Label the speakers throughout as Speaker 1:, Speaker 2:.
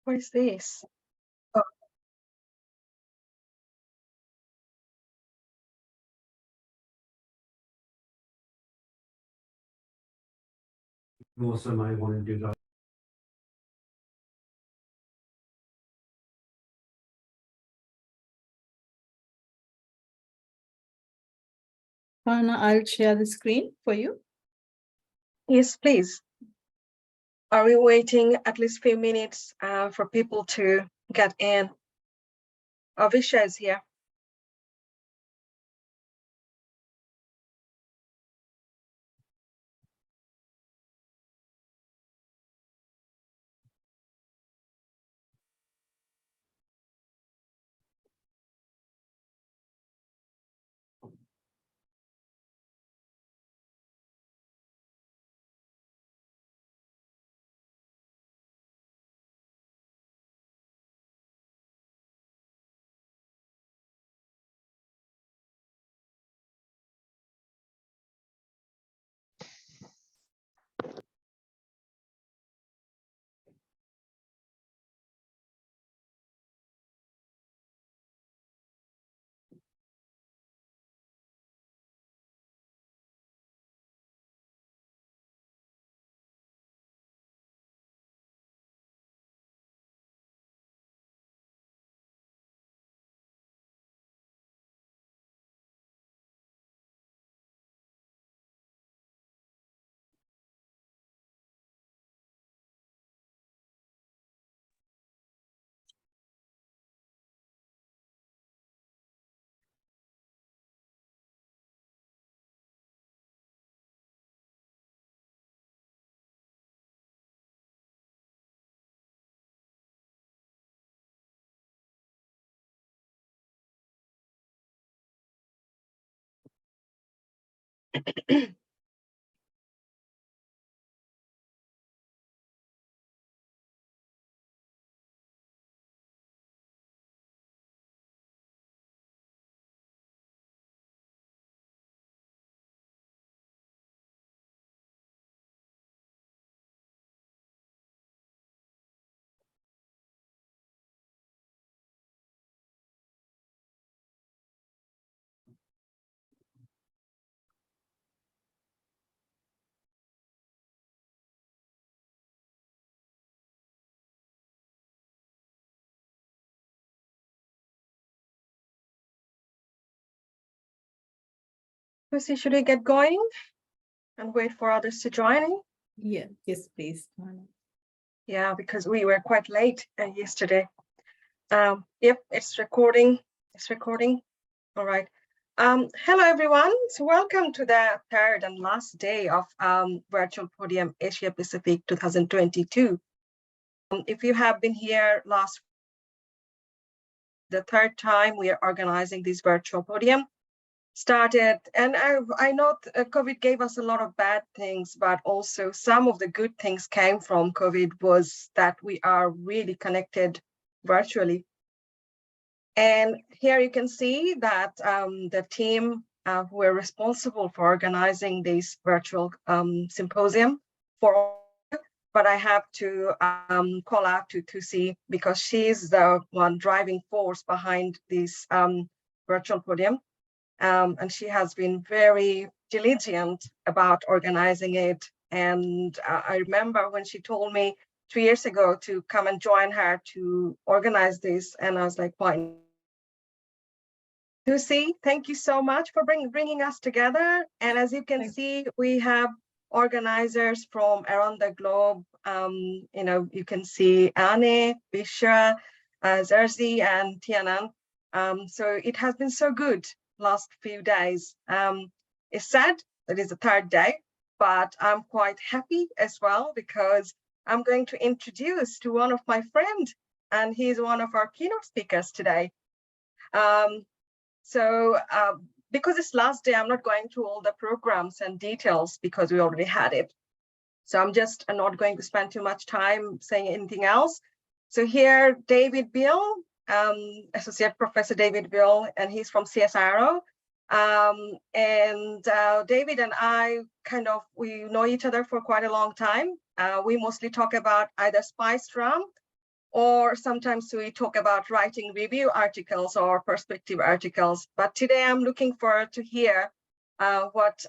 Speaker 1: What is this? Oh,
Speaker 2: You also may want to do that.
Speaker 3: Farna, I'll share the screen for you.
Speaker 1: yes, please. Are we waiting at least a few minutes for people to get in? Avisha is here. Lucy, should we get going and wait for others to join in?
Speaker 3: Yeah, yes, please, Farna.
Speaker 1: Yeah, because we were quite late yesterday. Yep, it's recording. It's recording. All right. Hello, everyone. So welcome to the third and last day of Virtual Podium Asia Pacific 2022. If you have been here the third time we are organizing this virtual podium, started, and I know COVID gave us a lot of bad things, but also some of the good things came from COVID was that we are really connected virtually. And here you can see that the team who were responsible for organizing this virtual symposium for, but I have to call out to Tusi because she's the one driving force behind this virtual podium. And she has been very diligent about organizing it. And I remember when she told me 2 years ago to come and join her to organize this, and I was like, why? Lucy, thank you so much for bringing us together. And as you can see, we have organizers from around the globe. You can see Anne, Bishra, Zerzi, and Tianan. So it has been so good last few days. It's sad that it's the third day, but I'm quite happy as well because I'm going to introduce to one of my friends, and he's one of our keynote speakers today. So because it's last day, I'm not going through all the programs and details because we already had it. So I'm just not going to spend too much time saying anything else. So here, David Bill, Associate Professor David Bill, and he's from CSIRO. David and I we know each other for quite a long time. We mostly talk about either SpiceDrum or sometimes we talk about writing review articles or perspective articles. But today I'm looking forward to hear what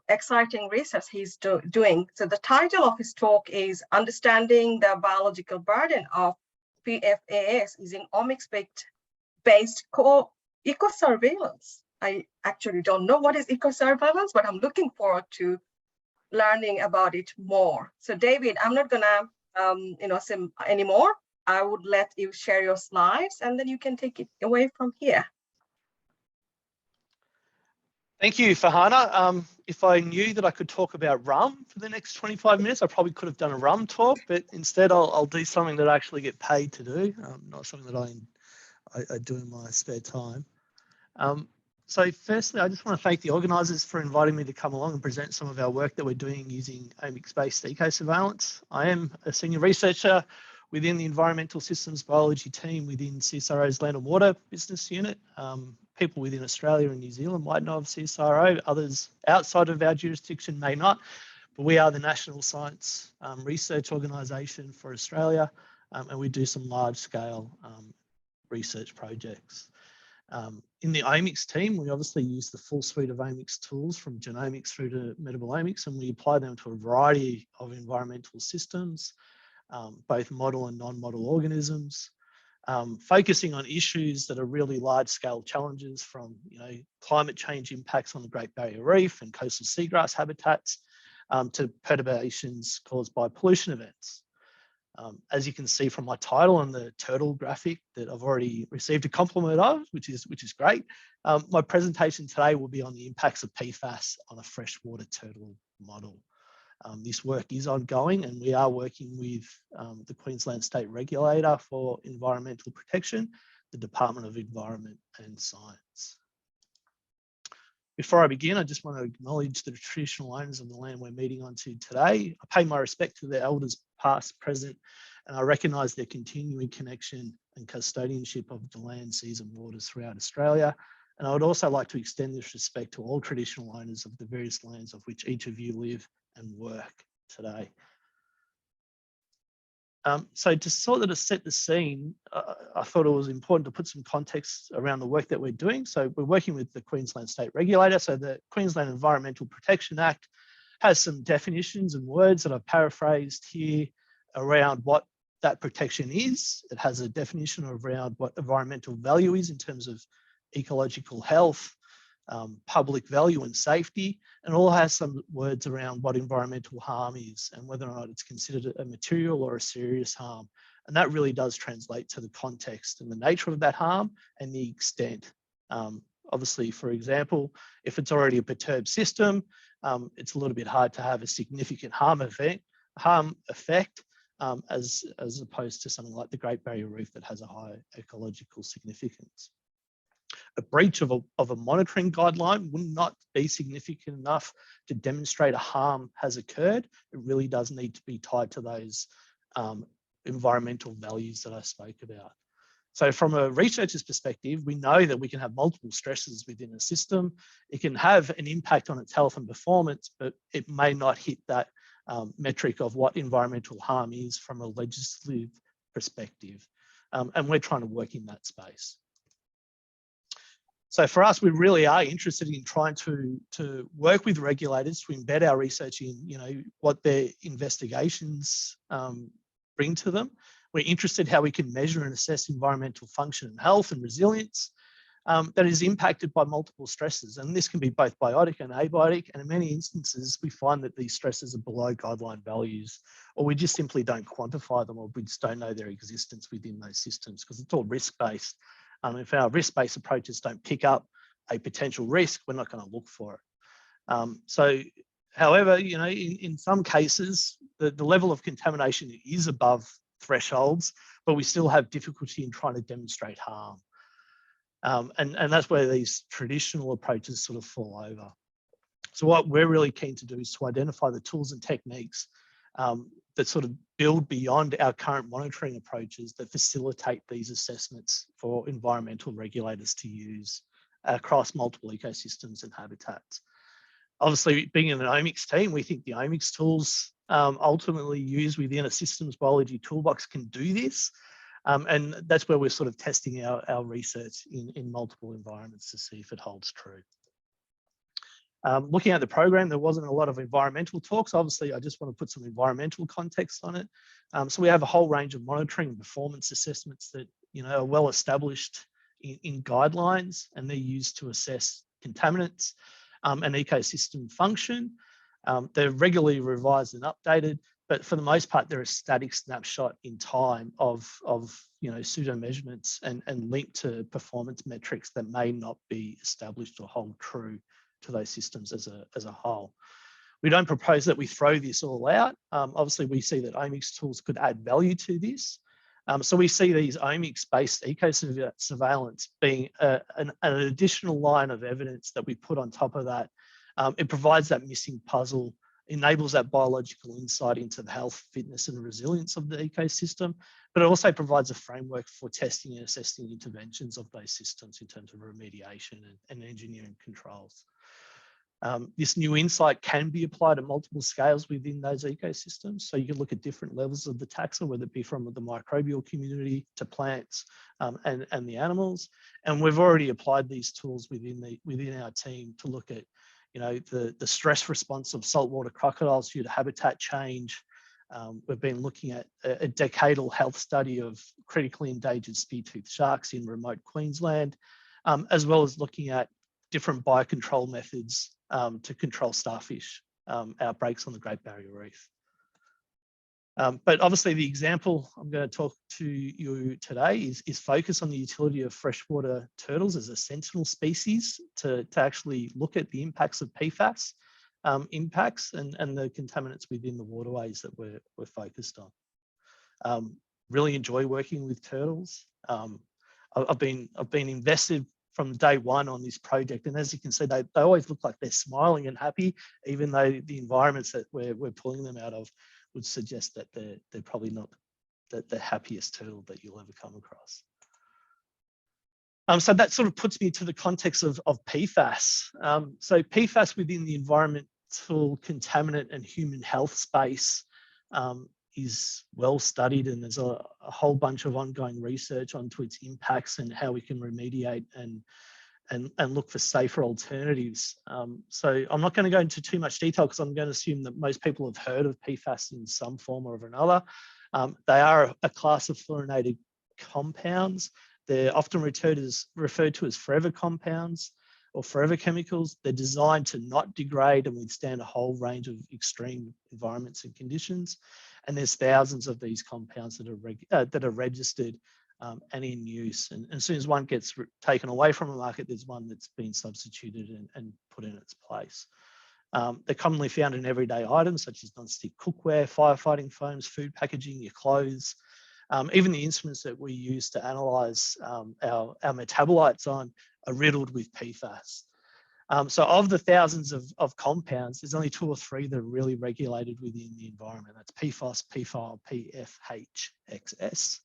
Speaker 1: exciting research he's doing. So the title of his talk is Understanding the Biological Burden of PFAS using omics-based eco-surveillance. I actually don't know what is eco-surveillance, but I'm looking forward to learning about it more. So David, I'm not gonna say anymore. I would let you share your slides and then you can take it away from here.
Speaker 4: Thank you, Farhana. If I knew that I could talk about rum for the next 25 minutes, I probably could have done a rum talk, but instead I'll do something that I actually get paid to do, not something that I do in my spare time. So firstly, I just want to thank the organisers for inviting me to come along and present some of our work that we're doing using omics-based eco-surveillance. I am a senior researcher within the environmental systems biology team within CSIRO's Land and Water business unit. People within Australia and New Zealand might know of CSIRO, others outside of our jurisdiction may not, but we are the national science research organisation for Australia, and we do some large-scale research projects. In the omics team, we obviously use the full suite of omics tools from genomics through to metabolomics, and we apply them to a variety of environmental systems, both model and non-model organisms, focusing on issues that are really large-scale challenges from climate change impacts on the Great Barrier Reef and coastal seagrass habitats to perturbations caused by pollution events. As you can see from my title and the turtle graphic that I've already received a compliment of, which is great, my presentation today will be on the impacts of PFAS on a freshwater turtle model. This work is ongoing and we are working with the Queensland State Regulator for Environmental Protection, the Department of Environment and Science. Before I begin, I just want to acknowledge the traditional owners of the land we're meeting on to today. I pay my respect to their elders past, present, and I recognise their continuing connection and custodianship of the land, seas and waters throughout Australia. And I would also like to extend this respect to all traditional owners of the various lands of which each of you live and work today. So to sort of set the scene, I thought it was important to put some context around the work that we're doing. So we're working with the Queensland State Regulator. So the Queensland Environmental Protection Act has some definitions and words that I've paraphrased here around what that protection is. It has a definition around what environmental value is in terms of ecological health, public value and safety, and all has some words around what environmental harm is and whether or not it's considered a material or a serious harm. And that really does translate to the context and the nature of that harm and the extent. Obviously, for example, if it's already a perturbed system, it's a little bit hard to have a significant harm effect as opposed to something like the Great Barrier Reef that has a high ecological significance. A breach of a monitoring guideline would not be significant enough to demonstrate a harm has occurred. It really does need to be tied to those environmental values that I spoke about. So from a researcher's perspective, we know that we can have multiple stresses within a system. It can have an impact on its health and performance, but it may not hit that metric of what environmental harm is from a legislative perspective. And we're trying to work in that space. So for us, we really are interested in trying to work with regulators to embed our research in, what their investigations bring to them. We're interested how we can measure and assess environmental function and health and resilience that is impacted by multiple stresses. And this can be both biotic and abiotic. And in many instances, we find that these stresses are below guideline values, or we just simply don't quantify them, or we just don't know their existence within those systems because it's all risk-based. If our risk-based approaches don't pick up a potential risk, we're not going to look for it. However, in some cases, the level of contamination is above thresholds, but we still have difficulty in trying to demonstrate harm. And that's where these traditional approaches sort of fall over. So what we're really keen to do is to identify the tools and techniques that sort of build beyond our current monitoring approaches that facilitate these assessments for environmental regulators to use across multiple ecosystems and habitats. Obviously, being in an omics team, we think the omics tools ultimately used within a systems biology toolbox can do this. And that's where we're sort of testing our research in multiple environments to see if it holds true. Looking at the program, there wasn't a lot of environmental talks. Obviously, I just want to put some environmental context on it. So we have a whole range of monitoring and performance assessments that are well established in guidelines, and they're used to assess contaminants and ecosystem function. They're regularly revised and updated, but for the most part, they're a static snapshot in time of pseudo measurements and linked to performance metrics that may not be established or hold true to those systems as a whole. We don't propose that we throw this all out. Obviously, we see that omics tools could add value to this. So we see these omics-based eco-surveillance being an additional line of evidence that we put on top of that. It provides that missing puzzle, enables that biological insight into the health, fitness, and resilience of the ecosystem, but it also provides a framework for testing and assessing interventions of those systems in terms of remediation and engineering controls. This new insight can be applied at multiple scales within those ecosystems. So you can look at different levels of the taxa, whether it be from the microbial community to plants and the animals. And we've already applied these tools within our team to look at the stress response of saltwater crocodiles due to habitat change. We've been looking at a decadal health study of critically endangered spear-toothed sharks in remote Queensland, as well as looking at different biocontrol methods to control starfish outbreaks on the Great Barrier Reef. But obviously the example I'm going to talk to you today is focus on the utility of freshwater turtles as a sentinel species to actually look at the impacts of PFAS impacts and the contaminants within the waterways that we're focused on. Really enjoy working with turtles. I've been invested from day one on this project, and as you can see, they always look like they're smiling and happy, even though the environments that we're pulling them out of would suggest that they're probably not the happiest turtle that you'll ever come across. So that sort of puts me to the context of PFAS. So PFAS within the environmental contaminant and human health space is well studied, and there's a whole bunch of ongoing research onto its impacts and how we can remediate and look for safer alternatives. So I'm not going to go into too much detail because I'm going to assume that most people have heard of PFAS in some form or another. They are a class of fluorinated compounds. They're often referred to as forever compounds or forever chemicals. They're designed to not degrade and withstand a whole range of extreme environments and conditions. And there's thousands of these compounds that are registered and in use. And as soon as one gets taken away from the market, there's one that's been substituted and put in its place. They're commonly found in everyday items such as non-stick cookware, firefighting foams, food packaging, your clothes, even the instruments that we use to analyze our metabolites on are riddled with PFAS. So of the thousands of compounds, there's only 2 or 3 that are really regulated within the environment. That's PFOS, PFOL, PFHXS.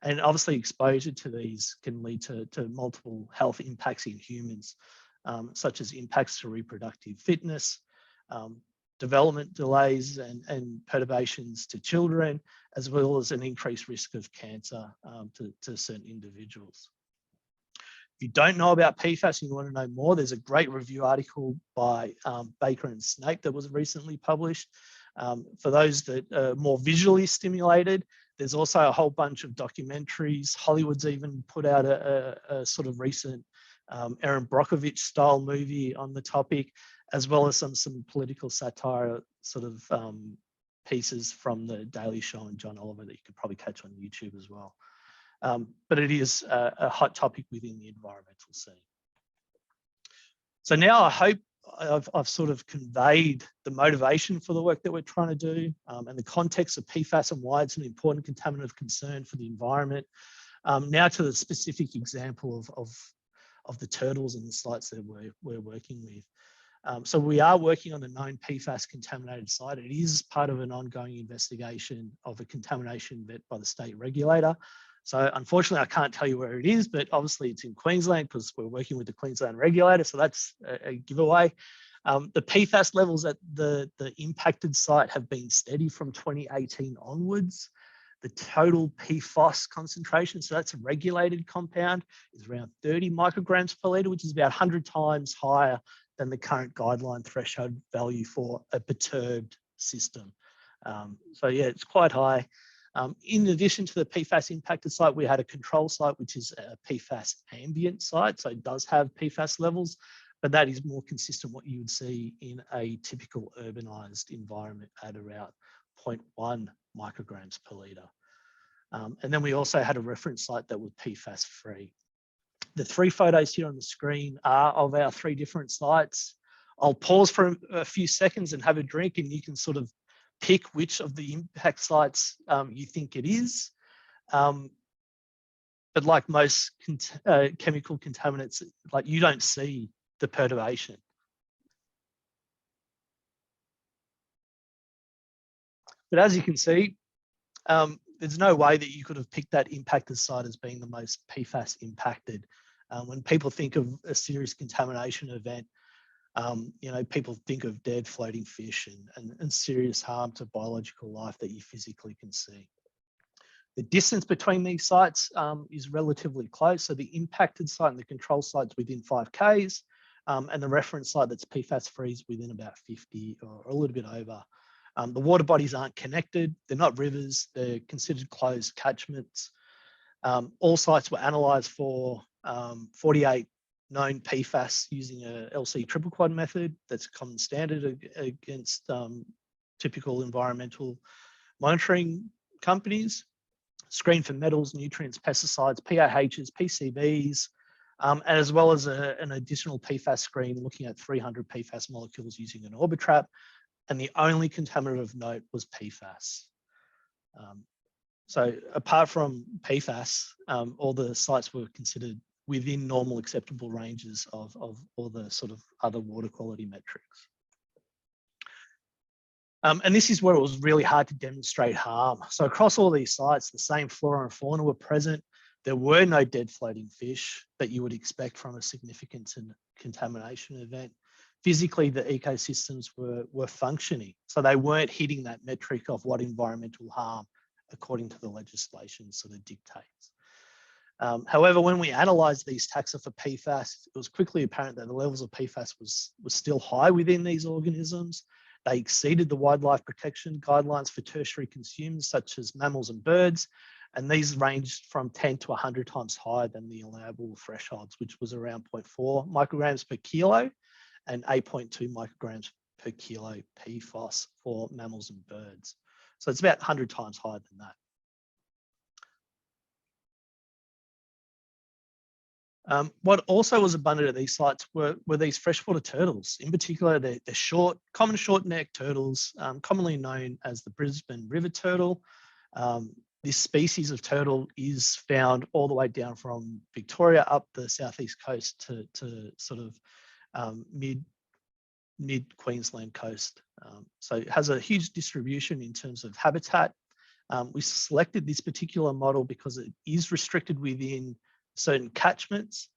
Speaker 4: And obviously exposure to these can lead to multiple health impacts in humans, such as impacts to reproductive fitness, development delays and perturbations to children, as well as an increased risk of cancer to certain individuals. If you don't know about PFAS and you want to know more, there's a great review article by Baker and Snape that was recently published. For those that are more visually stimulated, there's also a whole bunch of documentaries. Hollywood's even put out a sort of recent Erin Brockovich style movie on the topic, as well as some political satire sort of pieces from the Daily Show and John Oliver that you could probably catch on YouTube as well. But it is a hot topic within the environmental scene. So now I hope I've sort of conveyed the motivation for the work that we're trying to do and the context of PFAS and why it's an important contaminant of concern for the environment. Now to the specific example of the turtles and the sites that we're working with. So we are working on a known PFAS contaminated site. It is part of an ongoing investigation of a contamination vet by the state regulator. So unfortunately, I can't tell you where it is, but obviously it's in Queensland because we're working with the Queensland regulator. So that's a giveaway. The PFAS levels at the impacted site have been steady from 2018 onwards. The total PFOS concentration, so that's a regulated compound, is around 30 micrograms per litre, which is about 100 times higher than the current guideline threshold value for a perturbed system. So yeah, it's quite high. In addition to the PFAS impacted site, we had a control site, which is a PFAS ambient site. So it does have PFAS levels, but that is more consistent what you would see in a typical urbanized environment at around 0.1 micrograms per litre. And then we also had a reference site that was PFAS free. The 3 photos here on the screen are of our 3 different sites. I'll pause for a few seconds and have a drink, and you can sort of pick which of the impact sites you think it is. But like most chemical contaminants, like you don't see the perturbation. But as you can see, there's no way that you could have picked that impacted site as being the most PFAS impacted. When people think of a serious contamination event, you know, people think of dead floating fish and serious harm to biological life that you physically can see. The distance between these sites is relatively close. So the impacted site and the control site's within 5 Ks, and the reference site that's PFAS free is within about 50 or a little bit over. The water bodies aren't connected. They're not rivers. They're considered closed catchments. All sites were analysed for 48 known PFAS using a LC triple quad method. That's common standard against typical environmental monitoring companies. Screen for metals, nutrients, pesticides, PAHs, PCBs, as well as an additional PFAS screen looking at 300 PFAS molecules using an Orbitrap. And the only contaminant of note was PFAS. So apart from PFAS, all the sites were considered within normal acceptable ranges of all the sort of other water quality metrics. And this is where it was really hard to demonstrate harm. So across all these sites, the same flora and fauna were present. There were no dead floating fish that you would expect from a significant contamination event. Physically, the ecosystems were functioning. So they weren't hitting that metric of what environmental harm, according to the legislation, sort of dictates. However, when we analysed these taxa for PFAS, it was quickly apparent that the levels of PFAS was still high within these organisms. They exceeded the wildlife protection guidelines for tertiary consumers, such as mammals and birds, and these ranged from 10 to 100 times higher than the allowable thresholds, which was around 0.4 micrograms per kilo and 8.2 micrograms per kilo PFOS for mammals and birds. So it's about 100 times higher than that. What also was abundant at these sites were these freshwater turtles. In particular, they're common short-necked turtles, commonly known as the Brisbane river turtle. This species of turtle is found all the way down from Victoria up the southeast coast to sort of mid Queensland coast. So it has a huge distribution in terms of habitat. We selected this particular model because it is restricted within certain catchments.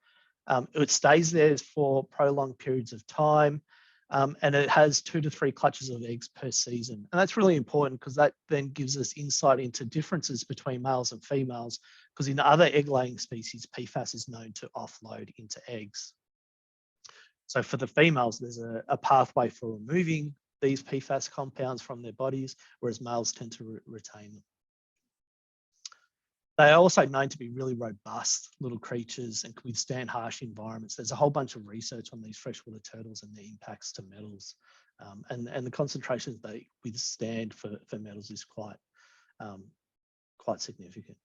Speaker 4: It stays there for prolonged periods of time, and it has 2 to 3 clutches of eggs per season. And that's really important because that then gives us insight into differences between males and females, because in other egg-laying species, PFAS is known to offload into eggs. So for the females, there's a pathway for removing these PFAS compounds from their bodies, whereas males tend to retain them. They are also known to be really robust little creatures and can withstand harsh environments. There's a whole bunch of research on these freshwater turtles and their impacts to metals. And the concentrations they withstand for metals is quite significant.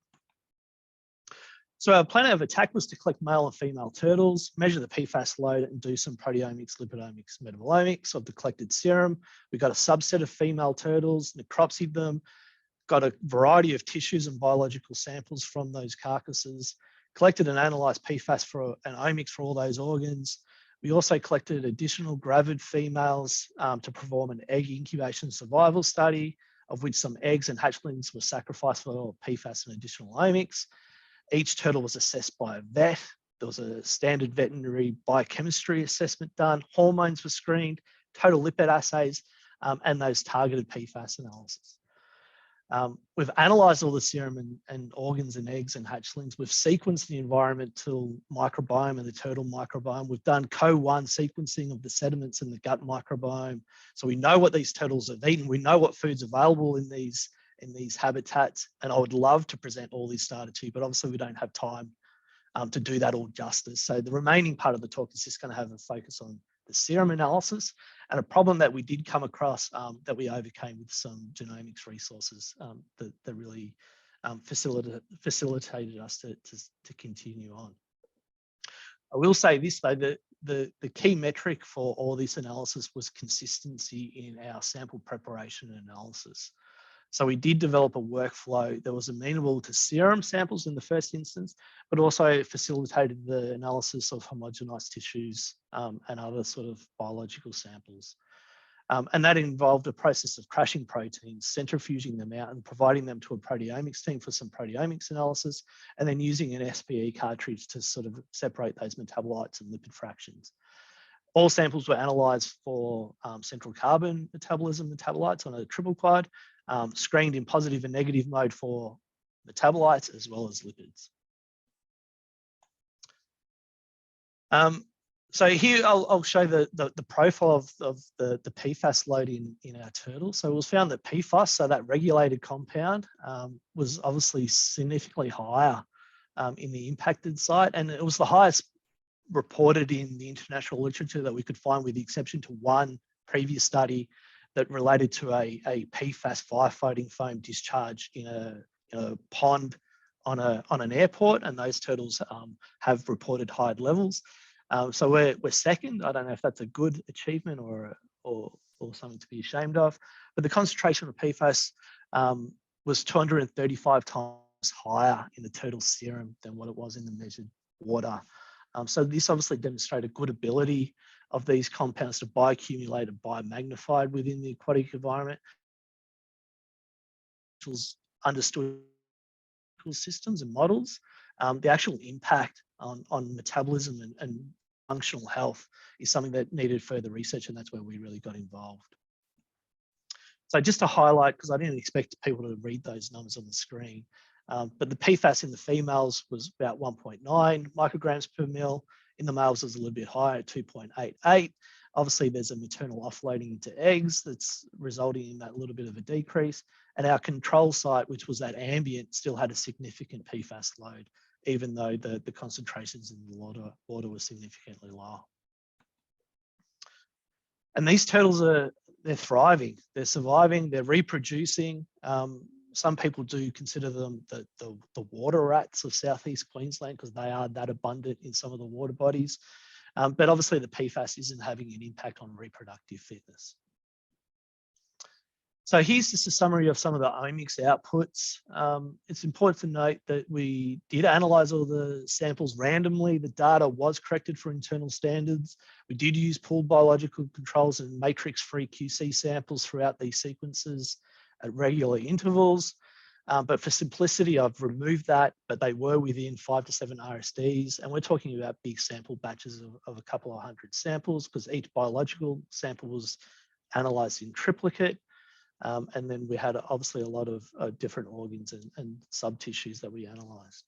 Speaker 4: So our plan of attack was to collect male and female turtles, measure the PFAS load and do some proteomics, lipidomics, metabolomics of the collected serum. We got a subset of female turtles, necropsied them, got a variety of tissues and biological samples from those carcasses, collected and analysed PFAS and omics for all those organs. We also collected additional gravid females to perform an egg incubation survival study, of which some eggs and hatchlings were sacrificed for PFAS and additional omics. Each turtle was assessed by a vet. There was a standard veterinary biochemistry assessment done, hormones were screened, total lipid assays, and those targeted PFAS analysis. We've analysed all the serum and organs and eggs and hatchlings. We've sequenced the environmental microbiome and the turtle microbiome. We've done CO1 sequencing of the sediments and the gut microbiome. So we know what these turtles have eaten. We know what food's available in these habitats. And I would love to present all this data to you, but obviously we don't have time to do that all justice. So the remaining part of the talk is just going to have a focus on the serum analysis and a problem that we did come across that we overcame with some genomics resources that really facilitated us to continue on. I will say this though, the key metric for all this analysis was consistency in our sample preparation and analysis. So we did develop a workflow that was amenable to serum samples in the first instance, but also facilitated the analysis of homogenized tissues and other sort of biological samples. And that involved a process of crashing proteins, centrifuging them out and providing them to a proteomics team for some proteomics analysis, and then using an SPE cartridge to sort of separate those metabolites and lipid fractions. All samples were analysed for central carbon metabolism metabolites on a tripleptide, screened in positive and negative mode for metabolites as well as lipids. So here I'll show the profile of the PFAS load in our turtles. So it was found that PFAS, so that regulated compound, was obviously significantly higher in the impacted site, and it was the highest reported in the international literature that we could find, with the exception to one previous study that related to a PFAS firefighting foam discharge in a pond on an airport, and those turtles have reported high levels. So we're second. I don't know if that's a good achievement or something to be ashamed of, but the concentration of PFAS was 235 times higher in the turtle serum than what it was in the measured water. So this obviously demonstrated good ability of these compounds to bioaccumulate and biomagnified within the aquatic environment. Understood systems and models, the actual impact on metabolism and functional health is something that needed further research, and that's where we really got involved. So just to highlight, because I didn't expect people to read those numbers on the screen, but the PFAS in the females was about 1.9 micrograms per mil. In the males, it was a little bit higher at 2.88. Obviously, there's a maternal offloading into eggs that's resulting in that little bit of a decrease. And our control site, which was at ambient, still had a significant PFAS load, even though the concentrations in the water were significantly lower. And these turtles they're thriving, they're surviving, they're reproducing. Some people do consider them the water rats of Southeast Queensland because they are that abundant in some of the water bodies. But obviously the PFAS isn't having an impact on reproductive fitness. So here's just a summary of some of the omics outputs. It's important to note that we did analyze all the samples randomly. The data was corrected for internal standards. We did use pooled biological controls and matrix-free QC samples throughout these sequences at regular intervals. But for simplicity, I've removed that, but they were within 5 to 7 RSDs. And we're talking about big sample batches of a couple of hundred samples, because each biological sample was analyzed in triplicate. And then we had obviously a lot of different organs and sub-tissues that we analysed.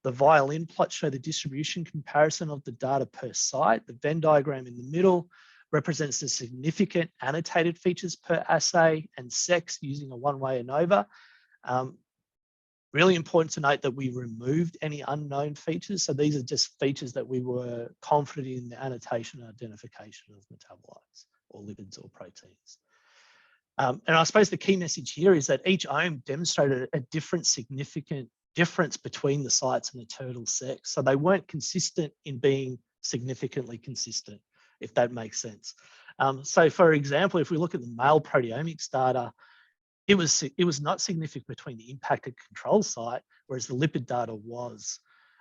Speaker 4: The violin plots show the distribution comparison of the data per site. The Venn diagram in the middle represents the significant annotated features per assay and sex using a one-way ANOVA. Really important to note that we removed any unknown features. So these are just features that we were confident in the annotation and identification of metabolites or lipids or proteins. And I suppose the key message here is that each ohm demonstrated a different significant difference between the sites and the turtle sex. So they weren't consistent in being significantly consistent, if that makes sense. So for example, if we look at the male proteomics data, it was not significant between the impacted control site, whereas the lipid data was.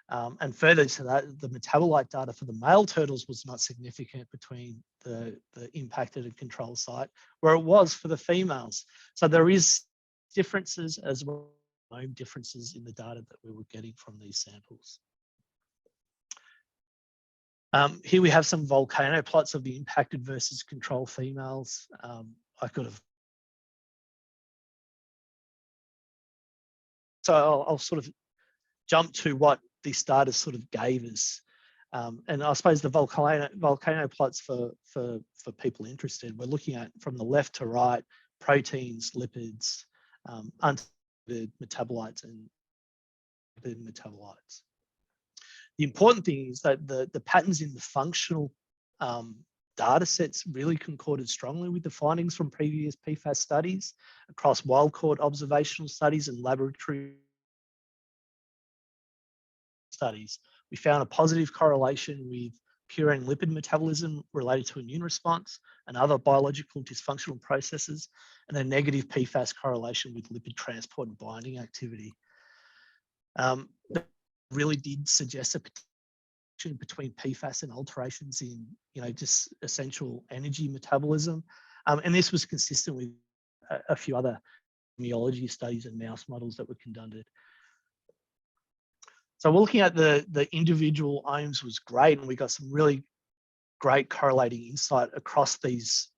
Speaker 4: And further to that, the metabolite data for the male turtles was not significant between the impacted and control site, where it was for the females. So there is differences as well, differences in the data that we were getting from these samples. Here we have some volcano plots of the impacted versus control females. I could have. So I'll sort of jump to what these data sort of gave us. And I suppose the volcano plots for people interested, we're looking at from the left to right, proteins, lipids, untreated metabolites and lipid metabolites. The important thing is that the patterns in the functional data sets really concorded strongly with the findings from previous PFAS studies across wild-caught observational studies and laboratory studies. We found a positive correlation with purine lipid metabolism related to immune response and other biological dysfunctional processes, and a negative PFAS correlation with lipid transport and binding activity. That really did suggest a connection between PFAS and alterations in, just essential energy metabolism. And this was consistent with a few other epidemiology studies and mouse models that were conducted. So we're looking at the individual ohms was great, and we got some really great correlating insight across these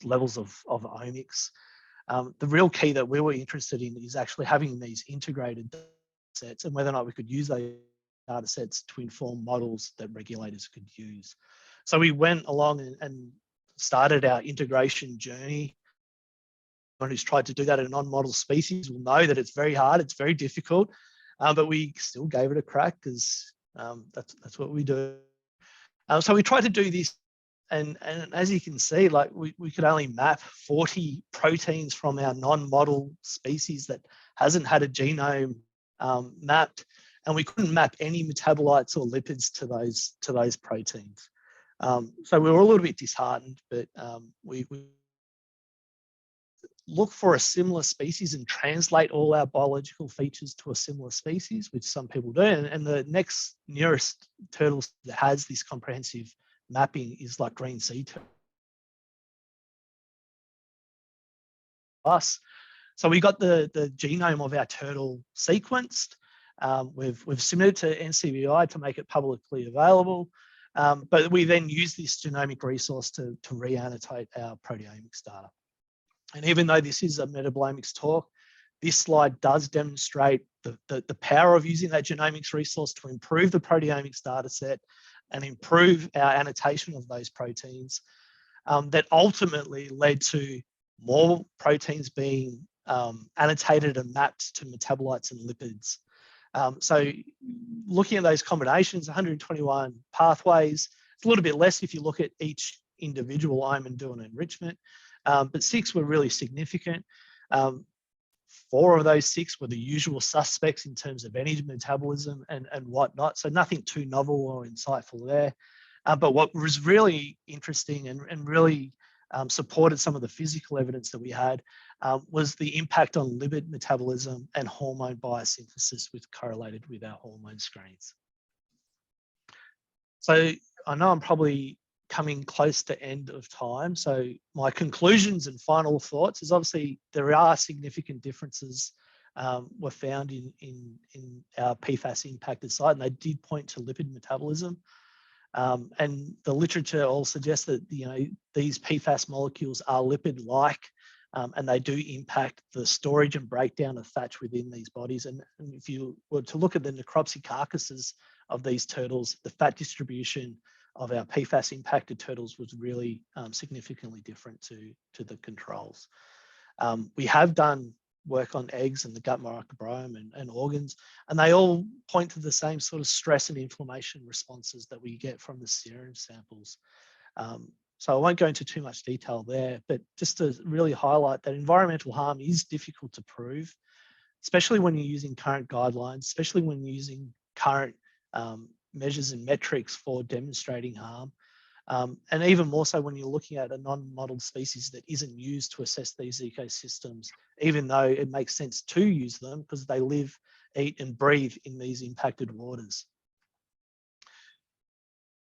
Speaker 4: levels of omics. The real key that we were interested in is actually having these integrated data sets and whether or not we could use those data sets to inform models that regulators could use. So we went along and started our integration journey. Anyone who's tried to do that in a non-model species will know that it's very hard, it's very difficult, but we still gave it a crack because that's what we do. So we tried to do this, and as you can see, like we could only map 40 proteins from our non-model species that hasn't had a genome mapped, and we couldn't map any metabolites or lipids to those proteins. So we were a little bit disheartened, but we look for a similar species and translate all our biological features to a similar species, which some people do. And the next nearest turtle that has this comprehensive mapping is like green sea turtle. So we got the genome of our turtle sequenced. We've submitted to NCBI to make it publicly available. But we then use this genomic resource to re-annotate our proteomics data. And even though this is a metabolomics talk, this slide does demonstrate the power of using that genomics resource to improve the proteomics data set and improve our annotation of those proteins that ultimately led to more proteins being annotated and mapped to metabolites and lipids. So looking at those combinations, 121 pathways, it's a little bit less if you look at each individual ohm and do an enrichment. But 6 were really significant. 4 of those 6 were the usual suspects in terms of energy metabolism and whatnot. So nothing too novel or insightful there. But what was really interesting and really supported some of the physical evidence that we had was the impact on lipid metabolism and hormone biosynthesis, which correlated with our hormone screens. So I know I'm probably coming close to end of time. So my conclusions and final thoughts is obviously there are significant differences were found in our PFAS impacted site, and they did point to lipid metabolism. And the literature all suggests that these PFAS molecules are lipid-like, and they do impact the storage and breakdown of fat within these bodies. And if you were to look at the necropsy carcasses of these turtles, the fat distribution of our PFAS impacted turtles was really significantly different to the controls. We have done work on eggs and the gut microbiome and organs, and they all point to the same sort of stress and inflammation responses that we get from the serum samples. So I won't go into too much detail there, but just to really highlight that environmental harm is difficult to prove, especially when you're using current guidelines, especially when you're using current measures and metrics for demonstrating harm. And even more so when you're looking at a non-modeled species that isn't used to assess these ecosystems, even though it makes sense to use them because they live, eat and breathe in these impacted waters.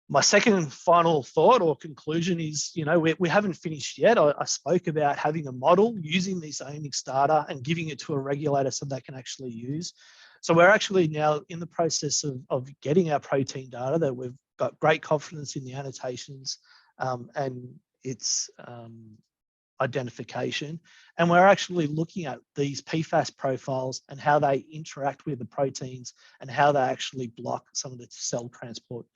Speaker 4: My second and final thought or conclusion is, we haven't finished yet. I spoke about having a model using this omics data and giving it to a regulator so they can actually use. So we're actually now in the process of getting our protein data that we've got great confidence in the annotations and its identification. And we're actually looking at these PFAS profiles and how they interact with the proteins and how they actually block some of the cell transport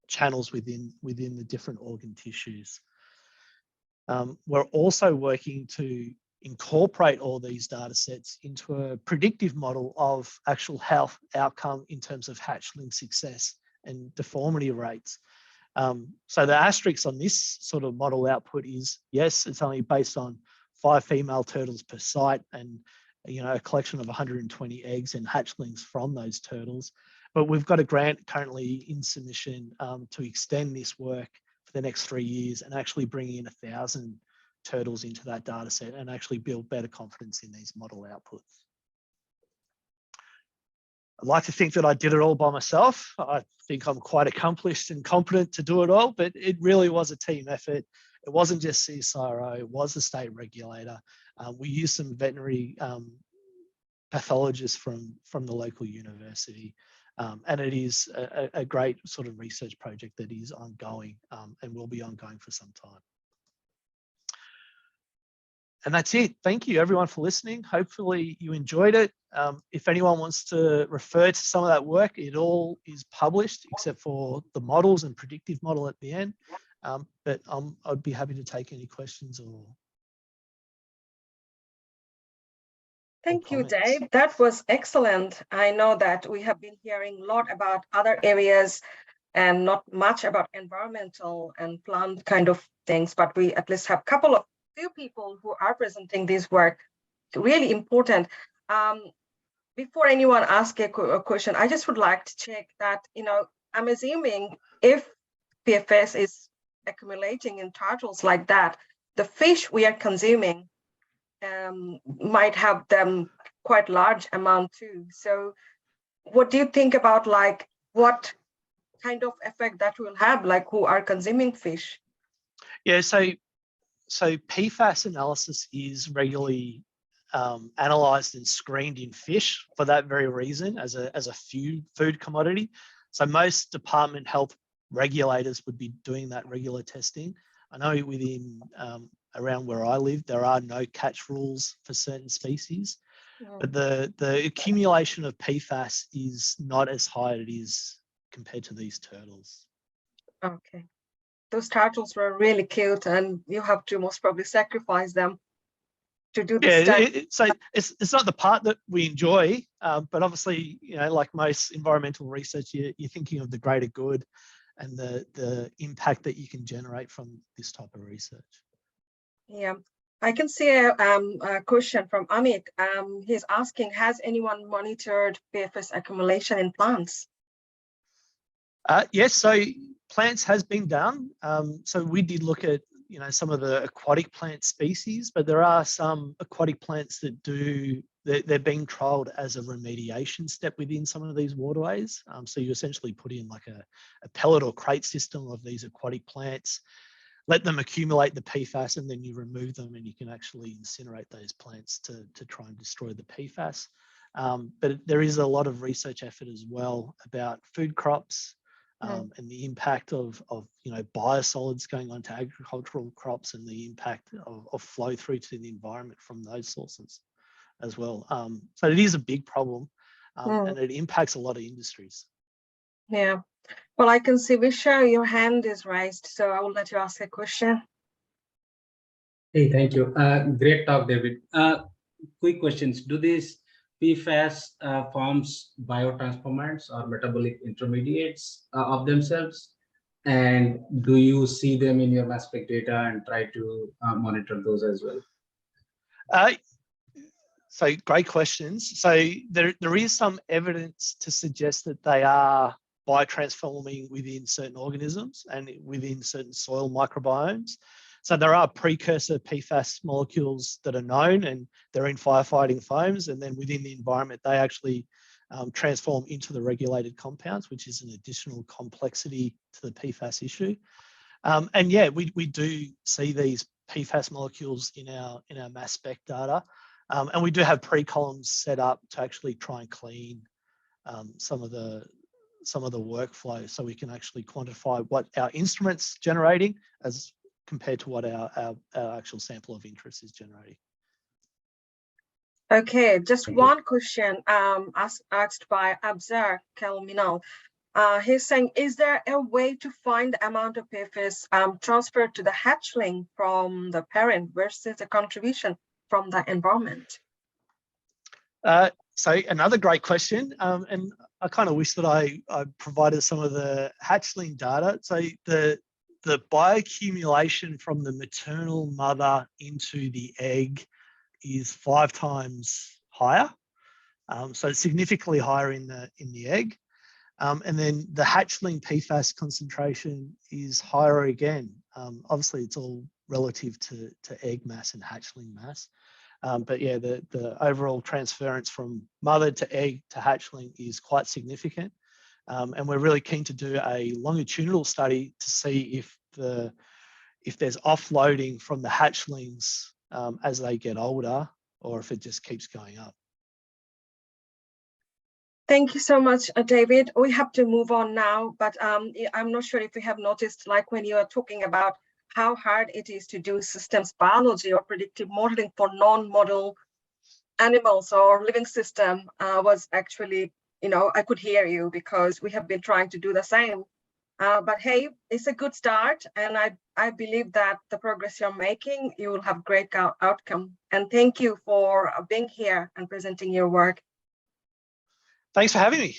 Speaker 4: channels within the different organ tissues. We're also working to incorporate all these data sets into a predictive model of actual health outcome in terms of hatchling success and deformity rates. So the asterisk on this sort of model output is, yes, it's only based on 5 female turtles per site and, you know, a collection of 120 eggs and hatchlings from those turtles. But we've got a grant currently in submission to extend this work for the next 3 years and actually bring in 1,000 turtles into that data set and actually build better confidence in these model outputs. I'd like to think that I did it all by myself. I think I'm quite accomplished and competent to do it all, but it really was a team effort. It wasn't just CSIRO, it was the state regulator. We used some veterinary pathologists from the local university. And it is a great sort of research project that is ongoing and will be ongoing for some time. And that's it. Thank you everyone for listening. Hopefully you enjoyed it. If anyone wants to refer to some of that work, it all is published except for the models and predictive model at the end. But I'd be happy to take any questions or
Speaker 1: Thank you,
Speaker 4: comments.
Speaker 1: Dave. That was excellent. I know that we have been hearing a lot about other areas and not much about environmental and plant kind of things, but we at least have a couple of few people who are presenting this work. Really important. Before anyone asks a question, I just would like to check that, you know, I'm assuming if PFS is accumulating in turtles like that, the fish we are consuming might have them quite large amount too. So what do you think about, like, what kind of effect that will have, like who are consuming fish?
Speaker 4: Yeah, so PFAS analysis is regularly analysed and screened in fish for that very reason, as a food commodity. So most department health regulators would be doing that regular testing. I know within around where I live, there are no catch rules for certain species, but the accumulation of PFAS is not as high as it is compared to these turtles.
Speaker 1: Okay. Those turtles were really cute, and you have to most probably sacrifice them to do the study.
Speaker 4: So it's not the part that we enjoy, but obviously, you know, like most environmental research, you're thinking of the greater good and the impact that you can generate from this type of research.
Speaker 1: Yeah, I can see a question from Amit. He's asking, has anyone monitored PFS accumulation in plants?
Speaker 4: Yes, so plants has been done. So we did look at, you know, some of the aquatic plant species, but there are some aquatic plants that they're being trialled as a remediation step within some of these waterways. So you essentially put in like a pellet or crate system of these aquatic plants, let them accumulate the PFAS, and then you remove them and you can actually incinerate those plants to try and destroy the PFAS. But there is a lot of research effort as well about food crops, and the impact of you know, biosolids going on to agricultural crops and the impact of flow through to the environment from those sources as well. So it is a big problem, and it impacts a lot of industries.
Speaker 1: Yeah, well, I can see Visha, your hand is raised, so I will let you ask a question.
Speaker 5: Hey, thank you. Great talk, David. Quick questions. Do these PFAS forms biotransformants or metabolic intermediates of themselves? And do you see them in your mass spec data and try to monitor those as well?
Speaker 4: So great questions. So there is some evidence to suggest that they are biotransforming within certain organisms and within certain soil microbiomes. So there are precursor PFAS molecules that are known, and they're in firefighting foams, and then within the environment, they actually transform into the regulated compounds, which is an additional complexity to the PFAS issue. And yeah, we do see these PFAS molecules in our mass spec data. And we do have pre-columns set up to actually try and clean some of the some of the workflow so we can actually quantify what our instrument's generating as compared to what our actual sample of interest is generating.
Speaker 1: Okay, just one question asked by Abzar Kelminal. He's saying, is there a way to find the amount of PFAS transferred to the hatchling from the parent versus the contribution from the environment?
Speaker 4: So another great question, and I kind of wish that I provided some of the hatchling data. So the bioaccumulation from the maternal mother into the egg is 5 times higher, so significantly higher in the egg. And then the hatchling PFAS concentration is higher again. Obviously, it's all relative to egg mass and hatchling mass. But yeah, the overall transference from mother to egg to hatchling is quite significant. And we're really keen to do a longitudinal study to see if there's offloading from the hatchlings as they get older, or if it just keeps going up.
Speaker 1: Thank you so much, David. We have to move on now, but I'm not sure if we have noticed, like when you are talking about how hard it is to do systems biology or predictive modeling for non-model animals or living system was actually, I could hear you because we have been trying to do the same. But hey, it's a good start. And I believe that the progress you're making, you will have great outcome. And thank you for being here and presenting your work.
Speaker 4: Thanks for having me.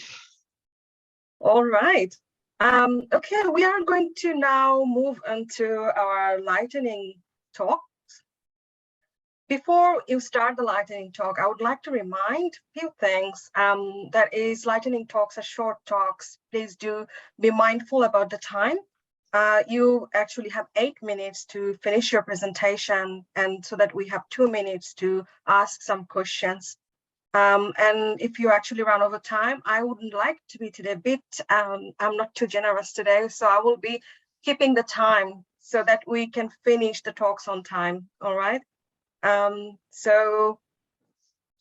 Speaker 1: All right. Okay, we are going to now move into our lightning talk. Before you start the lightning talk, I would like to remind a few things. That is, lightning talks are short talks. Please do be mindful about the time. You actually have 8 minutes to finish your presentation, and so that we have 2 minutes to ask some questions. And if you actually run over time, I wouldn't like to be today a bit, I'm not too generous today, so I will be keeping the time so that we can finish the talks on time, all right? So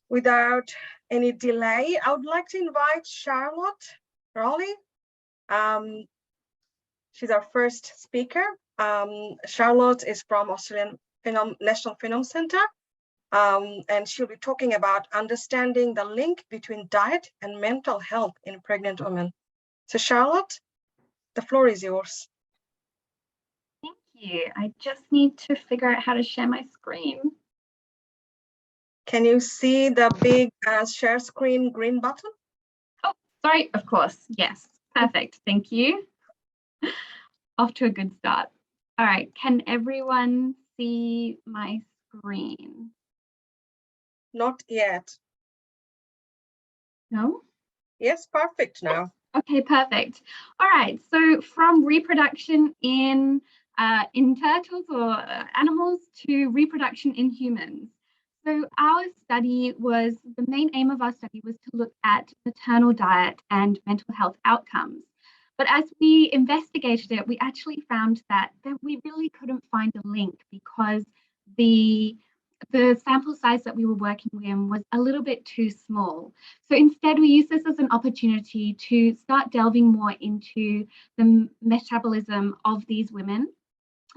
Speaker 1: without any delay, I would like to invite Charlotte Rowley. She's our first speaker. Charlotte is from Australian National Phenome Centre. And she'll be talking about understanding the link between diet and mental health in pregnant women. So Charlotte, the floor is yours.
Speaker 6: Thank you. I just need to figure out how to share my screen.
Speaker 1: Can you see the big share screen green button?
Speaker 6: Oh, sorry, of course. Yes, perfect. Thank you. Off to a good start. All right, can everyone see my screen?
Speaker 1: Not yet.
Speaker 6: No?
Speaker 1: Yes, perfect now.
Speaker 6: Okay, perfect. All right, so from reproduction in turtles or animals to reproduction in humans. So our study was, the main aim of our study was to look at maternal diet and mental health outcomes. But as we investigated it, we actually found that we really couldn't find a link because the sample size that we were working in was a little bit too small. So instead, we used this as an opportunity to start delving more into the metabolism of these women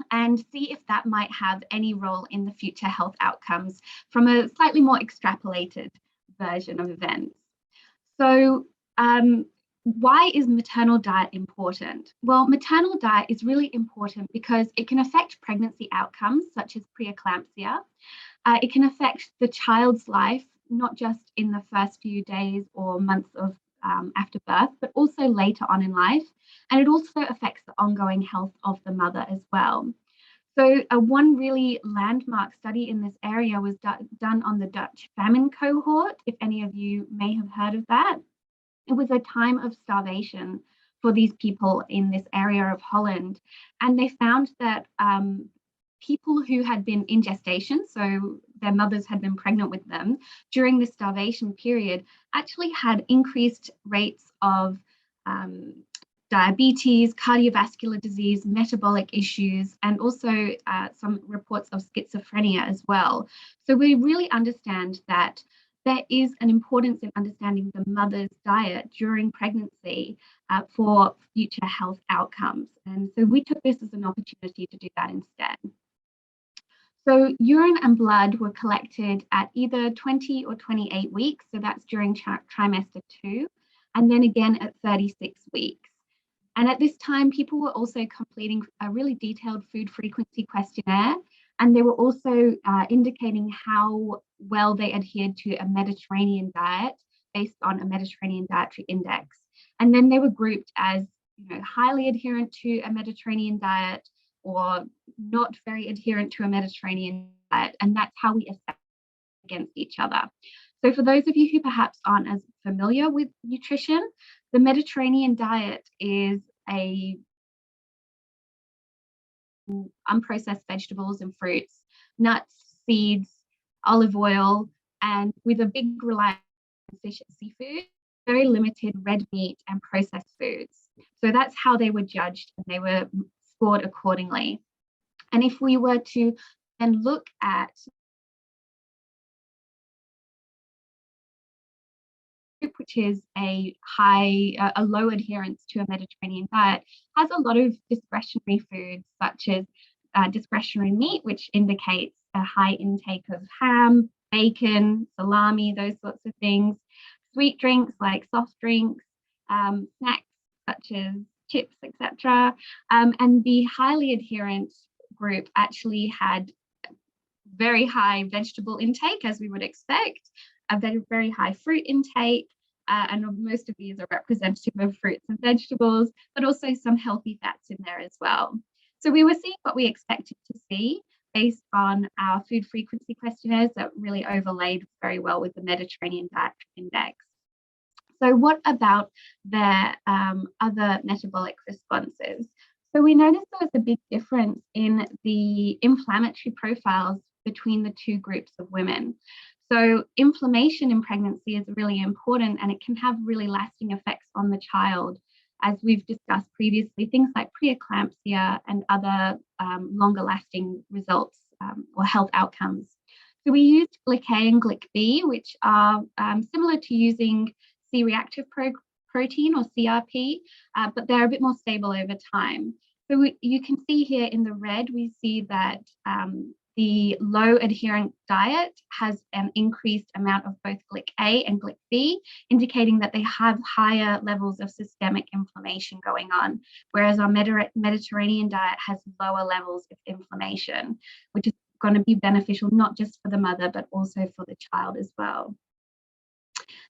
Speaker 6: and see if that might have any role in the future health outcomes from a slightly more extrapolated version of events. So why is maternal diet important? Well, maternal diet is really important because it can affect pregnancy outcomes such as preeclampsia. It can affect the child's life, not just in the first few days or months of after birth, but also later on in life. And it also affects the ongoing health of the mother as well. So one really landmark study in this area was done on the Dutch famine cohort, if any of you may have heard of that. It was a time of starvation for these people in this area of Holland. And they found that people who had been in gestation, so their mothers had been pregnant with them during the starvation period, actually had increased rates of diabetes, cardiovascular disease, metabolic issues, and also some reports of schizophrenia as well. So we really understand that there is an importance in understanding the mother's diet during pregnancy for future health outcomes. And so we took this as an opportunity to do that instead. So urine and blood were collected at either 20 or 28 weeks. So that's during trimester 2, and then again at 36 weeks. And at this time, people were also completing a really detailed food frequency questionnaire, and they were also indicating how well they adhered to a Mediterranean diet based on a Mediterranean dietary index. And then they were grouped as, highly adherent to a Mediterranean diet or not very adherent to a Mediterranean diet. And that's how we assess against each other. So for those of you who perhaps aren't as familiar with nutrition, the Mediterranean diet is a unprocessed vegetables and fruits, nuts, seeds, olive oil, and with a big reliance on fish and seafood, very limited red meat and processed foods. So that's how they were judged, and they were scored accordingly. And if we were to then look at which is a low adherence to a Mediterranean diet, has a lot of discretionary foods such as discretionary meat, which indicates a high intake of ham, bacon, salami, those sorts of things, sweet drinks like soft drinks, snacks such as chips, etc. And the highly adherent group actually had very high vegetable intake, as we would expect, a very high fruit intake, and most of these are representative of fruits and vegetables, but also some healthy fats in there as well. So we were seeing what we expected to see based on our food frequency questionnaires that really overlaid very well with the Mediterranean dietary index. So what about their other metabolic responses? So we noticed there was a big difference in the inflammatory profiles between the two groups of women. So inflammation in pregnancy is really important, and it can have really lasting effects on the child, as we've discussed previously, things like preeclampsia and other longer lasting results or health outcomes. So we used GLIC-A and GLIC-B, which are similar to using C-reactive protein or CRP, but they're a bit more stable over time. So you can see here in the red, we see that the low adherent diet has an increased amount of both GLIC-A and GLIC-B, indicating that they have higher levels of systemic inflammation going on, whereas our Mediterranean diet has lower levels of inflammation, which is going to be beneficial not just for the mother, but also for the child as well.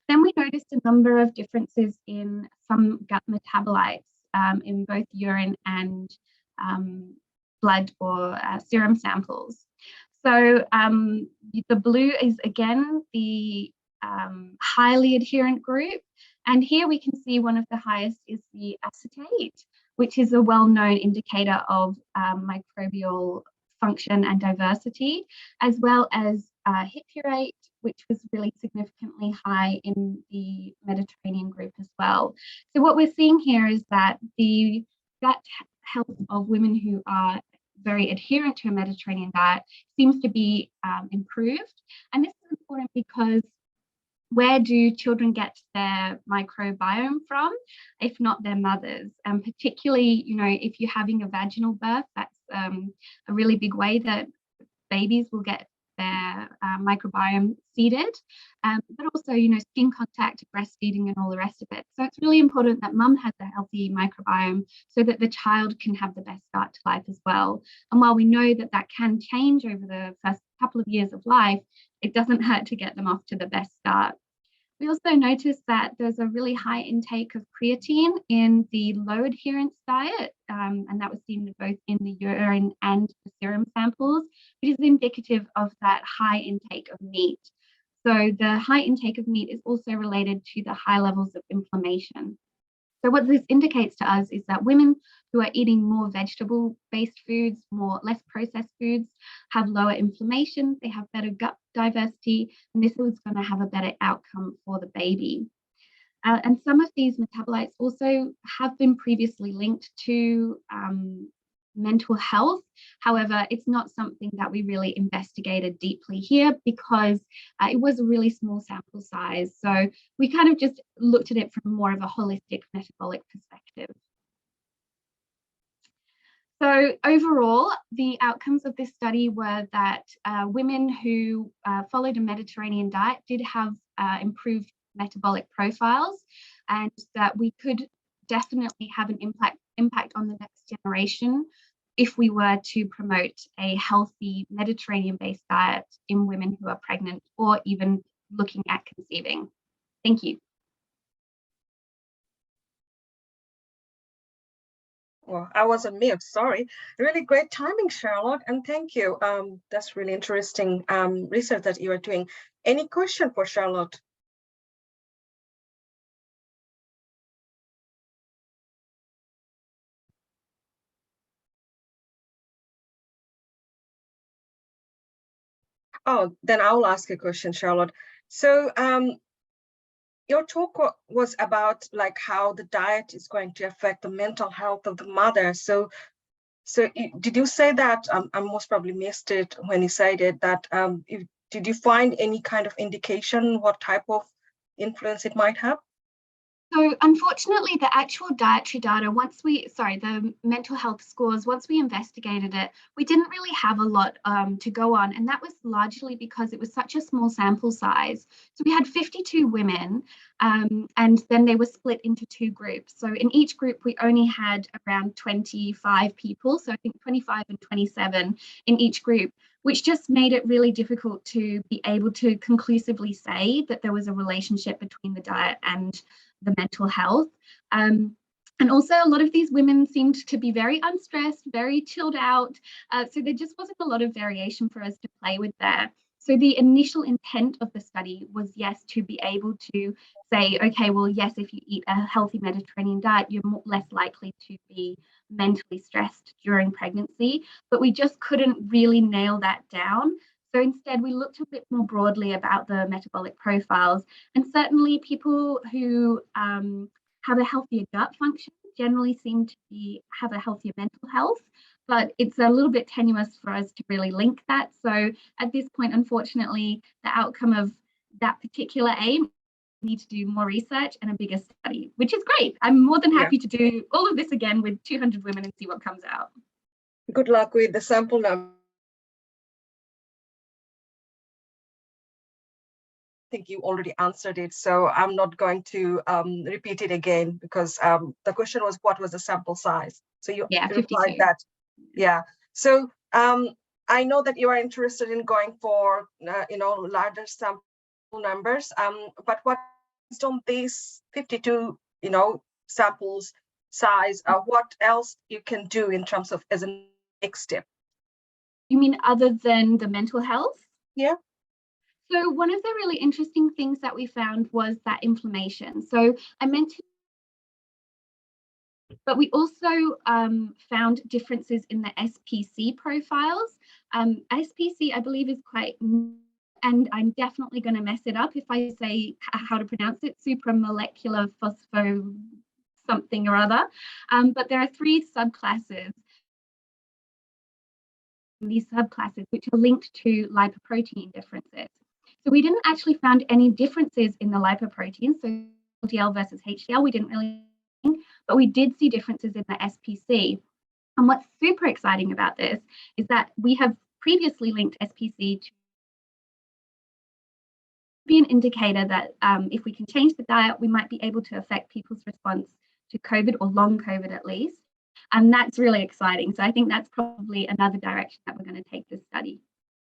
Speaker 6: Then we noticed a number of differences in some gut metabolites in both urine and blood or serum samples. So the blue is again the highly adherent group. And here we can see one of the highest is the acetate, which is a well-known indicator of microbial function and diversity, as well as hippurate, which was really significantly high in the Mediterranean group as well. So what we're seeing here is that the gut health of women who are very adherent to a Mediterranean diet seems to be improved. And this is important because where do children get their microbiome from, if not their mothers? And particularly, if you're having a vaginal birth, that's a really big way that babies will get their microbiome seeded, but also, skin contact, breastfeeding, and all the rest of it. So it's really important that mum has a healthy microbiome so that the child can have the best start to life as well. And while we know that that can change over the first couple of years of life, it doesn't hurt to get them off to the best start. We also noticed that there's a really high intake of creatine in the low adherence diet, and that was seen both in the urine and the serum samples, which is indicative of that high intake of meat. So the high intake of meat is also related to the high levels of inflammation. So what this indicates to us is that women who are eating more vegetable-based foods, less processed foods, have lower inflammation, they have better gut diversity, and this is going to have a better outcome for the baby. And some of these metabolites also have been previously linked to mental health. However, it's not something that we really investigated deeply here because it was a really small sample size. So we kind of just looked at it from more of a holistic metabolic perspective. So overall, the outcomes of this study were that women who followed a Mediterranean diet did have improved metabolic profiles, and that we could definitely have an impact on the next generation if we were to promote a healthy Mediterranean-based diet in women who are pregnant or even looking at conceiving. Thank you.
Speaker 1: Well, I was on mute, sorry. Really great timing, Charlotte, and thank you. That's really interesting research that you are doing. Any question for Charlotte? Oh, then I'll ask a question, Charlotte. So your talk was about like how the diet is going to affect the mental health of the mother. So did you say that, I most probably missed it when you said it, that did you find any kind of indication what type of influence it might have?
Speaker 6: So unfortunately, the actual dietary data, the mental health scores, once we investigated it, we didn't really have a lot to go on. And that was largely because it was such a small sample size. So we had 52 women, and then they were split into two groups. So in each group, we only had around 25 people. So I think 25 and 27 in each group, which just made it really difficult to be able to conclusively say that there was a relationship between the diet and the mental health. And also a lot of these women seemed to be very unstressed, very chilled out. So there just wasn't a lot of variation for us to play with there. So the initial intent of the study was, yes, to be able to say, okay, well, yes, if you eat a healthy Mediterranean diet, you're less likely to be mentally stressed during pregnancy. But we just couldn't really nail that down. So instead, we looked a bit more broadly about the metabolic profiles, and certainly people who have a healthier gut function generally seem to have a healthier mental health, but it's a little bit tenuous for us to really link that. So at this point, unfortunately, the outcome of that particular aim, we need to do more research and a bigger study, which is great. I'm more than happy to do all of this again with 200 women and see what comes out.
Speaker 1: Good luck with the sample number. I think you already answered it, so I'm not going to repeat it again because the question was what was the sample size. So you replied that. Yeah. So I know that you are interested in going for larger sample numbers. But what based on these 52 samples size, what else you can do in terms of as a next step?
Speaker 6: You mean other than the mental health?
Speaker 1: Yeah.
Speaker 6: So one of the really interesting things that we found was that inflammation. So I mentioned, but we also found differences in the SPC profiles. SPC, I believe, is quite, and I'm definitely going to mess it up if I say how to pronounce it, supramolecular phospho something or other. But there are three subclasses. These subclasses which are linked to lipoprotein differences. So we didn't actually find any differences in the lipoproteins, so LDL versus HDL, we didn't really, but we did see differences in the SPC. And what's super exciting about this is that we have previously linked SPC to be an indicator that if we can change the diet, we might be able to affect people's response to COVID or long COVID at least. And that's really exciting. So I think that's probably another direction that we're going to take this study.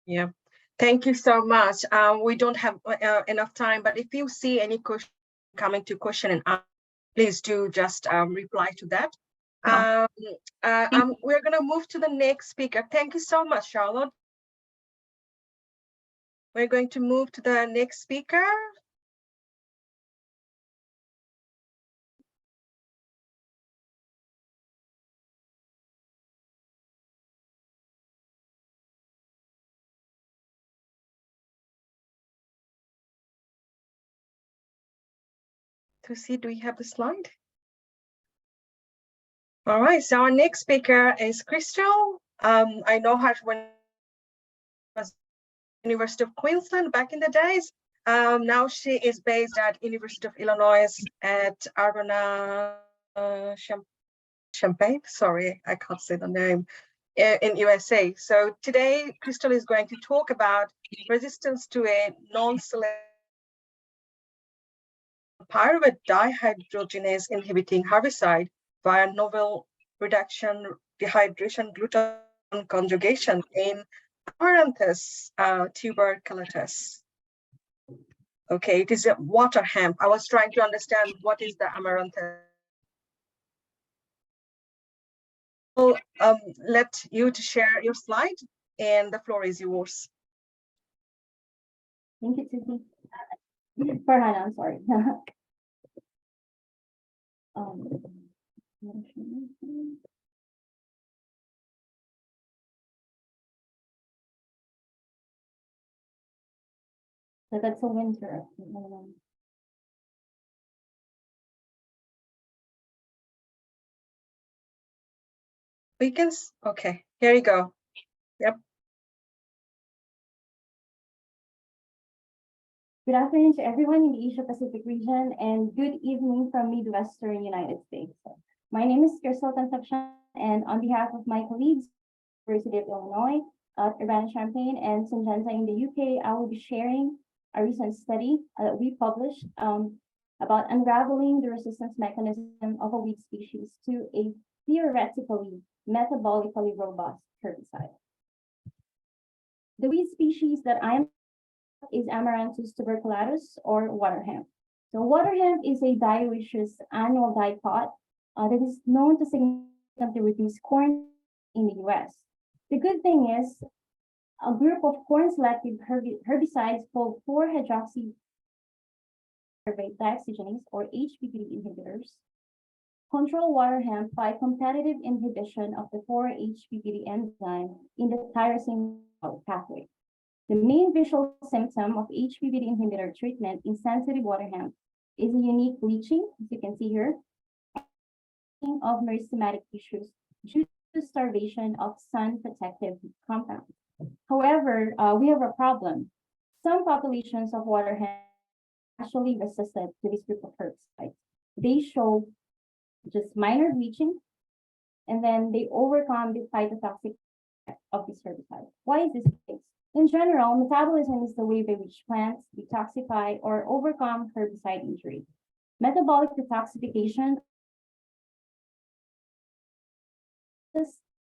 Speaker 1: Yeah. Thank you so much. We don't have enough time, but if you see any question coming to question and answer, please do just reply to that. We're going to move to the next speaker. Thank you so much, Charlotte. We're going to move to the next speaker. To see, do we have the slide? All right, so our next speaker is Crystal. I know her when was University of Queensland back in the days. Now she is based at University of Illinois at Champaign. Sorry, I can't say the name, in USA. So today, Crystal is going to talk about resistance to a non-selective pyruvate dehydrogenase inhibiting herbicide via novel reduction dehydration glutathione conjugation in Amaranthus tuberculosis. Okay, it is a water hemp. I was trying to understand what is the Amaranthus. Let you to share your slide, and the floor is yours.
Speaker 7: Thank you, Susie. Farhana, I'm sorry. So that's a winter.
Speaker 1: We can, okay, here you go. Yep.
Speaker 7: Good afternoon to everyone in the Asia Pacific region and good evening from Midwestern United States. My name is Crystal Concepcion, and on behalf of my colleagues, University of Illinois, Urbana-Champaign and Syngenta in the UK, I will be sharing a recent study that we published about unraveling the resistance mechanism of a weed species to a theoretically metabolically robust herbicide. The weed species that I'm is Amaranthus tuberculatus or water hemp. So water hemp is a dioecious annual dipot that is known to significantly reduce corn in the US. The good thing is a group of corn-selective herbicides called 4-hydroxy dioxygenase or HPPD inhibitors control water hemp by competitive inhibition of the 4-HPPD enzyme in the tyrosine pathway. The main visual symptom of HPPD inhibitor treatment in sensitive water hemp is a unique bleaching, as you can see here, of meristematic tissues due to starvation of sun protective compounds. However, we have a problem. Some populations of water hemp actually resistant to this group of herbicides. They show just minor bleaching, and then they overcome the phytotoxic effect of this herbicide. Why is this the case? In general, metabolism is the way by which plants detoxify or overcome herbicide injury. Metabolic detoxification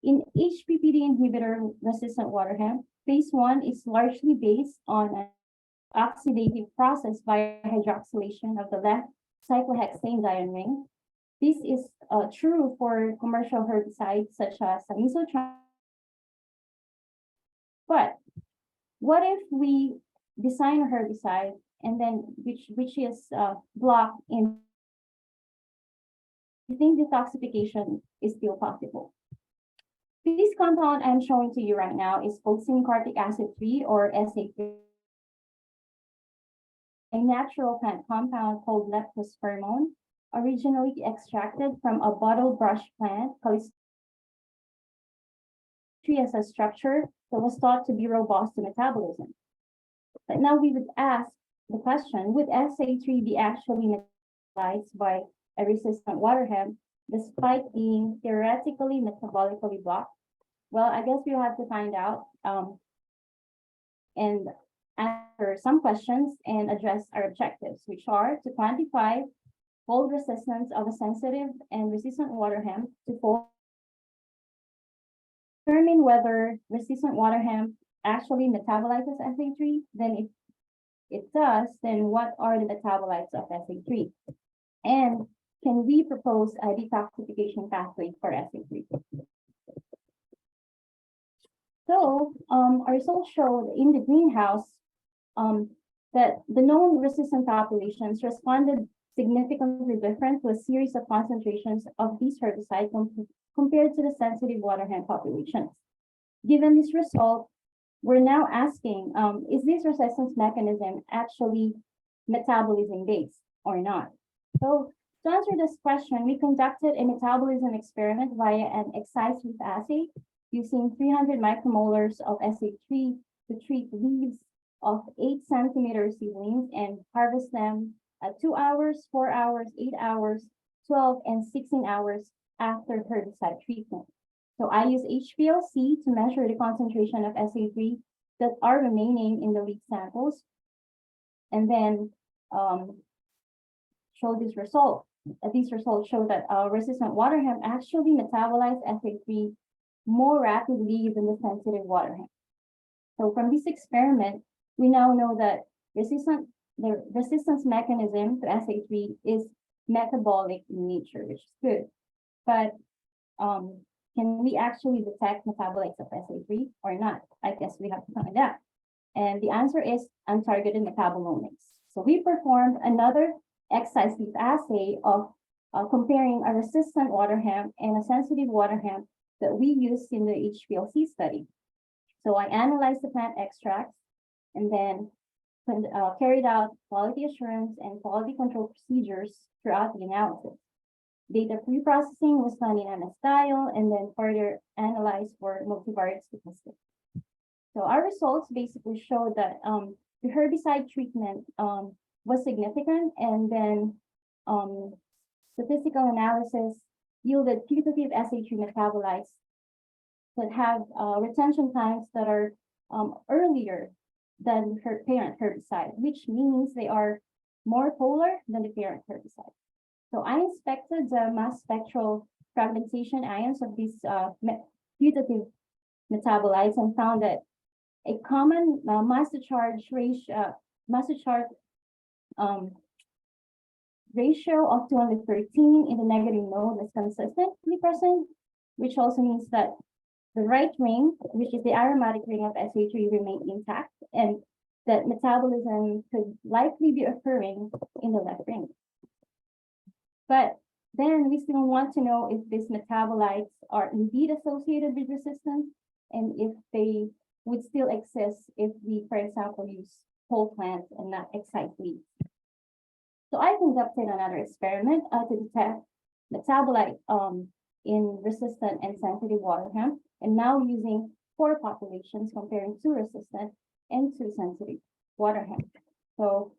Speaker 7: in HPPD inhibitor resistant water hemp, phase 1 is largely based on an oxidative process by hydroxylation of the left cyclohexane diene ring. This is true for commercial herbicides such as mesotrione. But what if we design a herbicide and then which is blocked in? I think detoxification is still possible. This compound I'm showing to you right now is called synchartic acid 3 or SA3, a natural plant compound called leptospermone, originally extracted from a bottle brush plant as a structure that was thought to be robust to metabolism. But now we would ask the question, would SA3 be actually metabolized by a resistant water hemp despite being theoretically metabolically blocked? Well, I guess we'll have to find out and answer some questions and address our objectives, which are to quantify fold resistance of a sensitive and resistant water hemp to fold, determine whether resistant water hemp actually metabolizes SA3, then if it does, then what are the metabolites of SA3? And can we propose a detoxification pathway for SA3? So our results showed in the greenhouse that the known resistant populations responded significantly different to a series of concentrations of these herbicides compared to the sensitive water hemp populations. Given this result, we're now asking, is this resistance mechanism actually metabolism based or not? So To answer this question, we conducted a metabolism experiment via an excise leaf assay using 300 micromolars of SH3 to treat leaves of 8 centimeter seedlings and harvest them at 2 hours, 4 hours, 8 hours, 12, and 16 hours after herbicide treatment. So I use HPLC to measure the concentration of SA3 that are remaining in the leaf samples, and then show this result. These results show that resistant water hemp actually metabolized SA3 more rapidly than the sensitive water hemp. So from this experiment, we now know that the resistance mechanism to SA3 is metabolic in nature, which is good. But can we actually detect metabolites of SA3 or not? I guess we have to find out. And the answer is untargeted metabolomics. So we performed another excise leaf assay of comparing a resistant water hemp and a sensitive water hemp that we used in the HPLC study. So I analyzed the plant extracts and then carried out quality assurance and quality control procedures throughout the analysis. Data pre-processing was done in MS style and then further analyzed for multivariate statistics. So our results basically showed that the herbicide treatment was significant, and then statistical analysis yielded putative SA3 metabolites that have retention times that are earlier than her parent herbicide, which means they are more polar than the parent herbicide. So I inspected the mass spectral fragmentation ions of these putative metabolites and found that a common mass to charge ratio of 213 in the negative node is consistently present, which also means that the right ring, which is the aromatic ring of SA3, remained intact, and that metabolism could likely be occurring in the left ring. But then we still want to know if these metabolites are indeed associated with resistance and if they would still exist if we, for example, use whole plants and not excise leaves. So I conducted another experiment to detect metabolite in resistant and sensitive water hemp, and now using 4 populations comparing 2 resistant and 2 sensitive water hemp. So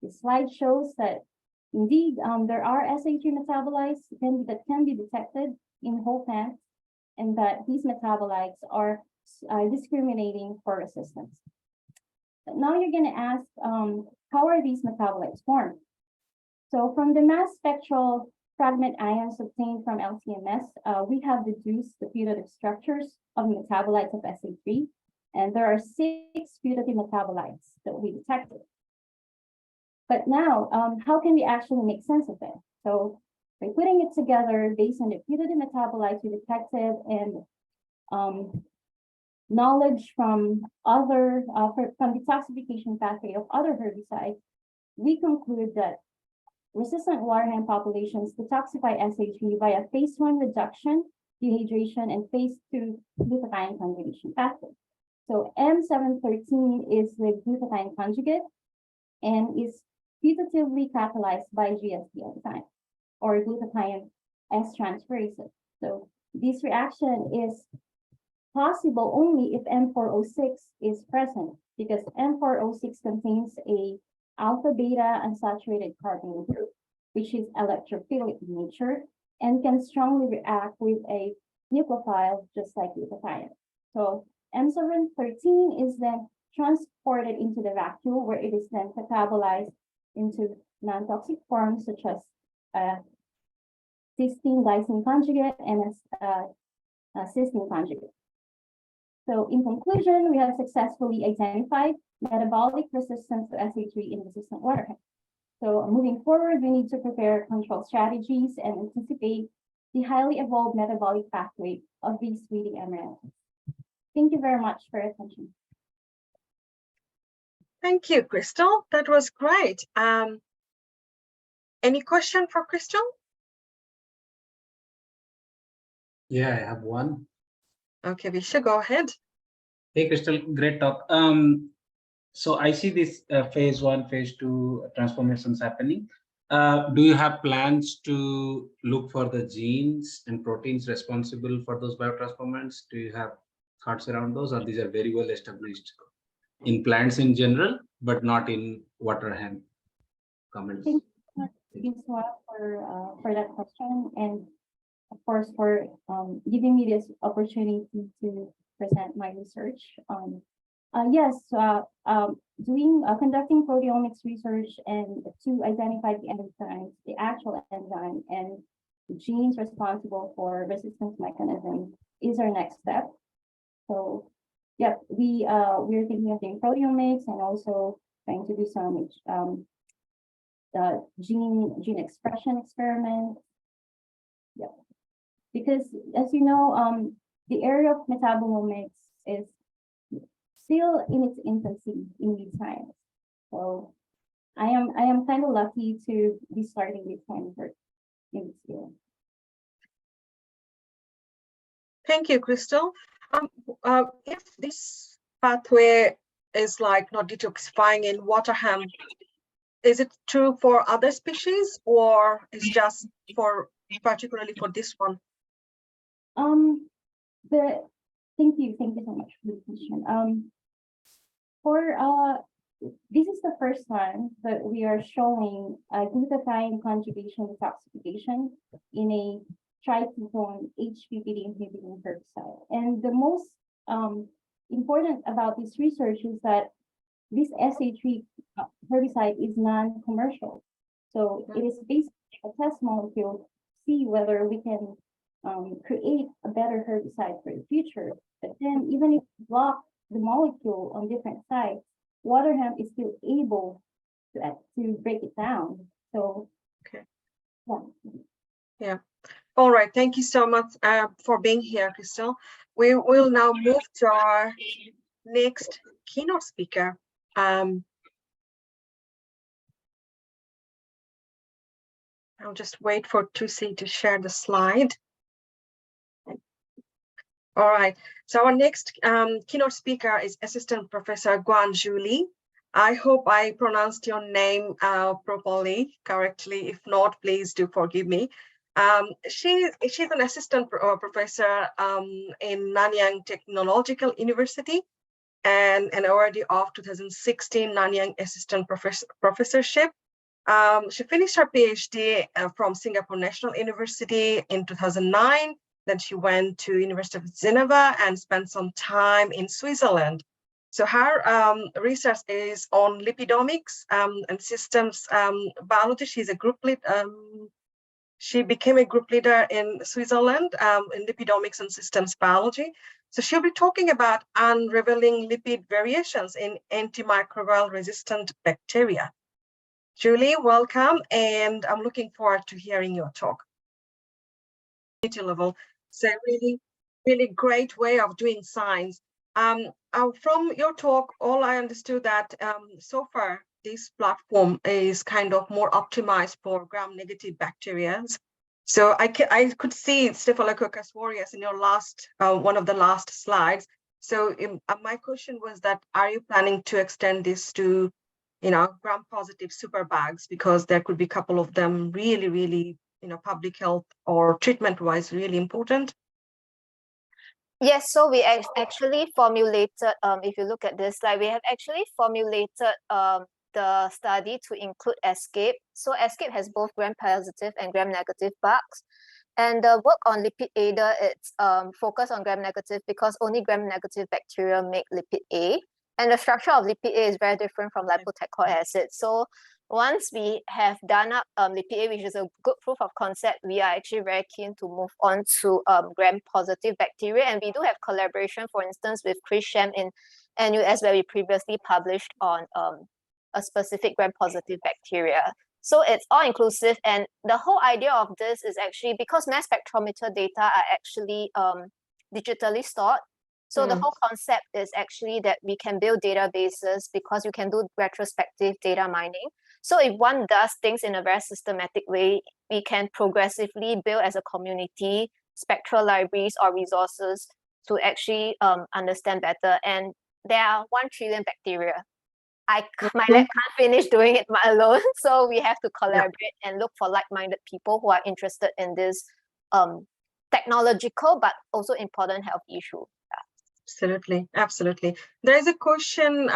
Speaker 7: the slide shows that indeed there are SA3 metabolites that can be detected in whole plants, and that these metabolites are discriminating for resistance. But now you're going to ask, how are these metabolites formed? So from the mass spectral fragment ions obtained from LCMS, we have deduced the putative structures of metabolites of SA3, and there are 6 putative metabolites that we detected. But now, how can we actually make sense of it? So by putting it together based on the putative metabolites we detected and knowledge from other from detoxification pathway of other herbicides, we conclude that resistant water hemp populations detoxify SA3 via phase 1 reduction, dehydration, and phase 2 glutathione conjugation pathway. So M713 is the glutathione conjugate and is putatively catalyzed by GSD enzyme or glutathione S-transferase. So this reaction is possible only if M406 is present, because M406 contains a alpha beta unsaturated carbon group, which is electrophilic in nature and can strongly react with a nucleophile just like glutathione. So M713 is then transported into the vacuole, where it is then catabolized into non-toxic forms such as cysteine lysine conjugate and cysteine conjugate. So in conclusion, we have successfully identified metabolic resistance to SA3 in resistant water hemp. So moving forward, we need to prepare control strategies and anticipate the highly evolved metabolic pathway of these sweetie amaranthus. Thank you very much for your attention.
Speaker 1: Thank you, Crystal. That was great. Any question for Crystal?
Speaker 5: Yeah, I have one.
Speaker 1: Okay, we should go ahead.
Speaker 5: Hey, Crystal, great talk. So I see this phase 1, phase 2 transformations happening. Do you have plans to look for the genes and proteins responsible for those biotransformants? Do you have thoughts around those, or these are very well established in plants in general, but not in water hemp? Comments.
Speaker 7: Thank you, Biswa, for that question, and of course for giving me this opportunity to present my research. Yes, conducting proteomics research and to identify the enzymes, the actual enzyme, and the genes responsible for resistance mechanism is our next step. So, yeah, we're thinking of doing proteomics and also trying to do some the gene expression experiment. Yeah, because as you know, the area of metabolomics is still in its infancy in these times. So I am kind of lucky to be starting this kind of work in this field.
Speaker 1: Thank you, Crystal. If this pathway is like not detoxifying in water hemp, is it true for other species or is just for particularly for this one?
Speaker 7: Thank you so much for the question. This is the first time that we are showing glutathione conjugation detoxification in a tritone HPPD inhibiting herbicide. And the most important about this research is that this SH3 herbicide is non-commercial. So it is basically a test molecule to see whether we can create a better herbicide for the future. But then even if we block the molecule on different sites, water hemp is still able to break it down. So,
Speaker 1: okay.
Speaker 7: Yeah.
Speaker 1: All right. Thank you so much for being here, Crystal. We will now move to our next keynote speaker. I'll just wait for Tusi to share the slide. All right, so our next keynote speaker is Assistant Professor Guanju Li. I hope I pronounced your name properly, correctly. If not, please do forgive me. She's an assistant professor in Nanyang Technological University and an awardee of 2016 Nanyang Assistant Professorship. She finished her PhD from Singapore National University in 2009. Then she went to University of Geneva and spent some time in Switzerland. So her research is on lipidomics and systems biology. She's a group lead. She became a group leader in Switzerland in lipidomics and systems biology. So she'll be talking about unraveling lipid variations in antimicrobial resistant bacteria. Julie, welcome, and I'm looking forward to hearing your talk. Level. So really great way of doing science. From your talk, all I understood that so far this platform is kind of more optimized for gram-negative bacteria. So I could see Staphylococcus aureus in your last one of the last slides. So my question was that, are you planning to extend this to, gram-positive superbugs, because there could be a couple of them really, public health or treatment-wise really important?
Speaker 8: Yes, so we actually formulated, if you look at this slide, we have actually formulated the study to include ESCAPE. So ESCAPE has both gram-positive and gram-negative bugs. And the work on lipid ADA, it's focused on gram-negative because only gram-negative bacteria make lipid A. And the structure of lipid A is very different from lipoteichoic acid. So once we have done up lipid A, which is a good proof of concept, we are actually very keen to move on to gram-positive bacteria. And we do have collaboration, for instance, with Chris Sham in NUS, where we previously published on a specific gram-positive bacteria. So it's all-inclusive. And the whole idea of this is actually because mass spectrometer data are actually digitally stored. So the whole concept is actually that we can build databases because you can do retrospective data mining. So if one does things in a very systematic way, we can progressively build as a community spectral libraries or resources to actually understand better. And there are 1 trillion bacteria. my lab can't finish doing it alone, so we have to collaborate and look for like-minded people who are interested in this technological but also important health issue.
Speaker 1: Absolutely, absolutely. There is a question,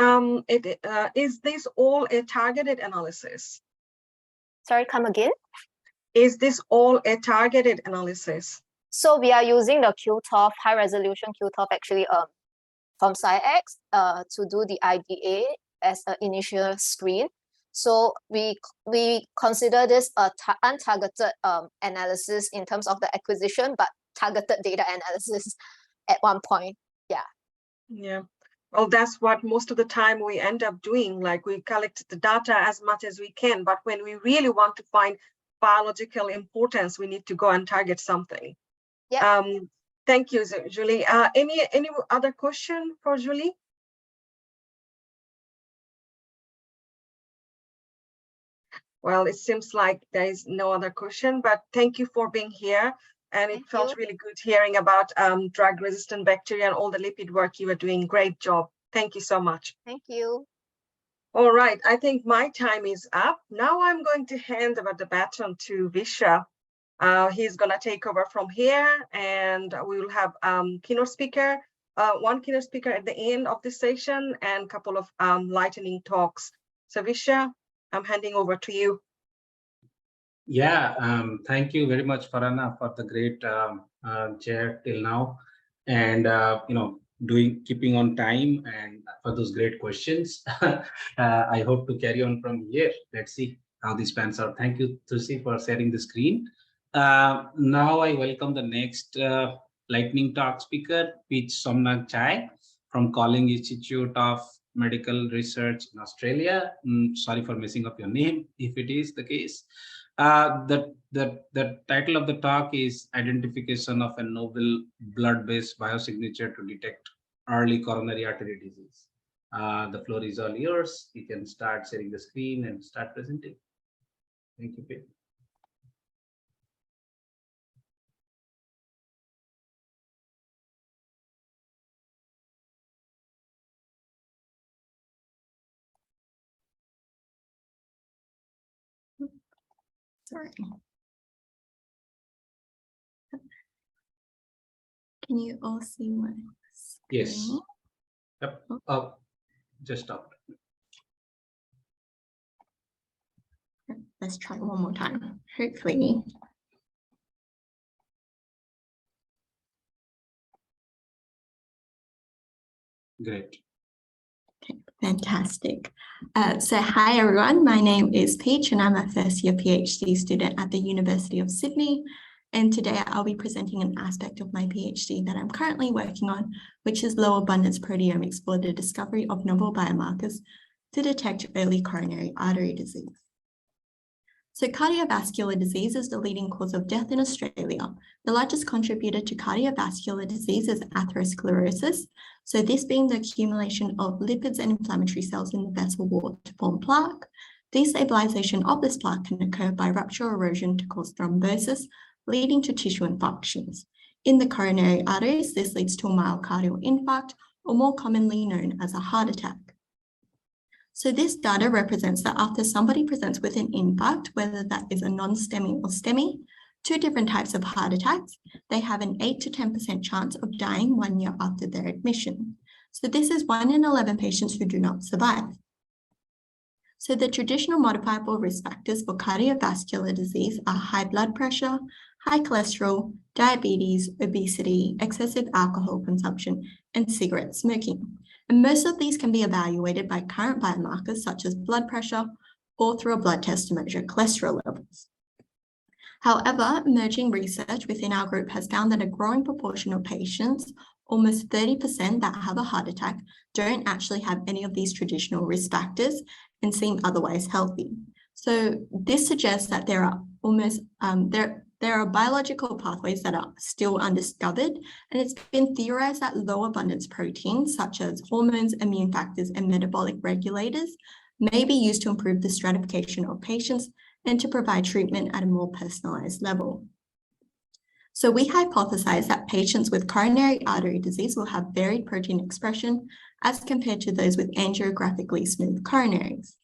Speaker 1: is this all a targeted analysis?
Speaker 8: Sorry, come again?
Speaker 1: Is this all a targeted analysis?
Speaker 8: So we are using the QTOF, high resolution QTOF actually from SciEx to do the IDA as an initial screen. So we consider this a untargeted analysis in terms of the acquisition, but targeted data analysis at one point.
Speaker 1: Yeah, well, that's what most of the time we end up doing. Like, we collect the data as much as we can, but when we really want to find biological importance, we need to go and target something.
Speaker 8: Yeah.
Speaker 1: Thank you, Julie. Any other question for Julie? Well, it seems like there is no other question, but thank you for being here. And it felt really good hearing about drug-resistant bacteria and all the lipid work you were doing. Great job. Thank you so much.
Speaker 8: Thank you.
Speaker 1: All right, I think my time is up. Now I'm going to hand over the baton to Visha. He's going to take over from here, and we will have keynote speaker, one keynote speaker at the end of this session, and a couple of lightning talks. So Visha, I'm handing over to you.
Speaker 5: Yeah, thank you very much, Farhana, for the great chair till now, and keeping on time, and for those great questions. I hope to carry on from here. Let's see how this pans out. Thank you, Tusi, for sharing the screen. Now I welcome the next lightning talk speaker, Peach Somnath Chai from Calling Institute of Medical Research in Australia. Sorry for messing up your name if it is the case. The title of the talk is Identification of a Novel Blood-Based Biosignature to Detect Early Coronary Artery Disease. The floor is all yours. You can start sharing the screen and start presenting. Thank you, Pete.
Speaker 9: Sorry. Can you all see my screen?
Speaker 5: Yes. Yep. Up. Just up.
Speaker 9: Let's try one more time. Hopefully.
Speaker 5: Great.
Speaker 9: Okay, fantastic. So hi everyone, my name is Peach and I'm a first year PhD student at the University of Sydney. And today I'll be presenting an aspect of my PhD that I'm currently working on, which is low abundance proteomics for the discovery of novel biomarkers to detect early coronary artery disease. So cardiovascular disease is the leading cause of death in Australia. The largest contributor to cardiovascular disease is atherosclerosis. So this being the accumulation of lipids and inflammatory cells in the vessel wall to form plaque. Destabilization of this plaque can occur by rupture or erosion to cause thrombosis, leading to tissue infarctions. In the coronary arteries, this leads to a myocardial infarct, or more commonly known as a heart attack. So this data represents that after somebody presents with an infarct, whether that is a non-STEMI or STEMI, two different types of heart attacks, they have an 8 to 10% chance of dying 1 year after their admission. So this is 1 in 11 patients who do not survive. So the traditional modifiable risk factors for cardiovascular disease are high blood pressure, high cholesterol, diabetes, obesity, excessive alcohol consumption, and cigarette smoking. And most of these can be evaluated by current biomarkers such as blood pressure or through a blood test to measure cholesterol levels. However, emerging research within our group has found that a growing proportion of patients, almost 30% that have a heart attack, don't actually have any of these traditional risk factors and seem otherwise healthy. So this suggests that there are there are biological pathways that are still undiscovered, and it's been theorized that low abundance proteins such as hormones, immune factors, and metabolic regulators may be used to improve the stratification of patients and to provide treatment at a more personalized level. So we hypothesize that patients with coronary artery disease will have varied protein expression as compared to those with angiographically smooth coronaries.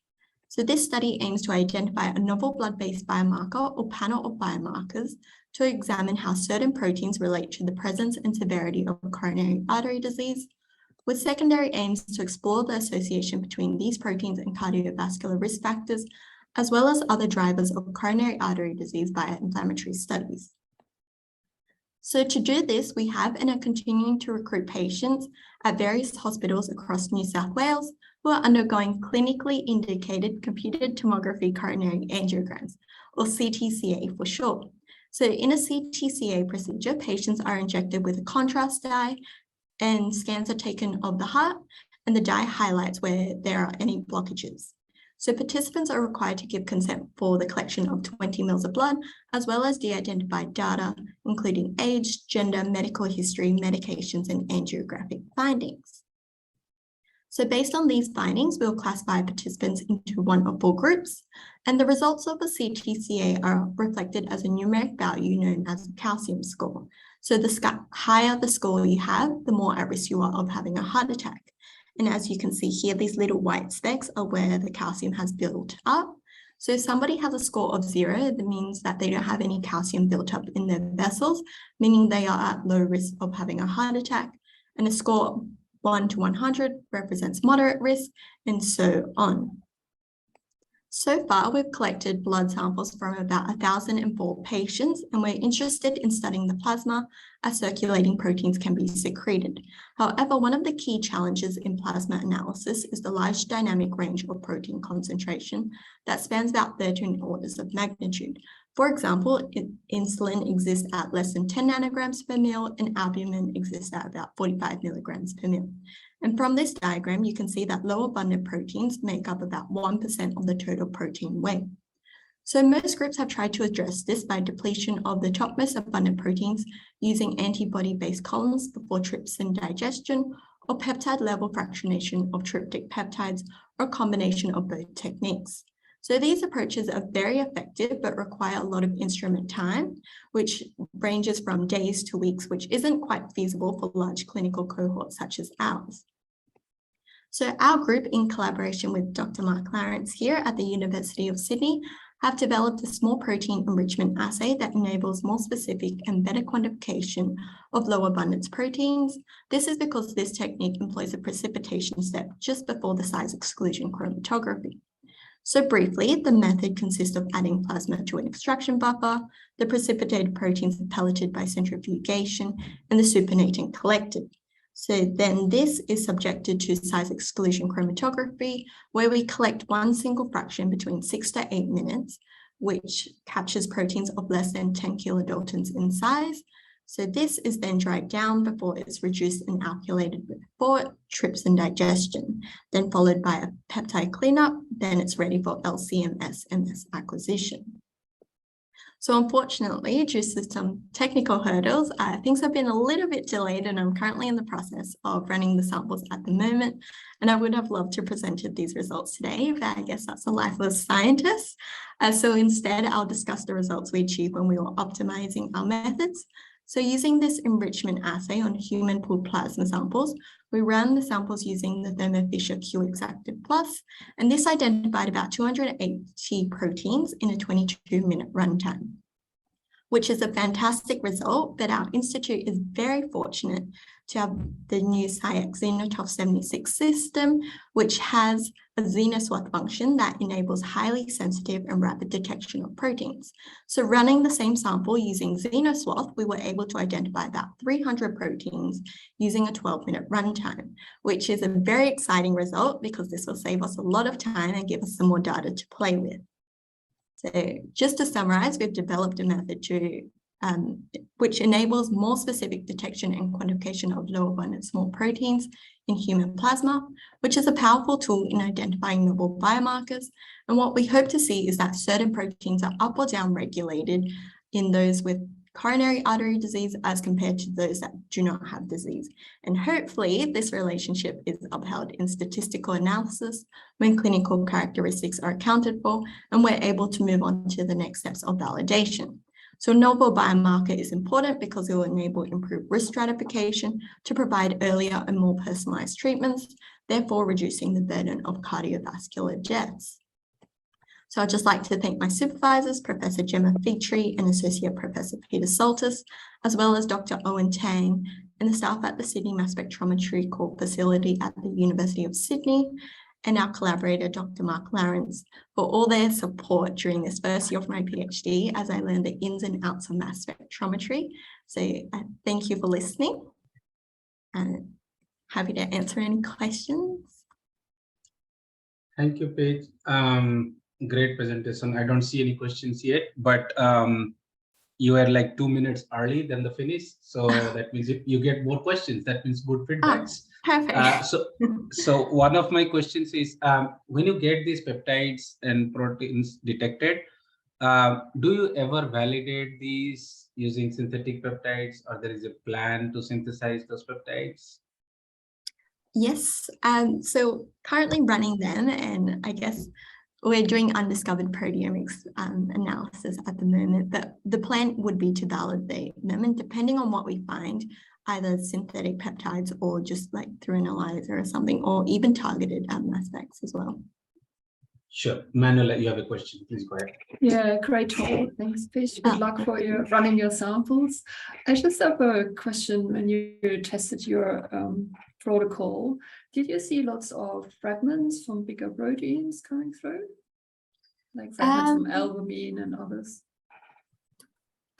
Speaker 9: So this study aims to identify a novel blood-based biomarker or panel of biomarkers to examine how certain proteins relate to the presence and severity of coronary artery disease, with secondary aims to explore the association between these proteins and cardiovascular risk factors, as well as other drivers of coronary artery disease via inflammatory studies. So to do this, we have and are continuing to recruit patients at various hospitals across New South Wales who are undergoing clinically indicated computed tomography coronary angiograms, or CTCA for short. So in a CTCA procedure, patients are injected with a contrast dye and scans are taken of the heart, and the dye highlights where there are any blockages. So participants are required to give consent for the collection of 20 mL of blood, as well as de-identified data, including age, gender, medical history, medications, and angiographic findings. So based on these findings, we'll classify participants into one of 4 groups, and the results of the CTCA are reflected as a numeric value known as the calcium score. So the higher the score you have, the more at risk you are of having a heart attack. And as you can see here, these little white specks are where the calcium has built up. So if somebody has a score of 0, that means that they don't have any calcium built up in their vessels, meaning they are at low risk of having a heart attack. And a score 1 to 100 represents moderate risk, and so on. So far, we've collected blood samples from about 1,004 patients, and we're interested in studying the plasma as circulating proteins can be secreted. However, one of the key challenges in plasma analysis is the large dynamic range of protein concentration that spans about 13 orders of magnitude. For example, insulin exists at less than 10 nanograms per ml, and albumin exists at about 45 milligrams per ml. And from this diagram, you can see that low abundant proteins make up about 1% of the total protein weight. So most groups have tried to address this by depletion of the topmost abundant proteins using antibody-based columns before trypsin digestion, or peptide level fractionation of tryptic peptides, or a combination of both techniques. So these approaches are very effective, but require a lot of instrument time, which ranges from days to weeks, which isn't quite feasible for large clinical cohorts such as ours. So our group, in collaboration with Dr. Mark Lawrence here at the University of Sydney, have developed a small protein enrichment assay that enables more specific and better quantification of low abundance proteins. This is because this technique employs a precipitation step just before the size exclusion chromatography. So briefly, the method consists of adding plasma to an extraction buffer, the precipitated proteins are pelleted by centrifugation, and the supernatant collected. So then this is subjected to size exclusion chromatography, where we collect one single fraction between 6 to 8 minutes, which captures proteins of less than 10 kilodaltons in size. So this is then dried down before it's reduced and alkylated for trypsin digestion, then followed by a peptide cleanup, then it's ready for LC-MS acquisition. So unfortunately, due to some technical hurdles, things have been a little bit delayed, and I'm currently in the process of running the samples at the moment. And I would have loved to present these results today, but I guess that's the life of a scientist. So instead, I'll discuss the results we achieved when we were optimizing our methods. So using this enrichment assay on human pooled plasma samples, we ran the samples using the Thermo Fisher Q-Exactive Plus, and this identified about 280 proteins in a 22-minute runtime, which is a fantastic result, but our institute is very fortunate to have the new SCIEX Xenotoph 76 system, which has a XenoSwath function that enables highly sensitive and rapid detection of proteins. So running the same sample using XenoSwath, we were able to identify about 300 proteins using a 12-minute runtime, which is a very exciting result because this will save us a lot of time and give us some more data to play with. So just to summarize, we've developed a method which enables more specific detection and quantification of low abundant small proteins in human plasma, which is a powerful tool in identifying novel biomarkers. And what we hope to see is that certain proteins are up or down regulated in those with coronary artery disease as compared to those that do not have disease. And hopefully this relationship is upheld in statistical analysis when clinical characteristics are accounted for, and we're able to move on to the next steps of validation. So novel biomarker is important because it will enable improved risk stratification to provide earlier and more personalized treatments, therefore reducing the burden of cardiovascular deaths. So I'd just like to thank my supervisors, Professor Gemma Figtree and Associate Professor Peter Saltis, as well as Dr. Owen Tang and the staff at the Sydney Mass Spectrometry Core Facility at the University of Sydney, and our collaborator, Dr. Mark Lawrence, for all their support during this first year of my PhD as I learned the ins and outs of mass spectrometry. So thank you for listening, and happy to answer any questions.
Speaker 5: Thank you, Paige. Great presentation. I don't see any questions yet, but you are like 2 minutes early than the finish. So that means if you get more questions, that means good feedbacks.
Speaker 9: Perfect.
Speaker 5: So one of my questions is, when you get these peptides and proteins detected, do you ever validate these using synthetic peptides, or there is a plan to synthesize those peptides?
Speaker 9: Yes, so currently running them, and I guess we're doing undiscovered proteomics analysis at the moment, but the plan would be to validate them, and depending on what we find, either synthetic peptides or just like through an ELISA or something, or even targeted mass specs as well.
Speaker 5: Sure. Manuela, you have a question, please go ahead.
Speaker 10: Yeah, great talk. Thanks, Fish. Good luck for your running your samples. I just have a question. When you tested your protocol, did you see lots of fragments from bigger proteins coming through? Like fragments from albumin and others?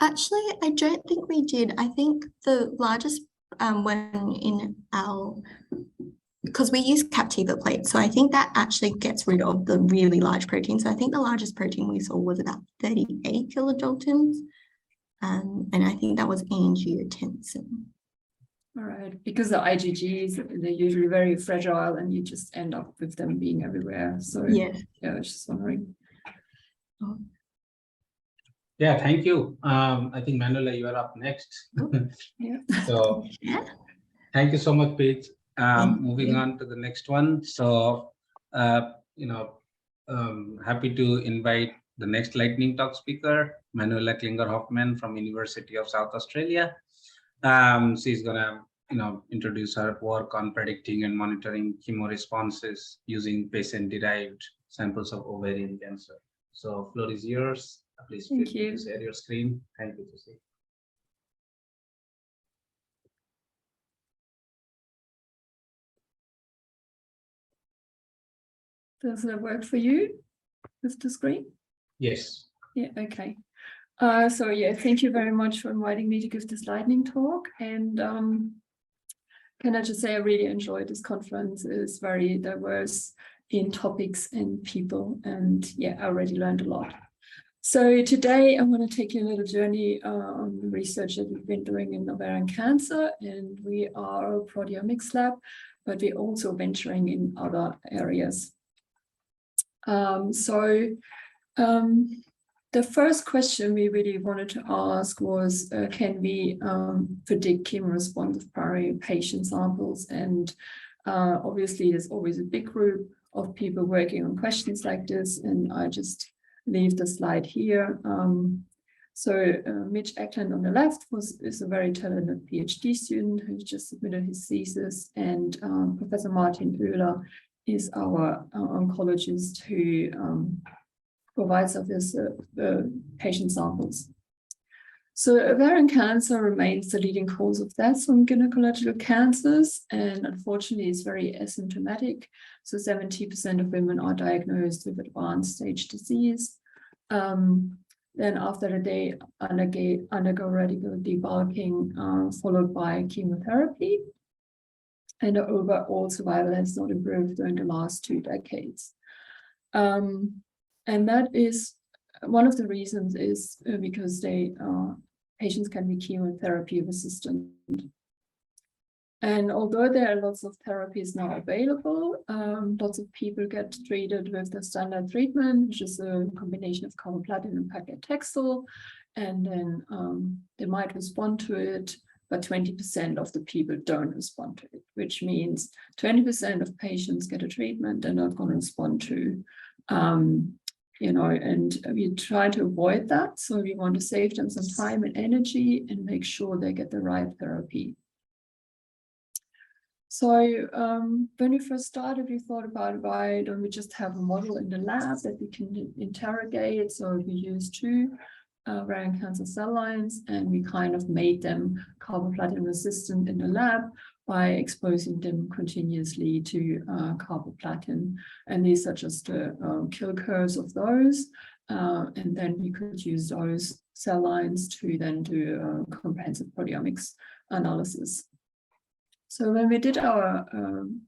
Speaker 9: Actually, I don't think we did. I think the largest one in our, because we use Captiva plates, so I think that actually gets rid of the really large protein. So I think the largest protein we saw was about 38 kilodaltons, and I think that was angiotensin.
Speaker 10: All right, because the IgGs, they're usually very fragile and you just end up with them being everywhere. So
Speaker 9: yeah,
Speaker 10: I was just wondering.
Speaker 5: Yeah, thank you. I think Manuela, you are up next.
Speaker 10: Yeah.
Speaker 5: So thank you so much, Paige. Moving on to the next one. So, happy to invite the next lightning talk speaker, Manuela Klinger-Hoffman from University of South Australia. She's gonna, introduce her work on predicting and monitoring chemo responses using patient-derived samples of ovarian cancer. So, floor is yours. Please feel free to share your screen. Thank you, Susie.
Speaker 10: Does that work for you with the screen?
Speaker 5: Yes.
Speaker 10: Yeah, okay. So yeah, thank you very much for inviting me to give this lightning talk. And can I just say I really enjoyed this conference. It's very diverse in topics and people. And yeah, I already learned a lot. So today I want to take you a little journey on the research that we've been doing in ovarian cancer. And we are a proteomics lab, but we're also venturing in other areas. The first question we really wanted to ask was, can we predict chemo response of primary patient samples? And obviously, there's always a big group of people working on questions like this, and I just leave the slide here. Mitch Eklund on the left is a very talented PhD student who just submitted his thesis, and Professor Martin Oehler is our oncologist who provides us with patient samples. So ovarian cancer remains the leading cause of death from gynecological cancers, and unfortunately it's very asymptomatic. So 70% of women are diagnosed with advanced stage disease. Then after they undergo radical debulking, followed by chemotherapy. And the overall survival has not improved during the last 2 decades. And that is one of the reasons is because patients can be chemotherapy resistant. And although there are lots of therapies now available, lots of people get treated with the standard treatment, which is a combination of carboplatin and paclitaxel, and then they might respond to it, but 20% of the people don't respond to it, which means 20% of patients get a treatment and not going to respond to you know, and we try to avoid that. So we want to save them some time and energy and make sure they get the right therapy. So when we first started, we thought about why don't we just have a model in the lab that we can interrogate. So we used 2 ovarian cancer cell lines, and we kind of made them carboplatin resistant in the lab by exposing them continuously to carboplatin. And these are just the kill curves of those. And then we could use those cell lines to then do a comprehensive proteomics analysis. So when we did our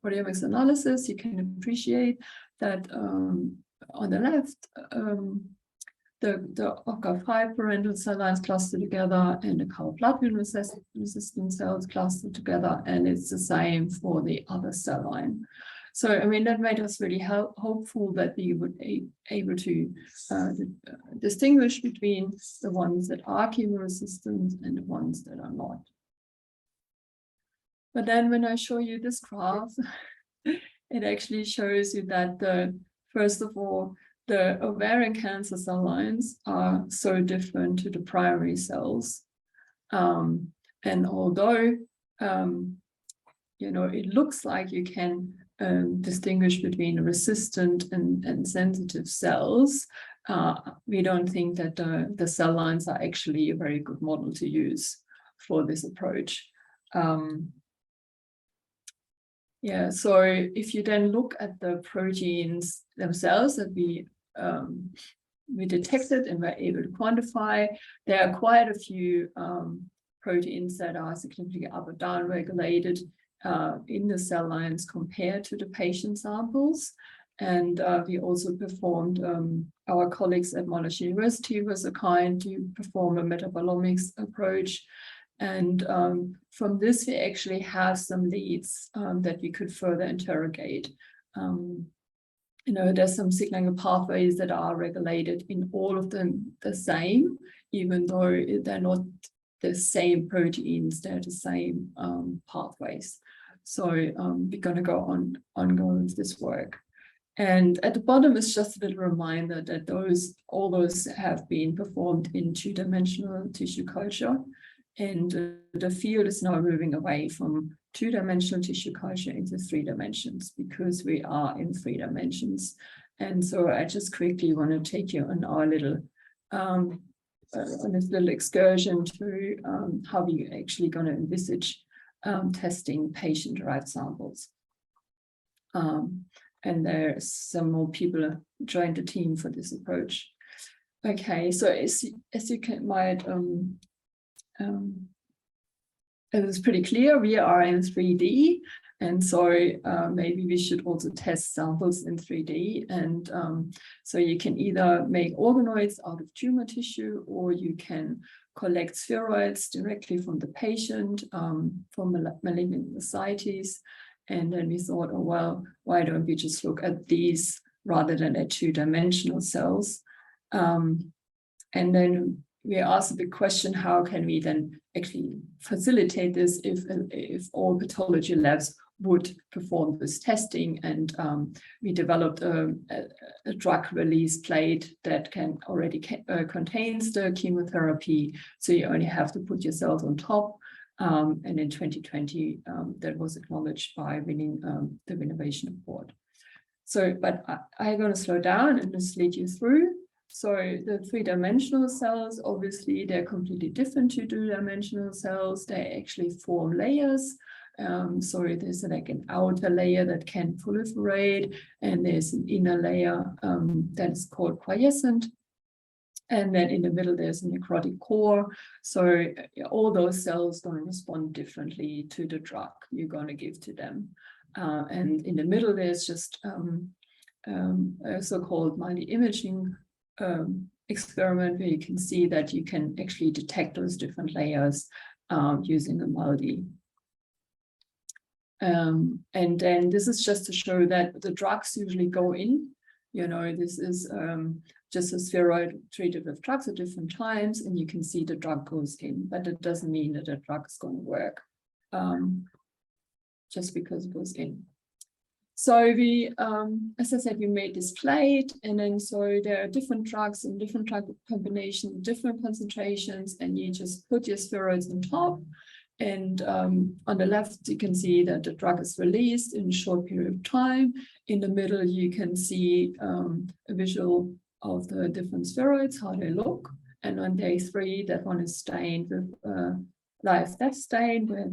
Speaker 10: proteomics analysis, you can appreciate that on the left, the OCA5 parental cell lines cluster together and the carboplatin resistant cells cluster together, and it's the same for the other cell line. So, I mean, that made us really hopeful that we would be able to distinguish between the ones that are chemoresistant and the ones that are not. But then when I show you this graph, it actually shows you that first of all, the ovarian cancer cell lines are so different to the primary cells. And although, you know, it looks like you can distinguish between resistant and sensitive cells, we don't think that the cell lines are actually a very good model to use for this approach. Yeah, so if you then look at the proteins themselves that we detected and were able to quantify, there are quite a few proteins that are significantly up or down regulated in the cell lines compared to the patient samples. And we also performed, our colleagues at Monash University was so kind to perform a metabolomics approach. And from this, we actually have some leads that we could further interrogate. You know, there's some signaling pathways that are regulated in all of them the same, even though they're not the same proteins, they're the same pathways. So we're going to go ongoing with this work. And at the bottom is just a little reminder that all those have been performed in 2-dimensional tissue culture. And the field is now moving away from 2-dimensional tissue culture into 3 dimensions because we are in 3 dimensions. And so I just quickly want to take you on our little on this little excursion to how we actually going to envisage testing patient-derived samples. And there's some more people joined the team for this approach. Okay, so as you might it was pretty clear we are in 3D, and so maybe we should also test samples in 3D. And so you can either make organoids out of tumor tissue, or you can collect spheroids directly from the patient, from malignant ascites. And then we thought, oh, well, why don't we just look at these rather than at 2-dimensional cells? And then we asked the question, how can we then actually facilitate this if all pathology labs would perform this testing? And we developed a drug release plate that can already contains the chemotherapy. So you only have to put your cells on top. And in 2020, that was acknowledged by winning the Innovation Award. So, but I'm going to slow down and just lead you through. So the 3-dimensional cells, obviously, they're completely different to 2-dimensional cells. They actually form layers. So there's like an outer layer that can proliferate, and there's an inner layer that is called quiescent. And then in the middle, there's a necrotic core. So all those cells going to respond differently to the drug you're going to give to them. And in the middle, there's just a so-called multi-imaging experiment where you can see that you can actually detect those different layers using a MALDI. And then this is just to show that the drugs usually go in. You know, this is just a spheroid treated with drugs at different times, and you can see the drug goes in, but it doesn't mean that the drug is going to work just because it goes in. So we, as I said, we made this plate, and then so there are different drugs and different drug combinations, different concentrations, and you just put your spheroids on top. And on the left, you can see that the drug is released in a short period of time. In the middle, you can see a visual of the different spheroids, how they look. And on day 3, that one is stained with live death stain, where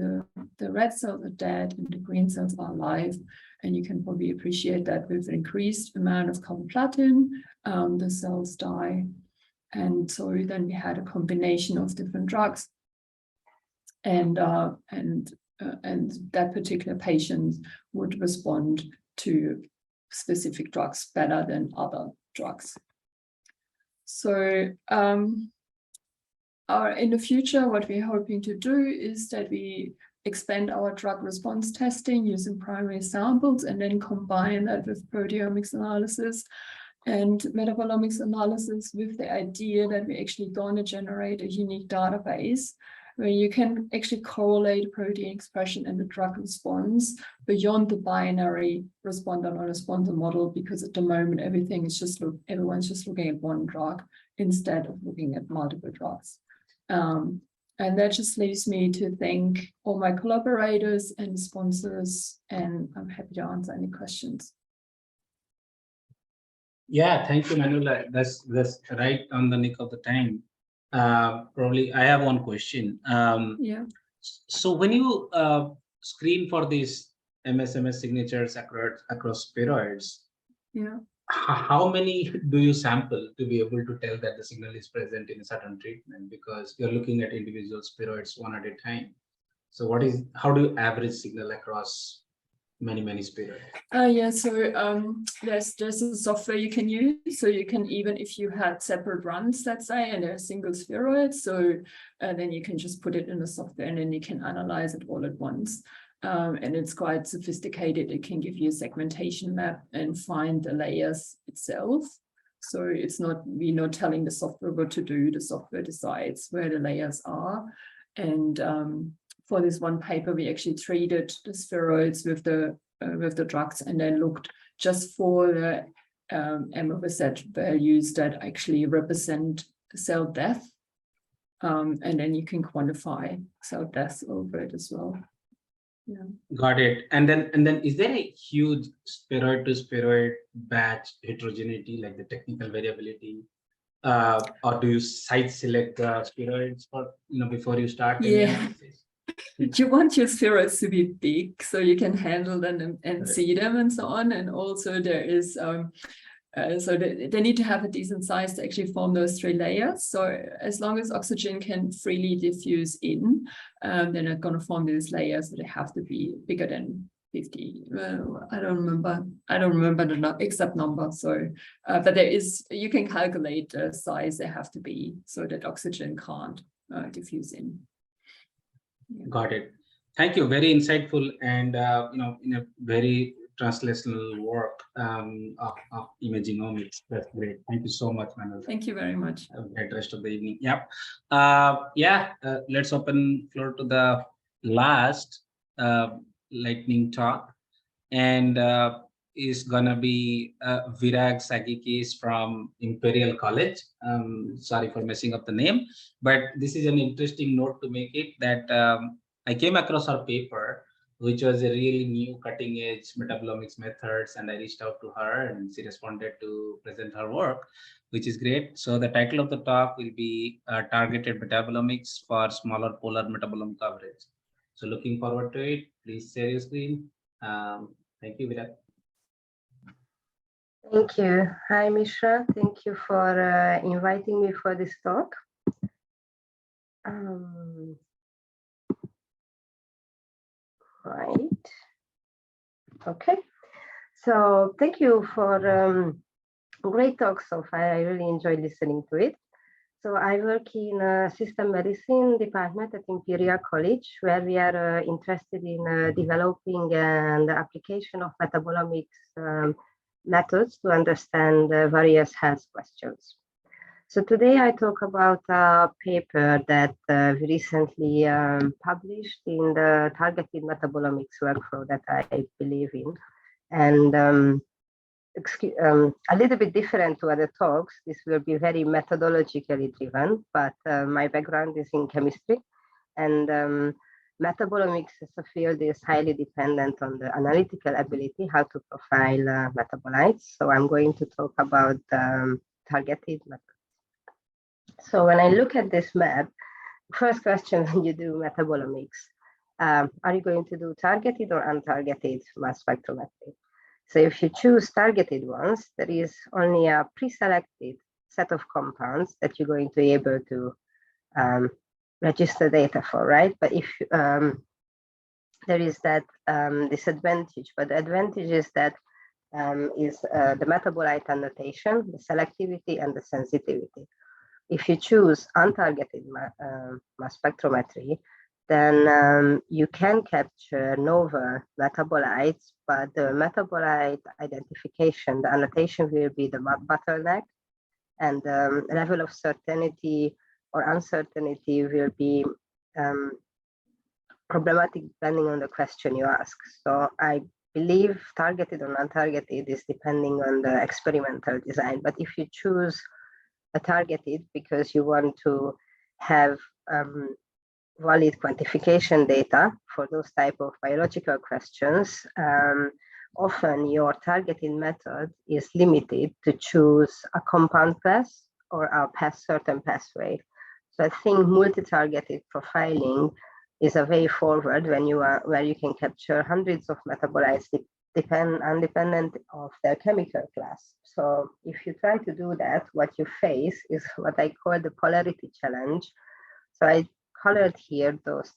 Speaker 10: the red cells are dead and the green cells are alive. And you can probably appreciate that with an increased amount of carboplatin, the cells die. And so then we had a combination of different drugs. And that particular patient would respond to specific drugs better than other drugs. So in the future, what we're hoping to do is that we expand our drug response testing using primary samples and then combine that with proteomics analysis and metabolomics analysis, with the idea that we're actually going to generate a unique database where you can actually correlate protein expression and the drug response beyond the binary responder non-responder model, because at the moment everyone's just looking at one drug instead of looking at multiple drugs. And that just leaves me to thank all my collaborators and sponsors, and I'm happy to answer any questions.
Speaker 5: Yeah, thank you, Manuela. That's right on the nick of the time. Probably I have one question.
Speaker 10: Yeah.
Speaker 5: So when you screen for these MSMS signatures across spheroids,
Speaker 10: Yeah.
Speaker 5: How many do you sample to be able to tell that the signal is present in a certain treatment? Because you're looking at individual spheroids one at a time. So how do you average signal across many spheroids?
Speaker 10: Yeah, so there's a software you can use. So you can, even if you had separate runs, let's say, and they're single spheroids, so then you can just put it in the software and then you can analyze it all at once. And it's quite sophisticated. It can give you a segmentation map and find the layers itself. So it's not, we're not telling the software what to do. The software decides where the layers are. And for this one paper, we actually treated the spheroids with the drugs and then looked just for the MOVZ values that actually represent cell death. And then you can quantify cell death over it as well. Yeah.
Speaker 5: Got it. And then is there a huge spheroid to spheroid batch heterogeneity, like the technical variability? Or do you site select the spheroids for, before you start the analysis?
Speaker 10: You want your spheroids to be big so you can handle them and see them and so on. And also there is so they need to have a decent size to actually form those 3 layers. So as long as oxygen can freely diffuse in, they're not going to form these layers. So they have to be bigger than 50. Well, I don't remember the exact number. So, but there is, you can calculate the size they have to be so that oxygen can't diffuse in. Yeah.
Speaker 5: Got it. Thank you. Very insightful and in a very translational work of imaginomics. That's great. Thank you so much, Manuel.
Speaker 10: Thank you very much.
Speaker 5: Have a great rest of the evening. Yep. Let's open floor to the last lightning talk, and is gonna be Virag Sagikis from Imperial College. Sorry for messing up the name, but this is an interesting note to make it that I came across her paper, which was a really new cutting edge metabolomics methods, and I reached out to her and she responded to present her work, which is great. So the title of the talk will be Targeted Metabolomics for Smaller Polar Metabolome Coverage. So looking forward to it. Please share your screen. Thank you, Virag.
Speaker 11: Thank you. Hi, Mishra. Thank you for inviting me for this talk. Right. Okay. So thank you for great talk so far. I really enjoyed listening to it. So I work in system medicine department at Imperial College, where we are interested in developing and the application of metabolomics methods to understand various health questions. So today I talk about a paper that we recently published in the targeted metabolomics workflow that I believe in. And a little bit different to other talks, this will be very methodologically driven, but my background is in chemistry, and metabolomics as a field is highly dependent on the analytical ability, how to profile metabolites. So I'm going to talk about targeted methods. So when I look at this map, first question when you do metabolomics, are you going to do targeted or untargeted mass spectrometry? So if you choose targeted ones, there is only a pre-selected set of compounds that you're going to be able to register data for, right? But if there is that disadvantage, but the advantage is that the metabolite annotation, the selectivity, and the sensitivity. If you choose untargeted mass spectrometry, then you can capture novel metabolites, but the metabolite identification, the annotation will be the bottleneck, and the level of certainty or uncertainty will be problematic depending on the question you ask. So I believe targeted or non-targeted is depending on the experimental design. But if you choose a targeted because you want to have valid quantification data for those type of biological questions, often your targeting method is limited to choose a compound class or a certain pathway. So I think multi-targeted profiling is a way forward when you are where you can capture hundreds of metabolites independent of their chemical class. So if you try to do that, what you face is what I call the polarity challenge. So I colored here those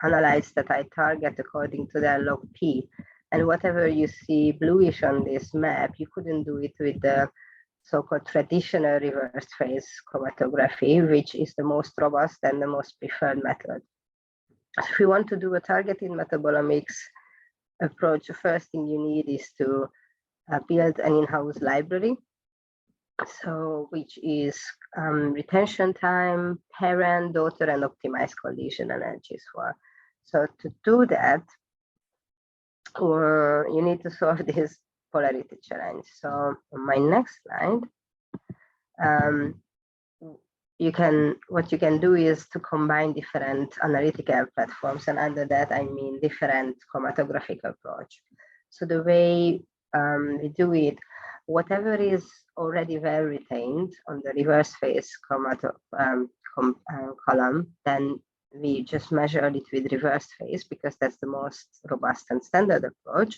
Speaker 11: analytes that I target according to their log P. And whatever you see bluish on this map, you couldn't do it with the so-called traditional reverse phase chromatography, which is the most robust and the most preferred method. So if you want to do a targeted metabolomics approach, the first thing you need is to build an in-house library. So which is retention time, parent, daughter, and optimized collision energies for. So to do that, you need to solve this polarity challenge. So on my next slide, what you can do is to combine different analytical platforms, and under that I mean different chromatographic approach. So the way we do it, whatever is already well retained on the reverse phase column, then we just measure it with reverse phase because that's the most robust and standard approach.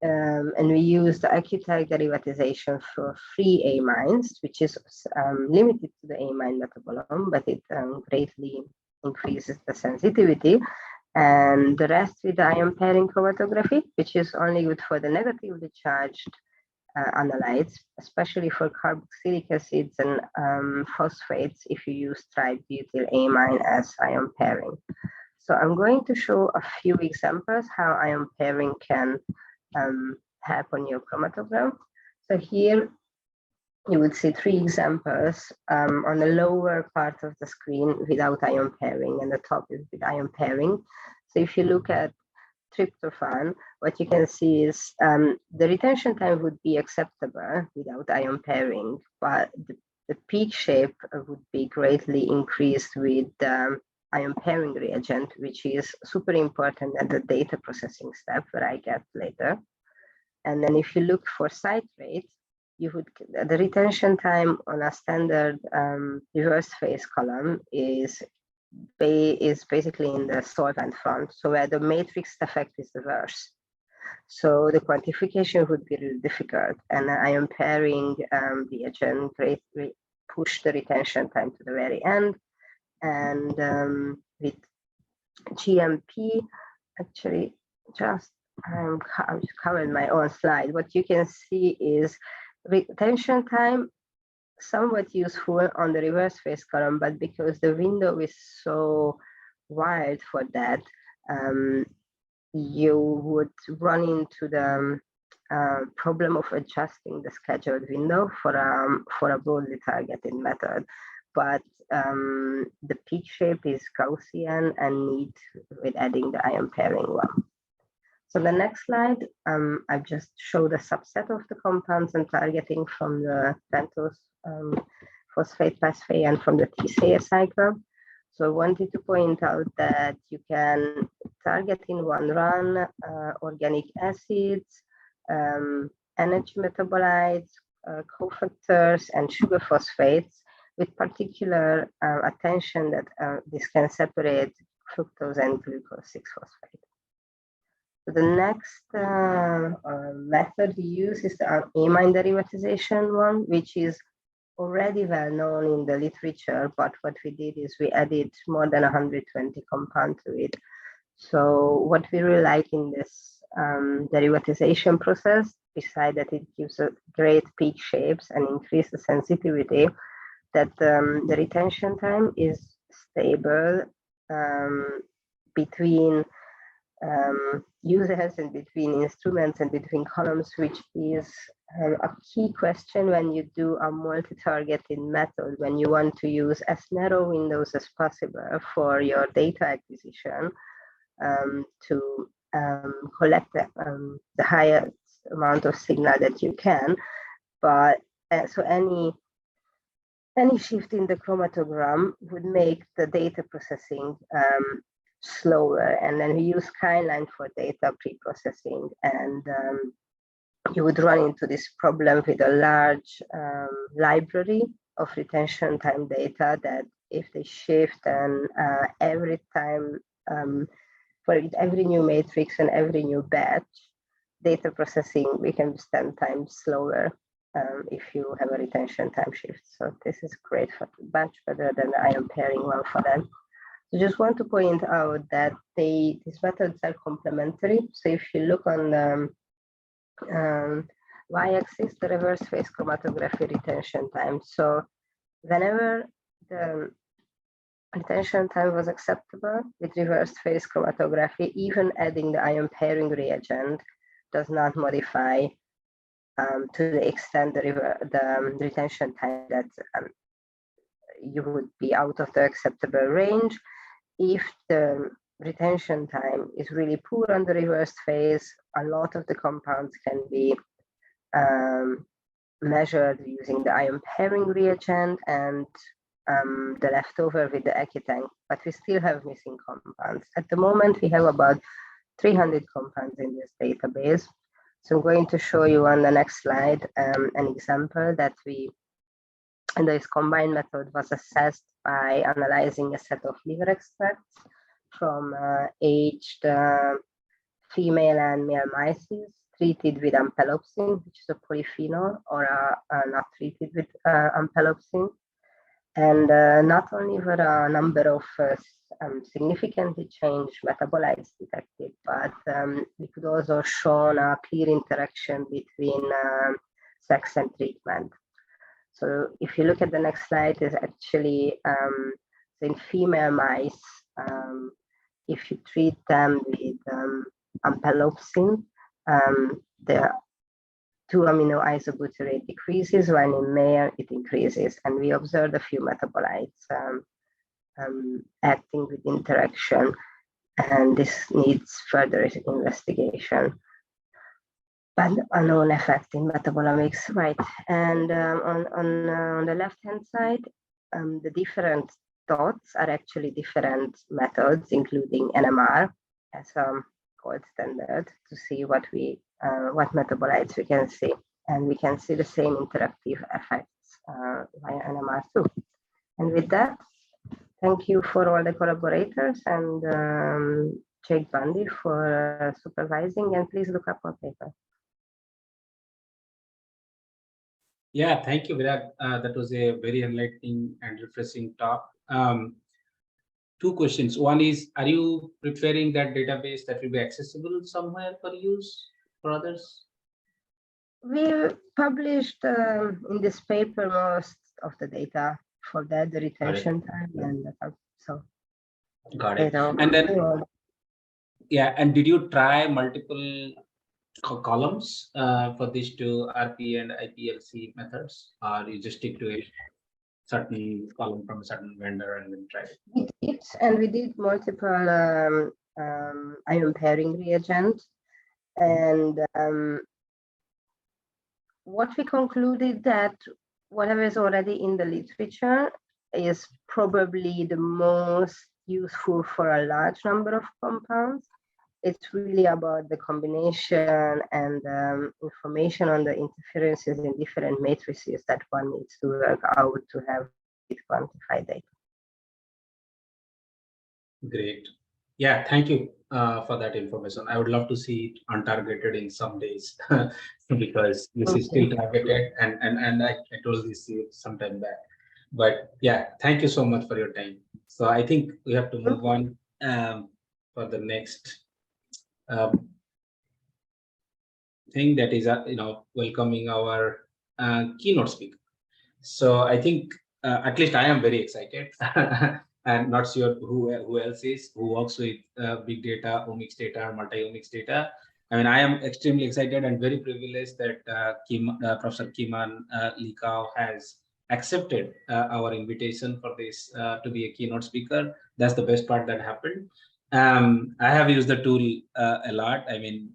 Speaker 11: And we use the acutite derivatization for free amines, which is limited to the amine metabolome, but it greatly increases the sensitivity. And the rest with the ion pairing chromatography, which is only good for the negatively charged analytes, especially for carboxylic acids and phosphates if you use tributylamine as ion pairing. So I'm going to show a few examples how ion pairing can help on your chromatogram. So here you would see 3 examples on the lower part of the screen without ion pairing, and the top is with ion pairing. So if you look at tryptophan, what you can see is the retention time would be acceptable without ion pairing, but the peak shape would be greatly increased with ion pairing reagent, which is super important at the data processing step where I get later. And then if you look for citrate, the retention time on a standard reverse phase column is basically in the solvent front, so where the matrix effect is the worst. So the quantification would be really difficult, and ion pairing reagent greatly push the retention time to the very end. And with GMP, actually, I've covered my own slide. What you can see is retention time somewhat useful on the reverse phase column, but because the window is so wide for that, you would run into the problem of adjusting the scheduled window for a broadly targeted method. But the peak shape is Gaussian and neat with adding the ion pairing one. So the next slide, I've just showed a subset of the compounds and targeting from the pentose phosphate pathway and from the TCA cycle. So I wanted to point out that you can target in one run organic acids, energy metabolites, cofactors, and sugar phosphates, with particular attention that this can separate fructose and glucose 6-phosphate. So the next method we use is the amine derivatization one, which is already well known in the literature, but what we did is we added more than 120 compounds to it. So what we really like in this derivatization process, besides that it gives a great peak shapes and increase the sensitivity, that the retention time is stable between users and between instruments and between columns, which is a key question when you do a multi-targeting method, when you want to use as narrow windows as possible for your data acquisition to collect the highest amount of signal that you can. But so any shift in the chromatogram would make the data processing slower, and then we use Skyline for data pre-processing, and you would run into this problem with a large library of retention time data that if they shift and every time for every new matrix and every new batch, data processing becomes 10 times slower if you have a retention time shift. So this is great for much better than the ion pairing one for them. So just want to point out that these methods are complementary. So if you look on the y-axis, the reverse phase chromatography retention time. So whenever the retention time was acceptable with reverse phase chromatography, even adding the ion pairing reagent does not modify to the extent the retention time that you would be out of the acceptable range. If the retention time is really poor on the reverse phase, a lot of the compounds can be measured using the ion pairing reagent and the leftover with the Ekitank, but we still have missing compounds. At the moment, we have about 300 compounds in this database. So I'm going to show you on the next slide an example that this combined method was assessed by analyzing a set of liver extracts from aged female and male mice treated with ampelopsin, which is a polyphenol, or not treated with ampelopsin. And not only were a number of significantly changed metabolites detected, but we could also show a clear interaction between sex and treatment. So if you look at the next slide, is actually in female mice, if you treat them with ampelopsin, the 2-amino isobutyrate decreases, while in male it increases. And we observed a few metabolites acting with interaction, and this needs further investigation. But unknown effect in metabolomics, right? And on the left-hand side, the different dots are actually different methods, including NMR as a gold standard to see what metabolites we can see, and we can see the same interactive effects via NMR too. And with that, thank you for all the collaborators and Jake Bundy for supervising, and please look up our paper.
Speaker 5: Yeah, thank you, Virat. That was a very enlightening and refreshing talk. 2 questions. One is, are you preparing that database that will be accessible somewhere for use for others?
Speaker 11: We published in this paper most of the data for that, the retention time, and so.
Speaker 5: Got it. And then, yeah, and did you try multiple columns for these 2 RP and IPLC methods, or you just stick to a certain column from a certain vendor and then try it?
Speaker 11: And we did multiple ion pairing reagents, And what we concluded that whatever is already in the literature is probably the most useful for a large number of compounds. It's really about the combination and information on the interferences in different matrices that one needs to work out to have it quantified data.
Speaker 5: Great. Yeah, thank you for that information. I would love to see it untargeted in some days because this is still targeted, and I told this some time back. But yeah, thank you so much for your time. So I think we have to move on for the next thing, that is welcoming our keynote speaker. So I think at least I am very excited. And not sure who else is, who works with big data, omics data, multi-omics data. I mean, I am extremely excited and very privileged that Professor Kiman Likau has accepted our invitation for this to be a keynote speaker. That's the best part that happened. I have used the tool a lot. I mean,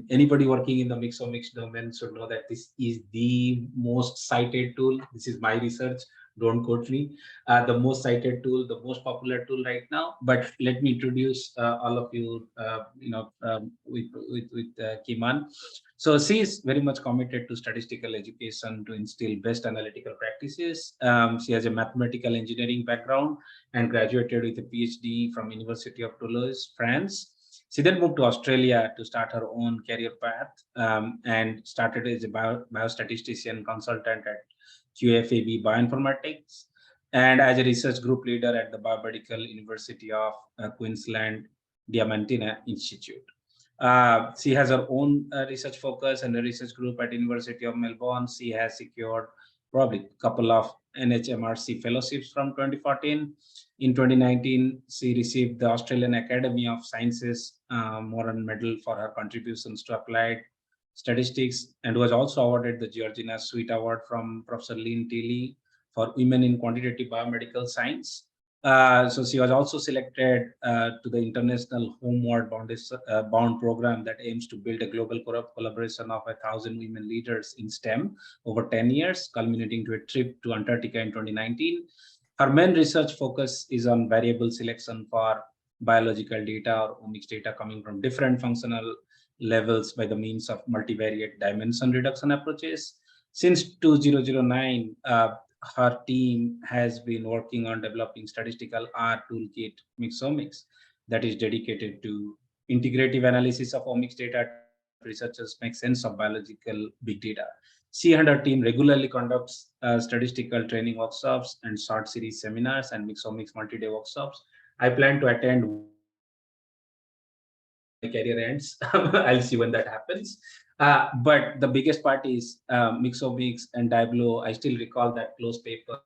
Speaker 5: anybody working in the mixomics domain should know that this is the most cited tool. This is my research. Don't quote me. The most cited tool, the most popular tool right now. But let me introduce all of you, with Kiman. So she is very much committed to statistical education to instill best analytical practices. She has a mathematical engineering background and graduated with a PhD from University of Toulouse, France. She then moved to Australia to start her own career path and started as a biostatistician consultant at QFAB Bioinformatics and as a research group leader at the Biomedical University of Queensland Diamantina Institute. She has her own research focus and a research group at University of Melbourne. She has secured probably a couple of NHMRC fellowships from 2014. In 2019, she received the Australian Academy of Sciences Moran Medal for her contributions to applied statistics, and was also awarded the Georgina Sweet Award from Professor Lynn Tilly for Women in Quantitative Biomedical Science. So she was also selected to the International Homeward Bound program that aims to build a global collaboration of 1,000 women leaders in STEM over 10 years, culminating to a trip to Antarctica in 2019. Her main research focus is on variable selection for biological data or omics data coming from different functional levels by the means of multivariate dimension reduction approaches. Since 2009, her team has been working on developing statistical R toolkit Mixomics that is dedicated to integrative analysis of omics data. Researchers make sense of biological big data. She and her team regularly conducts statistical training workshops and short series seminars and Mixomics multi-day workshops. I plan to attend my career ends. I'll see when that happens. But the biggest part is Mixomics and Diablo. I still recall that close paper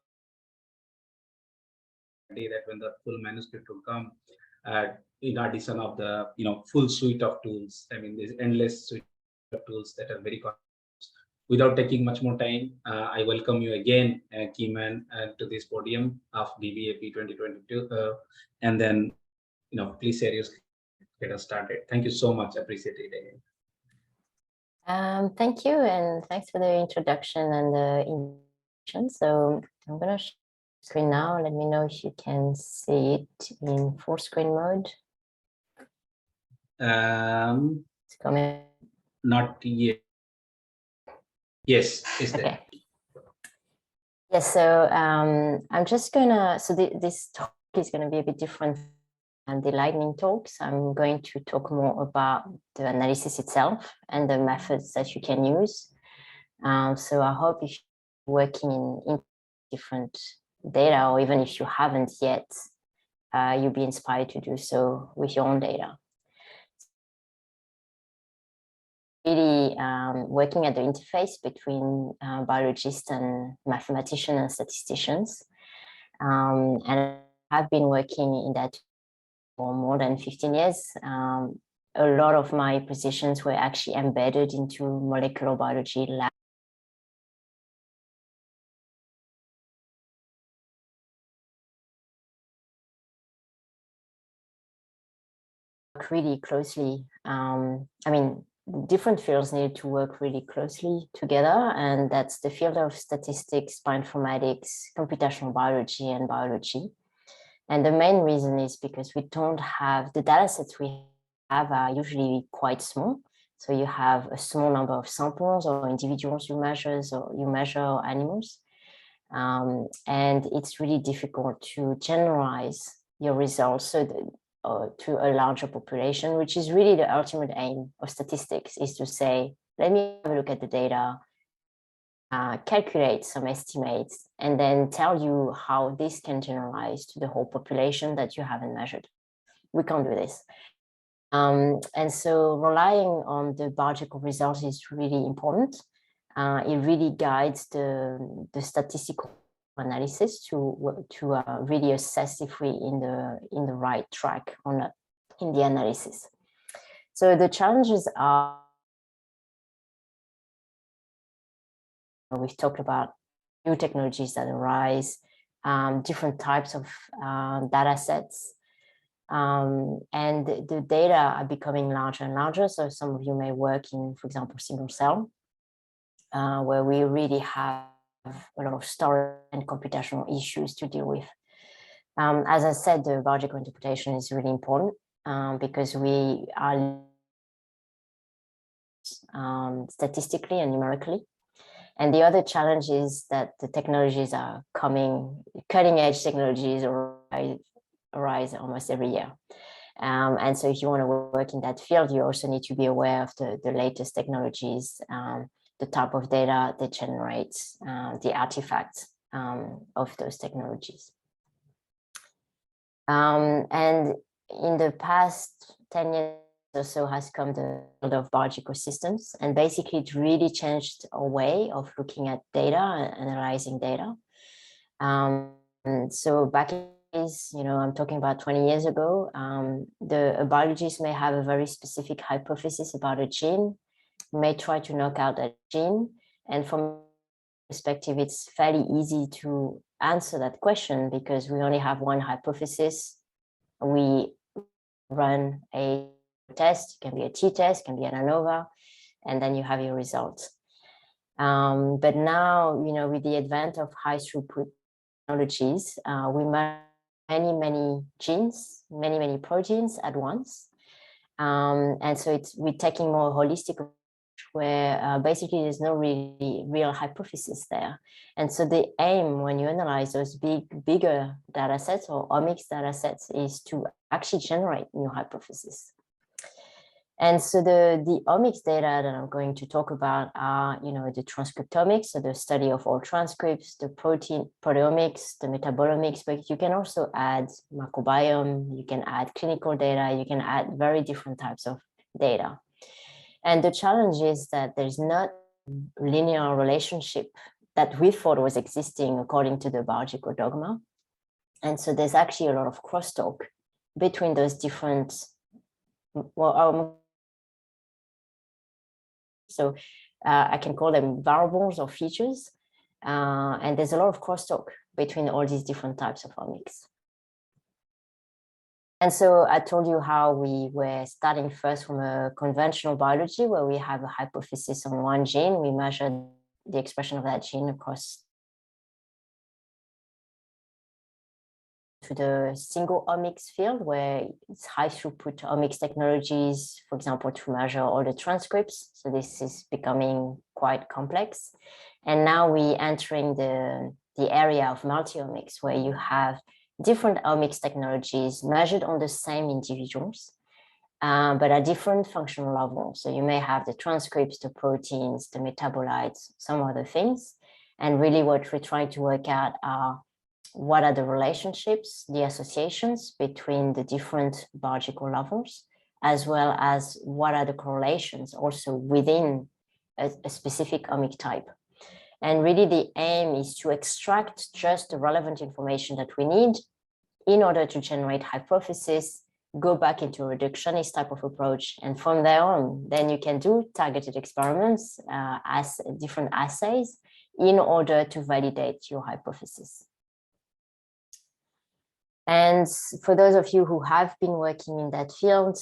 Speaker 5: day that when the full manuscript will come, in addition of the full suite of tools. I mean, there's endless suite of tools that are very. Without taking much more time, I welcome you again, Kiman, to this podium of BBAP 2022, and then please share your screen. Get us started. Thank you so much. Appreciate it again.
Speaker 12: Thank you, and thanks for the introduction and the introduction. So I'm going to share the screen now. Let me know if you can see it in full screen mode. It's coming.
Speaker 5: Not yet. Yes, is there?
Speaker 12: Okay. Yes, so I'm just gonna, so this talk is gonna be a bit different than the lightning talks. I'm going to talk more about the analysis itself and the methods that you can use. So I hope if you're working in different data, or even if you haven't yet, you'll be inspired to do so with your own data. Really working at the interface between biologists and mathematicians and statisticians. And I've been working in that for more than 15 years. A lot of my positions were actually embedded into molecular biology labs. work really closely. I mean, different fields need to work really closely together, and that's the field of statistics, bioinformatics, computational biology, and biology. And the main reason is because we don't have, the data sets we have are usually quite small. So you have a small number of samples or individuals you measure, or you measure animals. And it's really difficult to generalize your results so that, to a larger population, which is really the ultimate aim of statistics, is to say, let me have a look at the data, calculate some estimates, and then tell you how this can generalize to the whole population that you haven't measured. We can't do this. And so relying on the biological results is really important. It really guides the statistical analysis to really assess if we're in the right track or not in the analysis. So the challenges are, we've talked about new technologies that arise, different types of data sets, and the data are becoming larger and larger. So some of you may work in, for example, single cell, where we really have a lot of storage and computational issues to deal with. As I said, the biological interpretation is really important because we are statistically and numerically. And the other challenge is that the technologies are coming, cutting edge technologies arise almost every year. And so if you want to work in that field, you also need to be aware of the latest technologies, the type of data they generate, the artifacts of those technologies. And in the past 10 years or so has come the field of biological systems, and basically it really changed our way of looking at data and analyzing data. So back in days, I'm talking about 20 years ago, a biologist may have a very specific hypothesis about a gene, may try to knock out that gene, and from perspective, it's fairly easy to answer that question because we only have one hypothesis. We run a test, it can be a t-test, can be an ANOVA, and then you have your results. But now, with the advent of high throughput technologies, we measure many genes, many proteins at once. And so we're taking more holistic approach where basically there's no real hypothesis there. And so the aim when you analyze those bigger data sets or omics data sets is to actually generate new hypotheses. And so the omics data that I'm going to talk about are, the transcriptomics, so the study of all transcripts, the proteomics, the metabolomics, but you can also add microbiome, you can add clinical data, you can add very different types of data. And the challenge is that there's not a linear relationship that we thought was existing according to the biological dogma. And so there's actually a lot of crosstalk between those different, so I can call them variables or features. And there's a lot of crosstalk between all these different types of omics. And so I told you how we were starting first from a conventional biology where we have a hypothesis on one gene. We measured the expression of that gene across to the single omics field where it's high throughput omics technologies, for example, to measure all the transcripts. So this is becoming quite complex. And now we're entering the area of multi-omics where you have different omics technologies measured on the same individuals, but at different functional levels. So you may have the transcripts, the proteins, the metabolites, some other things. And really what we're trying to work out are what are the relationships, the associations between the different biological levels, as well as what are the correlations also within a specific omic type. And really the aim is to extract just the relevant information that we need in order to generate hypotheses, go back into a reductionist type of approach. And from there on, then you can do targeted experiments as different assays in order to validate your hypothesis. And for those of you who have been working in that field,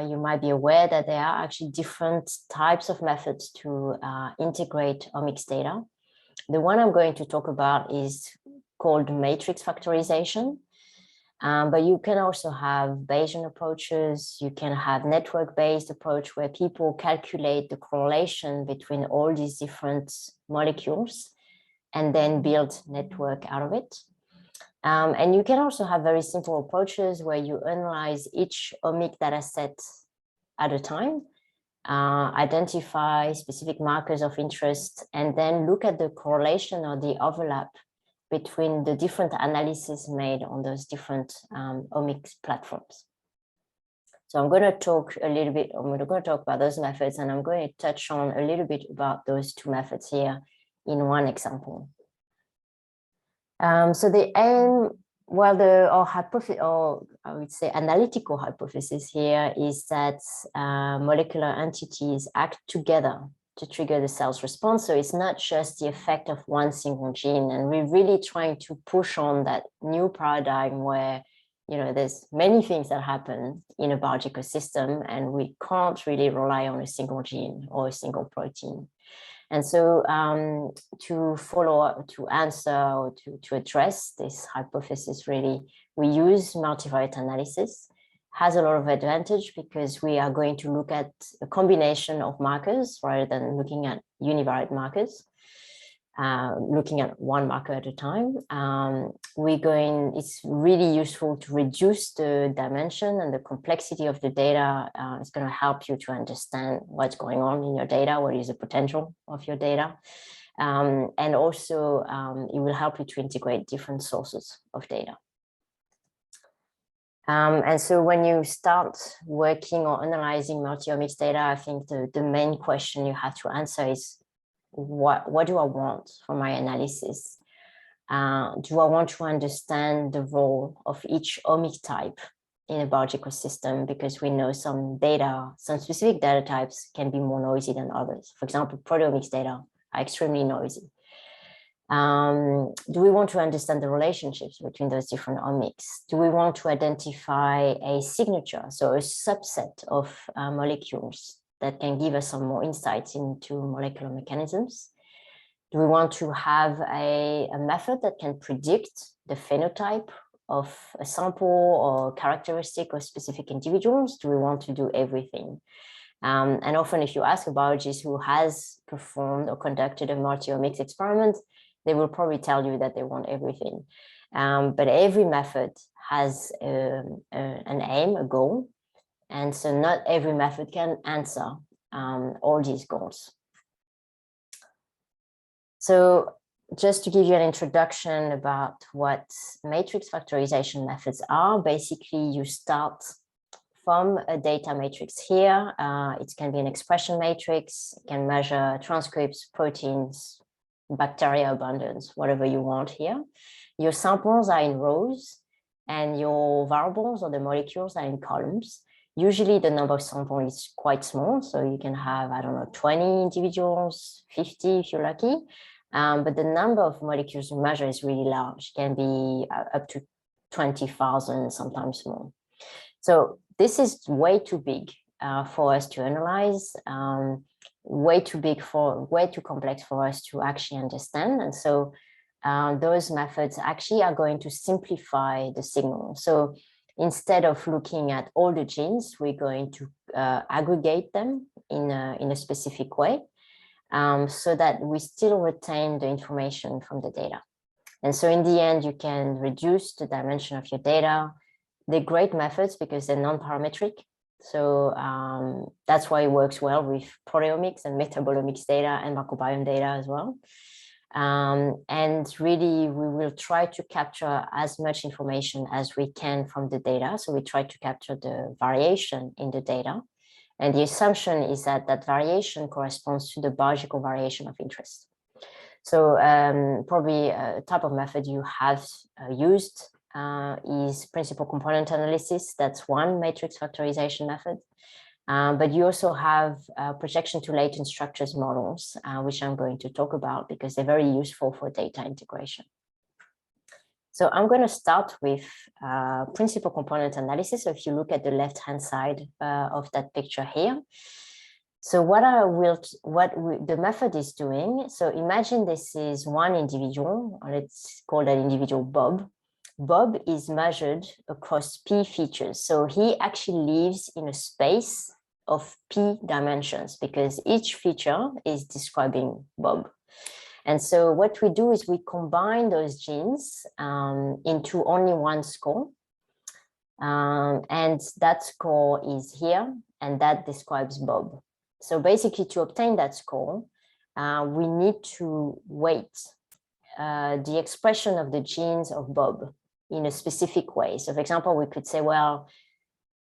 Speaker 12: you might be aware that there are actually different types of methods to integrate omics data. The one I'm going to talk about is called matrix factorization. But you can also have Bayesian approaches. You can have network-based approach where people calculate the correlation between all these different molecules and then build network out of it. And you can also have very simple approaches where you analyze each omic data set at a time, identify specific markers of interest, and then look at the correlation or the overlap between the different analyses made on those different omics platforms. So I'm going to talk a little bit, I'm going to talk about those methods, and I'm going to touch on a little bit about those two methods here in one example. So the aim, well, our hypothesis, or I would say analytical hypothesis here is that molecular entities act together to trigger the cell's response. So it's not just the effect of one single gene. And we're really trying to push on that new paradigm where, you know, there's many things that happen in a biological system, and we can't really rely on a single gene or a single protein. And so to follow up, to answer, or to address this hypothesis, really, we use multivariate analysis. Has a lot of advantage because we are going to look at a combination of markers rather than looking at univariate markers, looking at one marker at a time. It's really useful to reduce the dimension and the complexity of the data. It's going to help you to understand what's going on in your data, what is the potential of your data. And also it will help you to integrate different sources of data. And so when you start working or analyzing multi-omics data, I think the main question you have to answer is, what do I want for my analysis? Do I want to understand the role of each omic type in a biological system? Because we know some specific data types can be more noisy than others. For example, proteomics data are extremely noisy. Do we want to understand the relationships between those different omics? Do we want to identify a signature, so a subset of molecules that can give us some more insights into molecular mechanisms? Do we want to have a method that can predict the phenotype of a sample or characteristic of specific individuals? Do we want to do everything? And often if you ask a biologist who has performed or conducted a multi-omics experiment, they will probably tell you that they want everything. But every method has an aim, a goal. And so not every method can answer all these goals. So just to give you an introduction about what matrix factorization methods are, basically you start from a data matrix here. It can be an expression matrix, it can measure transcripts, proteins, bacteria abundance, whatever you want here. Your samples are in rows and your variables or the molecules are in columns. Usually the number of samples is quite small. So you can have, I don't know, 20 individuals, 50 if you're lucky. But the number of molecules you measure is really large. It can be up to 20,000, sometimes more. So this is way too big for us to analyze. Way too big way too complex for us to actually understand. And so those methods actually are going to simplify the signal. So instead of looking at all the genes, we're going to aggregate them in a specific way so that we still retain the information from the data. And so in the end, you can reduce the dimension of your data. They're great methods because they're non-parametric. So that's why it works well with proteomics and metabolomics data and microbiome data as well. And really, we will try to capture as much information as we can from the data. So we try to capture the variation in the data. And the assumption is that that variation corresponds to the biological variation of interest. So probably a type of method you have used is principal component analysis. That's one matrix factorization method. But you also have projection to latent structures models, which I'm going to talk about because they're very useful for data integration. So I'm going to start with principal component analysis. So if you look at the left-hand side of that picture here, so the method is doing, so imagine this is one individual, let's call that individual Bob. Bob is measured across P features. So he actually lives in a space of P dimensions because each feature is describing Bob. And so what we do is we combine those genes into only one score. And that score is here, and that describes Bob. So basically, to obtain that score, we need to weight the expression of the genes of Bob in a specific way. So for example, we could say, well,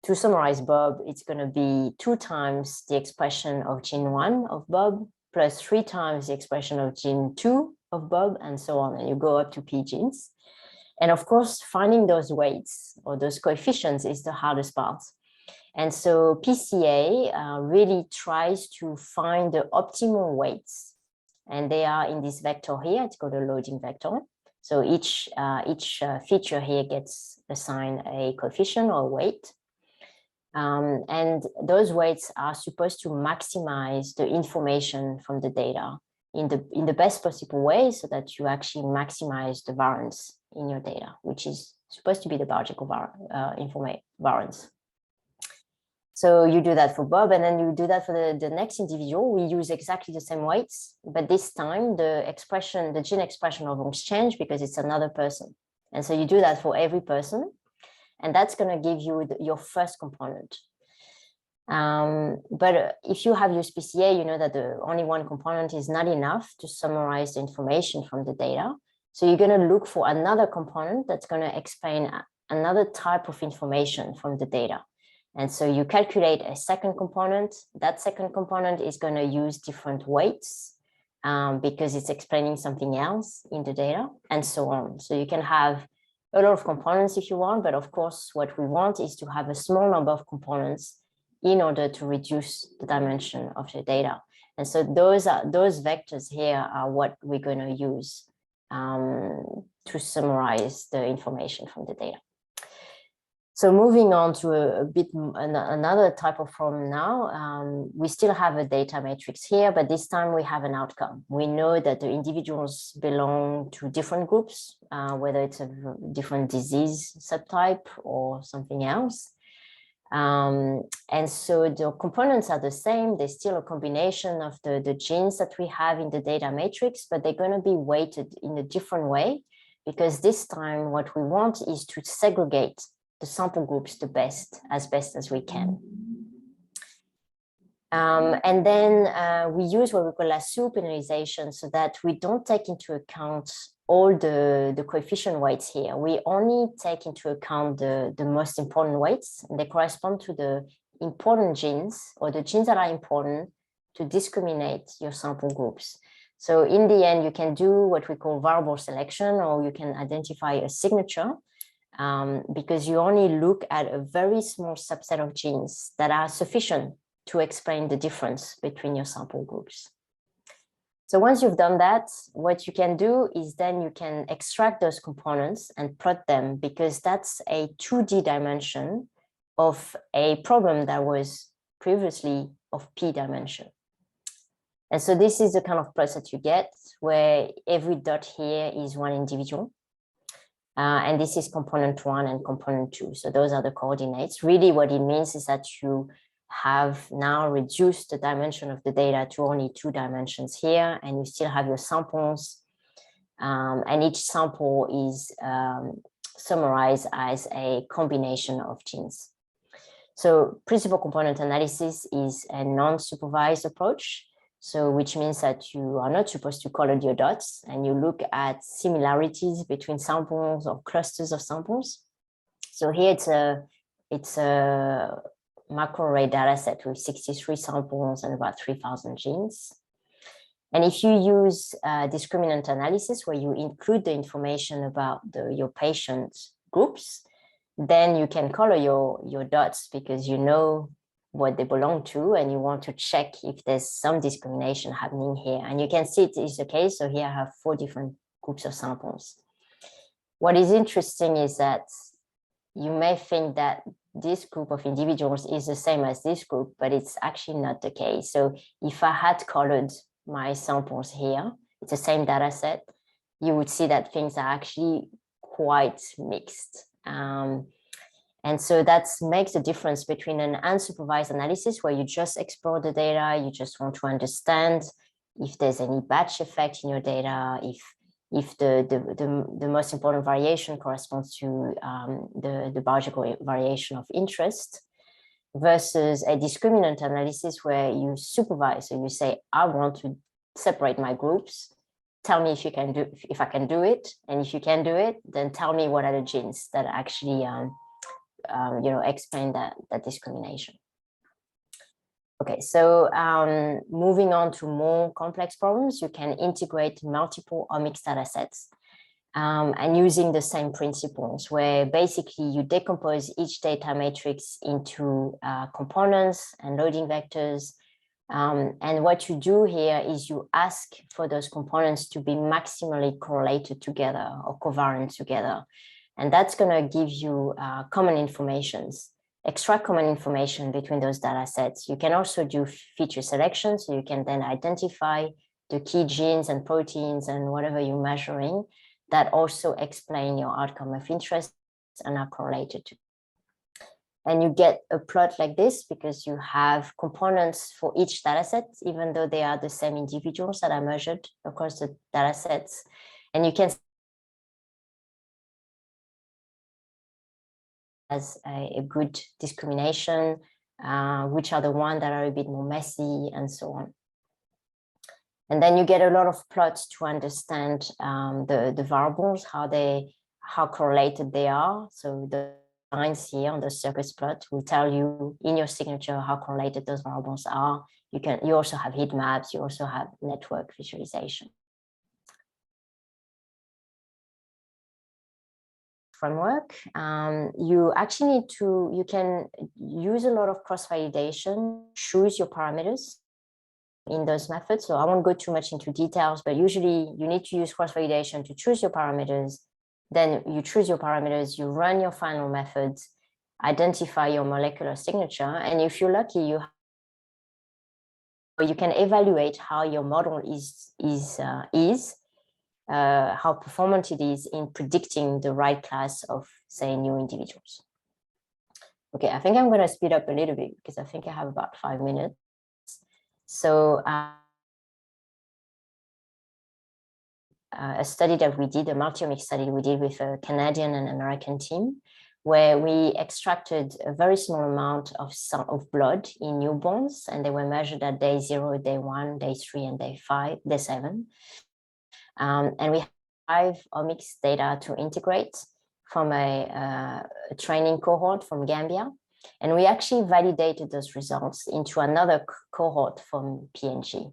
Speaker 12: to summarize Bob, it's going to be 2 times the expression of gene 1 of Bob, plus 3 times the expression of gene 2 of Bob, and so on. And you go up to P genes. And of course, finding those weights or those coefficients is the hardest part. And so PCA really tries to find the optimal weights. And they are in this vector here. It's called a loading vector. So each feature here gets assigned a coefficient or weight. And those weights are supposed to maximize the information from the data in the best possible way so that you actually maximize the variance in your data, which is supposed to be the biological variance. So you do that for Bob, and then you do that for the next individual. We use exactly the same weights, but this time the gene expression of won't change because it's another person. And so you do that for every person, and that's going to give you your first component. But if you have used PCA, you know that the only one component is not enough to summarize the information from the data. So you're going to look for another component that's going to explain another type of information from the data. And so you calculate a second component. That second component is going to use different weights because it's explaining something else in the data, and so on. So you can have a lot of components if you want, but of course, what we want is to have a small number of components in order to reduce the dimension of the data. And so those vectors here are what we're going to use to summarize the information from the data. So moving on to another type of problem now, we still have a data matrix here, but this time we have an outcome. We know that the individuals belong to different groups, whether it's a different disease subtype or something else. And so the components are the same. There's still a combination of the genes that we have in the data matrix, but they're going to be weighted in a different way, because this time what we want is to segregate the sample groups as best as we can. And then we use what we call lasso penalization so that we don't take into account all the coefficient weights here. We only take into account the most important weights, and they correspond to the important genes or the genes that are important to discriminate your sample groups. So in the end, you can do what we call variable selection, or you can identify a signature because you only look at a very small subset of genes that are sufficient to explain the difference between your sample groups. So once you've done that, what you can do is then you can extract those components and plot them, because that's a 2D dimension of a problem that was previously of P dimension. And so this is the kind of plots that you get, where every dot here is one individual. And this is component 1 and component 2. So those are the coordinates. Really what it means is that you have now reduced the dimension of the data to only 2 dimensions here, and you still have your samples. And each sample is summarized as a combination of genes. So principal component analysis is a non-supervised approach. So which means that you are not supposed to color your dots, and you look at similarities between samples or clusters of samples. So here it's a macroarray data set with 63 samples and about 3,000 genes. And if you use discriminant analysis, where you include the information about your patient groups, then you can color your dots because you know what they belong to, and you want to check if there's some discrimination happening here. And you can see it is the case. So here I have 4 different groups of samples. what is interesting is that you may think that this group of individuals is the same as this group, but it's actually not the case. So if I had colored my samples here, it's the same data set, you would see that things are actually quite mixed. And so that makes the difference between an unsupervised analysis where you just explore the data, you just want to understand if there's any batch effect in your data, if the most important variation corresponds to the biological variation of interest, versus a discriminant analysis where you supervise. So you say, I want to separate my groups. Tell me if you can do, if I can do it, and if you can do it, then tell me what are the genes that actually explain that discrimination. Okay, so moving on to more complex problems, you can integrate multiple omics data sets and using the same principles where basically you decompose each data matrix into components and loading vectors. And what you do here is you ask for those components to be maximally correlated together or covariant together. And that's going to give you common informations, extract common information between those data sets. You can also do feature selection, so you can then identify the key genes and proteins and whatever you're measuring that also explain your outcome of interest and are correlated to. And you get a plot like this because you have components for each data set, even though they are the same individuals that are measured across the data sets. And you can as a good discrimination, which are the ones that are a bit more messy and so on. And then you get a lot of plots to understand the variables, how correlated they are. So the lines here on the circuits plot will tell you in your signature how correlated those variables are. You also have heat maps, you also have network visualization. Framework, you actually you can use a lot of cross-validation, choose your parameters in those methods. So I won't go too much into details, but usually you need to use cross-validation to choose your parameters. Then you choose your parameters, you run your final methods, identify your molecular signature, and if you're lucky, you can evaluate how your model is how performant it is in predicting the right class of, say, new individuals. Okay, I think I'm going to speed up a little bit because I think I have about 5 minutes. So a study that we did, a multi-omic study we did with a Canadian and American team, where we extracted a very small amount of blood in newborns, and they were measured at day 0, day 1, day 3, and day 7. And we have 5 omics data to integrate from a training cohort from Gambia. And we actually validated those results into another cohort from PNG.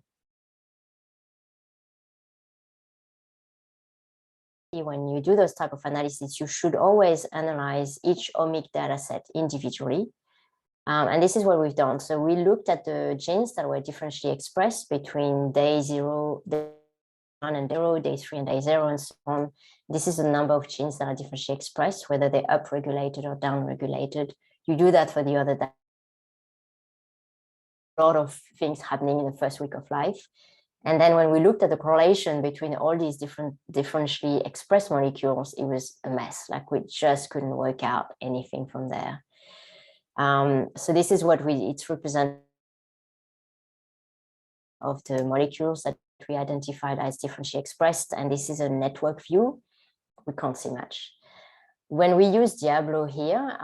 Speaker 12: When you do those type of analysis, you should always analyze each omic data set individually. And this is what we've done. So we looked at the genes that were differentially expressed between day 0, day 1 and 0, day 3 and day 0, and so on. This is the number of genes that are differentially expressed, whether they're upregulated or downregulated. You do that for the other data. A lot of things happening in the first week of life. And then when we looked at the correlation between all these different differentially expressed molecules, it was a mess. Like we just couldn't work out anything from there. So this is what it's represent of the molecules that we identified as differentially expressed. And this is a network view. We can't see much. When we use Diablo here,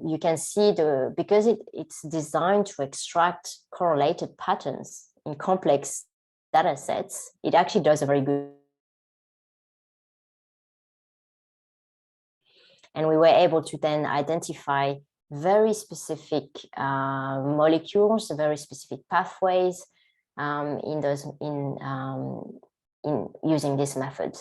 Speaker 12: you can see because it's designed to extract correlated patterns in complex data sets, it actually does a very good. And we were able to then identify very specific molecules, very specific pathways in using this method.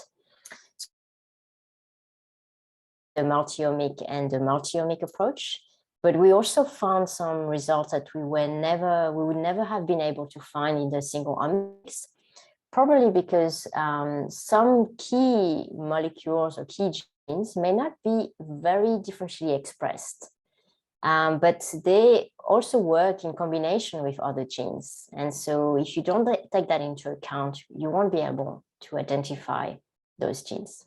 Speaker 12: The multi-omic and the multi-omic approach, but we also found some results that we would never have been able to find in the single omics, probably because some key molecules or key genes may not be very differentially expressed, but they also work in combination with other genes. And so if you don't take that into account, you won't be able to identify those genes.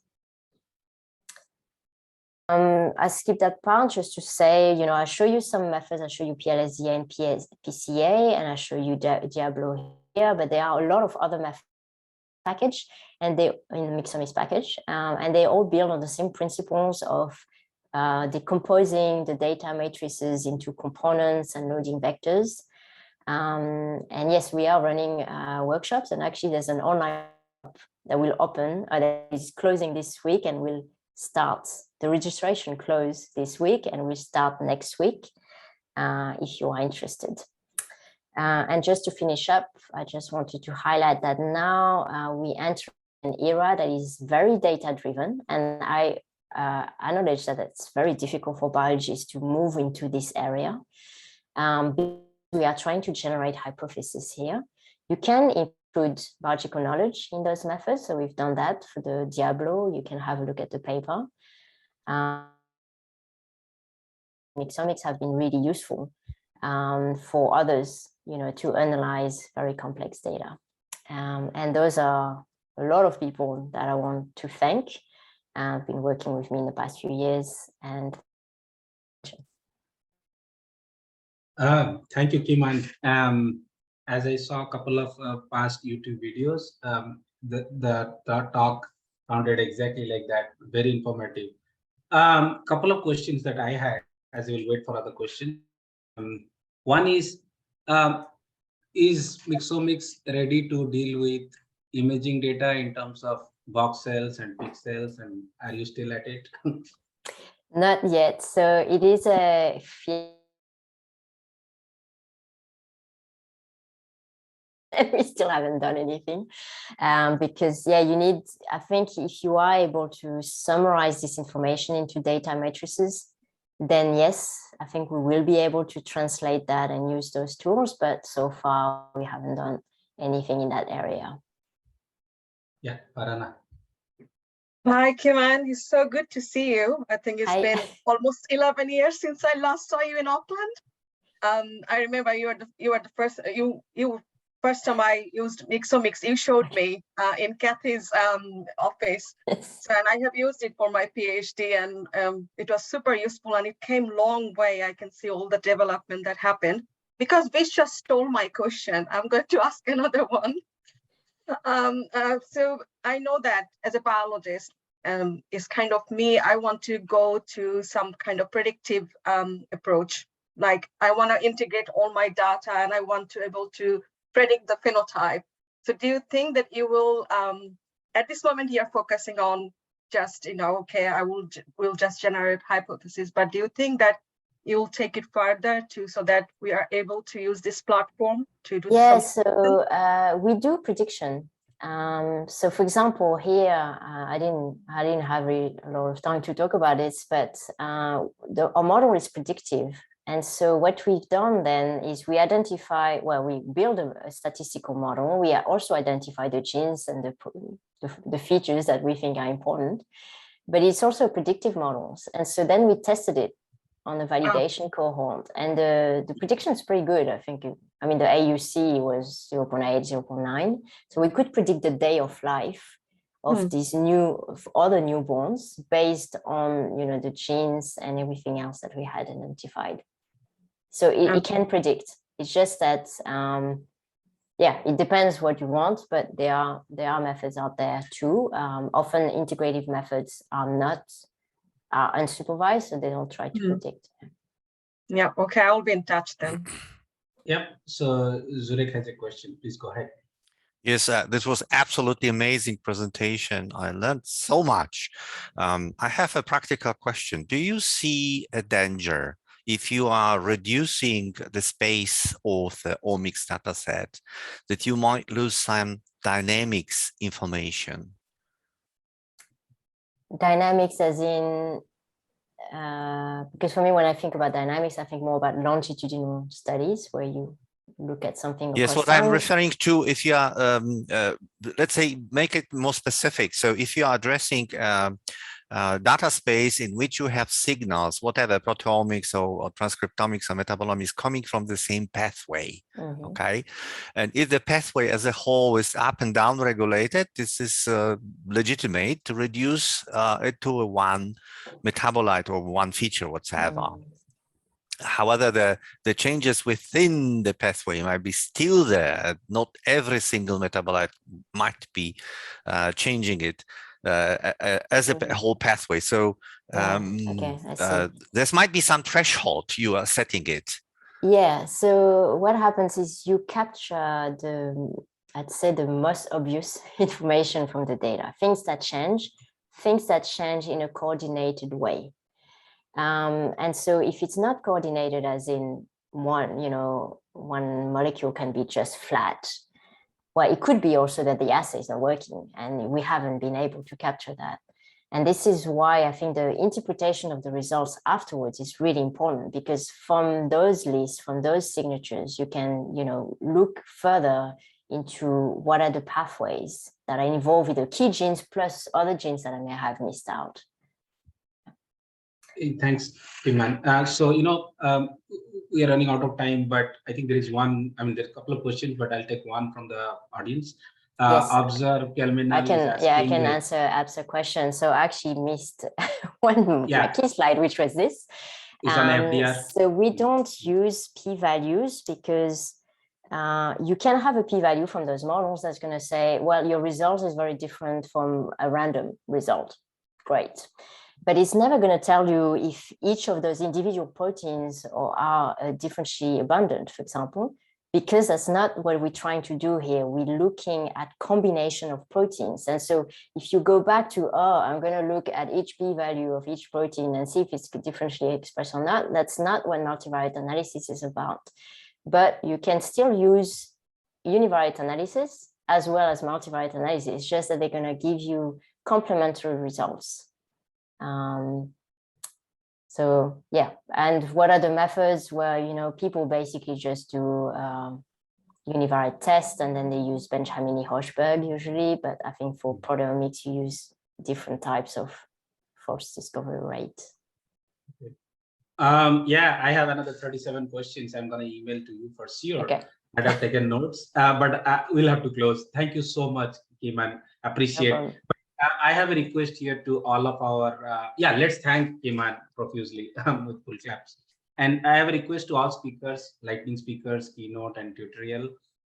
Speaker 12: I skipped that part just to say, I show you some methods. I show you PLSDA and PCA, and I show you Diablo here, but there are a lot of other methods package, and they in the Mixomics package, and they all build on the same principles of decomposing the data matrices into components and loading vectors. And yes, we are running workshops, and actually there's an online that will open, that is closing this week, and will start the registration close this week, and will start next week if you are interested. And just to finish up, I just wanted to highlight that now we enter an era that is very data driven, and I acknowledge that it's very difficult for biologists to move into this area. We are trying to generate hypotheses here. You can include biological knowledge in those methods, so we've done that for the Diablo. You can have a look at the paper. Mixomics have been really useful for others, to analyze very complex data. And those are a lot of people that I want to thank. Have been working with me in the past few years. And
Speaker 5: thank you, Kim. As I saw a couple of past YouTube videos, the talk sounded exactly like that, very informative. Couple of questions that I had, as we'll wait for other questions. One is Mixomics ready to deal with imaging data in terms of box cells and pixels, and are you still at it?
Speaker 12: Not yet. So it is a we still haven't done anything because you need, I think if you are able to summarize this information into data matrices, then yes, I think we will be able to translate that and use those tools, but so far we haven't done anything in that area.
Speaker 5: Yeah, Parana.
Speaker 1: Hi, Kiman. It's so good to see you. I think it's been almost 11 years since I last saw you in Auckland. I remember you were the first first time I used Mixomics. You showed me in Kathy's office. So, and I have used it for my PhD, and it was super useful, and it came long way. I can see all the development that happened. Because Vish just stole my question, I'm going to ask another one. So I know that as a biologist, is kind of me, I want to go to some kind of predictive approach. Like I want to integrate all my data, and I want to be able to predict the phenotype. So do you think that you will, at this moment you're focusing on just, okay, we'll just generate hypotheses, but do you think that you'll take it further so that we are able to use this platform to do
Speaker 12: so we do prediction. So for example, here, I didn't have a lot of time to talk about it, but our model is predictive. And so what we've done then is we build a statistical model. We also identify the genes and the features that we think are important, but it's also predictive models. And so then we tested it on the validation cohort, and the prediction is pretty good. I think, the AUC was 0.8, 0.9. So we could predict the day of life of these other newborns based on, the genes and everything else that we had identified. So it can predict. It's just that, it depends what you want, but there are methods out there too. Often integrative methods are unsupervised, so they don't try to predict.
Speaker 1: Yeah, okay, I'll be in touch then.
Speaker 5: Yeah, so Zurek has a question. Please go ahead.
Speaker 13: Yes, this was absolutely amazing presentation. I learned so much. I have a practical question. Do you see a danger if you are reducing the space of the omics dataset, that you might lose some dynamics information?
Speaker 12: Dynamics as in, because for me, when I think about dynamics, I think more about longitudinal studies where you look at something.
Speaker 13: Yes, what I'm referring to, if you are, let's say, make it more specific. So if you are addressing data space in which you have signals, whatever proteomics or transcriptomics or metabolomics, coming from the same pathway. Okay, and if the pathway as a whole is up and down regulated, this is legitimate to reduce it to a one metabolite or one feature whatsoever. However, the changes within the pathway might be still there. Not every single metabolite might be changing it as a whole pathway. So there might be some threshold you are setting it.
Speaker 12: Yeah, so what happens is you capture I'd say the most obvious information from the data, things that change in a coordinated way. And so if it's not coordinated, as in one molecule can be just flat, well, it could be also that the assays are working and we haven't been able to capture that. And this is why I think the interpretation of the results afterwards is really important, because from those lists, from those signatures, you can, look further into what are the pathways that are involved with the key genes plus other genes that I may have missed out.
Speaker 5: Thanks, Iman. We are running out of time, but I think there is one, there's a couple of questions, but I'll take one from the audience.
Speaker 12: Yes.
Speaker 5: Observe Kelman.
Speaker 12: I can answer Ab's question. So I actually missed my key slide, which was this.
Speaker 5: It's on FDR.
Speaker 12: So we don't use p-values because you can have a p-value from those models that's going to say, well, your result is very different from a random result. Great. But it's never going to tell you if each of those individual proteins are differentially abundant, for example, because that's not what we're trying to do here. We're looking at combination of proteins. And so if you go back to, I'm going to look at each p-value of each protein and see if it's differentially expressed or not, that's not what multivariate analysis is about. But you can still use univariate analysis as well as multivariate analysis. It's just that they're going to give you complementary results. So yeah, and what are the methods where people basically just do univariate tests and then they use Benjamini-Hochberg usually, but I think for proteomics you use different types of force discovery rate.
Speaker 5: I have another 37 questions I'm going to email to you for sure.
Speaker 12: Okay.
Speaker 5: I have taken notes, but we'll have to close. Thank you so much, Kiman. Appreciate it. I have a request here to all of our, let's thank Kiman profusely with full claps. And I have a request to all speakers, lightning speakers, keynote and tutorial,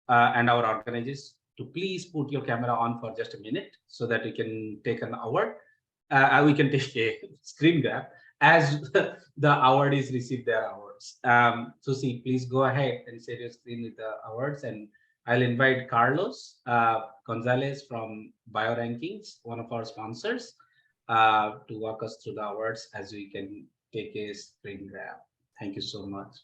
Speaker 5: and our organizers to please put your camera on for just a minute so that we can take an award. We can take a screen grab as the awardees receive their awards. Susie, please go ahead and share your screen with the awards, and I'll invite Carlos Gonzalez from BioRankings, one of our sponsors, to walk us through the awards as we can take a screen grab. Thank you so much.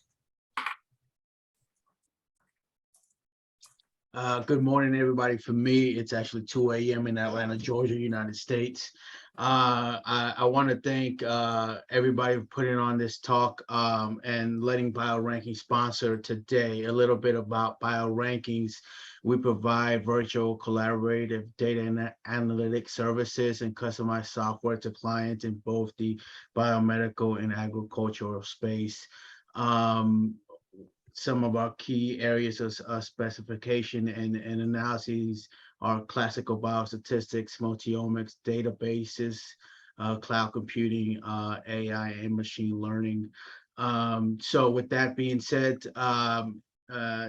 Speaker 14: Good morning, everybody. For me, it's actually 2 a.m. in Atlanta, Georgia, United States. I want to thank everybody for putting on this talk and letting BioRankings sponsor today. A little bit about BioRankings. We provide virtual collaborative data and analytics services and customized software to clients in both the biomedical and agricultural space. Some of our key areas of specification and analyses are classical biostatistics, multiomics, databases, cloud computing, AI, and machine learning. So with that being said,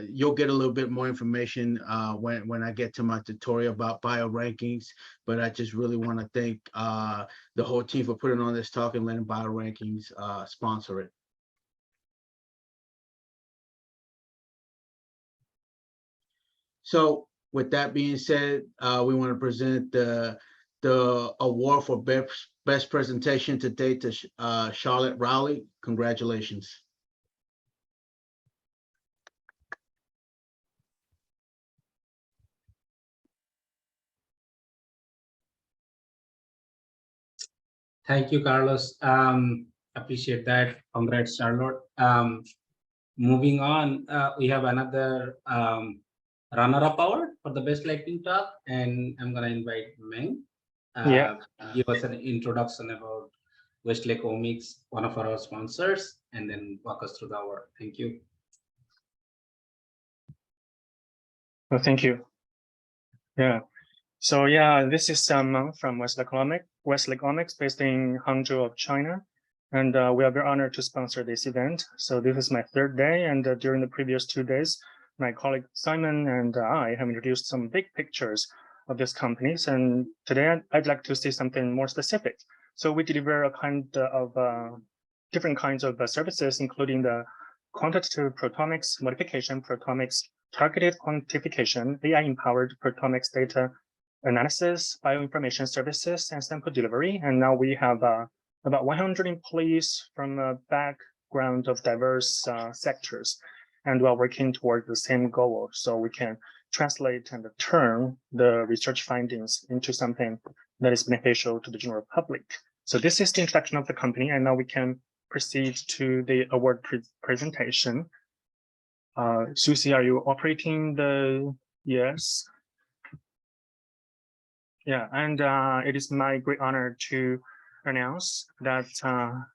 Speaker 14: you'll get a little bit more information when I get to my tutorial about BioRankings, but I just really want to thank the whole team for putting on this talk and letting BioRankings sponsor it. So with that being said, we want to present the award for best presentation to date to Charlotte Rowley. Congratulations.
Speaker 5: Thank you, Carlos. Appreciate that. Congrats, Charlotte. Moving on, we have another runner-up award for the best lightning talk, and I'm going to invite Meng give us an introduction about Westlake Omics, one of our sponsors, and then walk us through the work. Thank you.
Speaker 15: Well, thank you. Yeah. So yeah, this is Meng from Westlake Omics based in Hangzhou of China. And we are very honored to sponsor this event. So this is my third day, and during the previous 2 days, my colleague Simon and I have introduced some big pictures of these companies. And today I'd like to say something more specific. So we deliver a kind of different kinds of services, including the quantitative proteomics, modification proteomics, targeted quantification, AI-empowered proteomics data analysis, bioinformation services, and sample delivery. And now we have about 100 employees from a background of diverse sectors. And we're working toward the same goal, so we can translate and turn the research findings into something that is beneficial to the general public. So this is the introduction of the company, and now we can proceed to the award presentation. Susie, are you operating the, yes? Yeah, and it is my great honor to announce that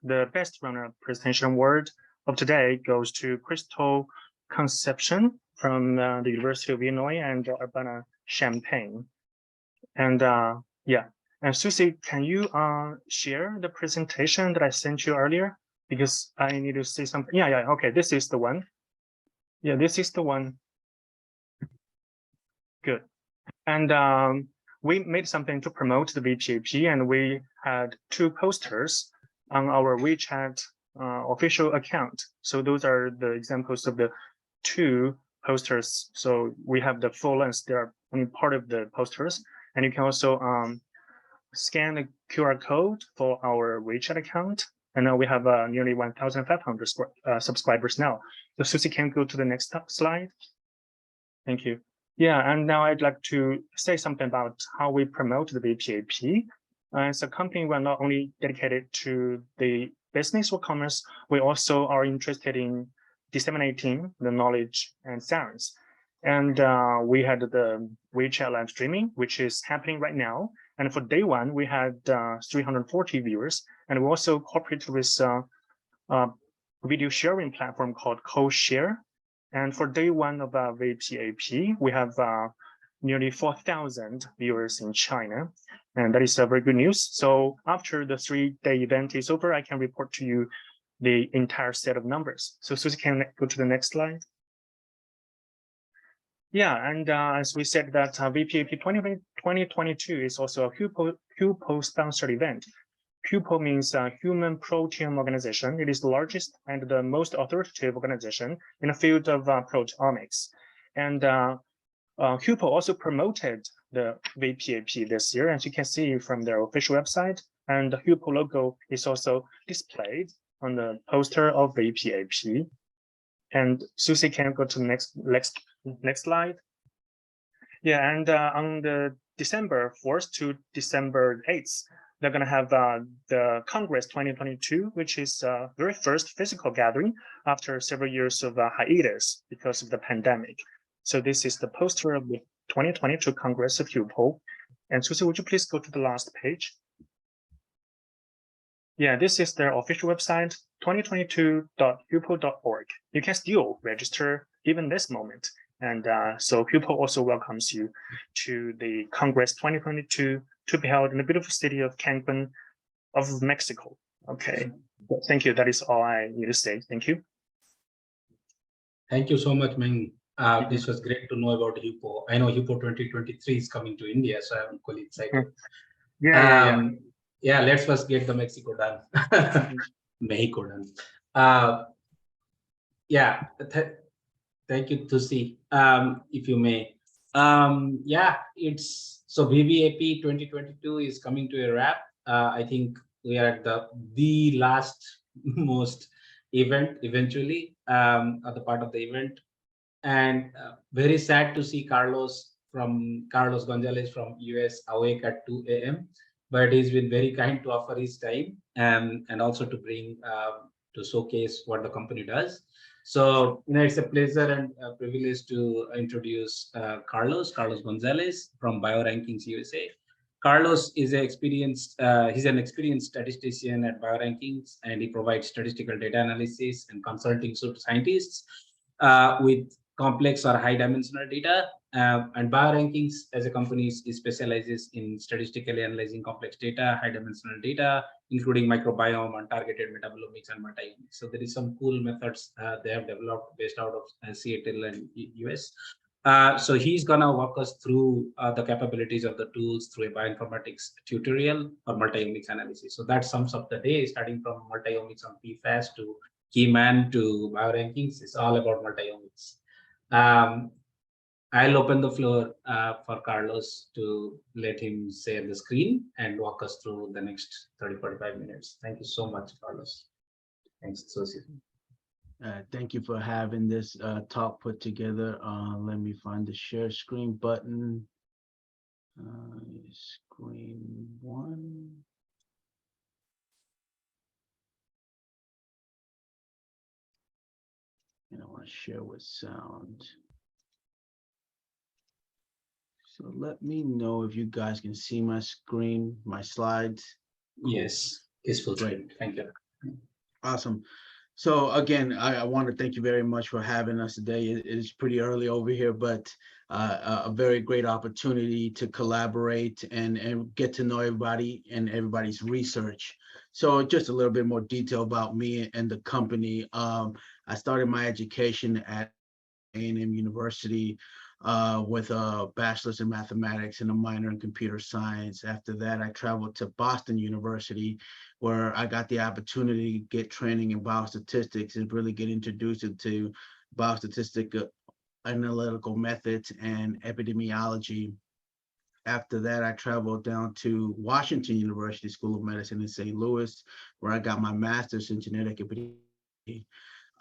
Speaker 15: the best runner-up presentation award of today goes to Crystal Conception from the University of Illinois and Urbana-Champaign. And yeah, and Susie, can you share the presentation that I sent you earlier? Because I need to say something. Yeah, okay, this is the one. Yeah, this is the one. Good. And we made something to promote the VPAP, and we had 2 posters on our WeChat official account. So those are the examples of the 2 posters. So we have the full length, they are only part of the posters. And you can also scan the QR code for our WeChat account. And now we have nearly 1,500 subscribers now. So Susie, can go to the next slide? Thank you. Yeah, and now I'd like to say something about how we promote the VPAP. As a company, we're not only dedicated to the business or commerce, we also are interested in disseminating the knowledge and science. And we had the WeChat live streaming, which is happening right now. And for day 1, we had 340 viewers. And we also cooperated with a video sharing platform called CoShare. And for day 1 of VPAP, we have nearly 4,000 viewers in China. And that is very good news. So after the 3-day event is over, I can report to you the entire set of numbers. So Susie, can go to the next slide? Yeah, and as we said that VPAP 2022 is also a HUPO-sponsored event. HUPO means Human Proteome Organization. It is the largest and the most authoritative organization in the field of proteomics. And HUPO also promoted the VPAP this year, as you can see from their official website. And the HUPO logo is also displayed on the poster of VPAP. And Susie, can go to the next slide? Yeah, and on the December 4th to December 8th, they're going to have the Congress 2022, which is very first physical gathering after several years of hiatus because of the pandemic. So this is the poster of the 2022 Congress of HUPO. And Susie, would you please go to the last page? Yeah, this is their official website, 2022.hupo.org. You can still register even this moment. And so HUPO also welcomes you to the Congress 2022 to be held in the beautiful city of Cancun of Mexico. Okay, thank you. That is all I need to say. Thank you.
Speaker 5: Thank you so much, Meng. This was great to know about HUPO. I know HUPO 2023 is coming to India, so I'm quite excited. Yeah, let's first get the Mexico done. Mexico done. Yeah, thank you, Tusi. If you may. Yeah, it's so VPAP 2022 is coming to a wrap. I think we are at the last most event eventually, at the part of the event. And very sad to see Carlos Gonzalez from US awake at 2 a.m. But he's been very kind to offer his time and also to bring to showcase what the company does. So it's a pleasure and a privilege to introduce Carlos Gonzalez from BioRankings USA. Carlos is he's an experienced statistician at BioRankings, and he provides statistical data analysis and consulting to scientists with complex or high dimensional data. And BioRankings as a company specializes in statistically analyzing complex data, high dimensional data, including microbiome, untargeted metabolomics, and multiomics. So there is some cool methods they have developed based out of Seattle and US. So he's gonna walk us through the capabilities of the tools through a bioinformatics tutorial or multiomics analysis. So that sums up the day, starting from multiomics on PFAS to Keyman to BioRankings. It's all about multiomics. I'll open the floor for Carlos to let him share the screen and walk us through the next 30-45 minutes. Thank you so much, Carlos. Thanks, Associate.
Speaker 14: Thank you for having this talk put together. Let me find the share screen button. Screen one. And I want to share with sound. So let me know if you guys can see my screen, my slides.
Speaker 5: Yes, it's full screen. Thank you.
Speaker 14: Awesome. So again, I want to thank you very much for having us today. It is pretty early over here, but a very great opportunity to collaborate and get to know everybody and everybody's research. So just a little bit more detail about me and the company. I started my education at A&M University with a bachelor's in mathematics and a minor in computer science. After that, I traveled to Boston University, where I got the opportunity to get training in biostatistics and really get introduced to biostatistic analytical methods and epidemiology. After that, I traveled down to Washington University School of Medicine in St. Louis, where I got my master's in genetic epidemiology.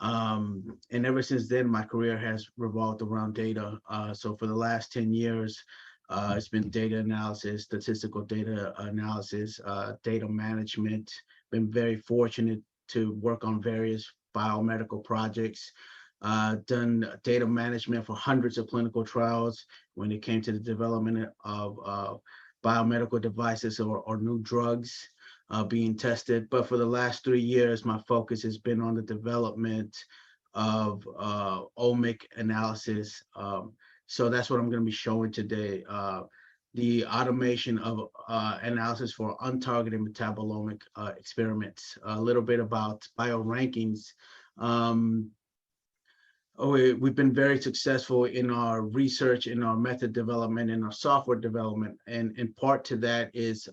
Speaker 14: And ever since then, my career has revolved around data. So for the last 10 years, it's been data analysis, statistical data analysis, data management. Been very fortunate to work on various biomedical projects, done data management for hundreds of clinical trials when it came to the development of biomedical devices or new drugs being tested. But for the last 3 years, my focus has been on the development of omic analysis. So that's what I'm going to be showing today. The automation of analysis for untargeted metabolomic experiments. A little bit about BioRankings. We've been very successful in our research, in our method development, in our software development. And in part to that is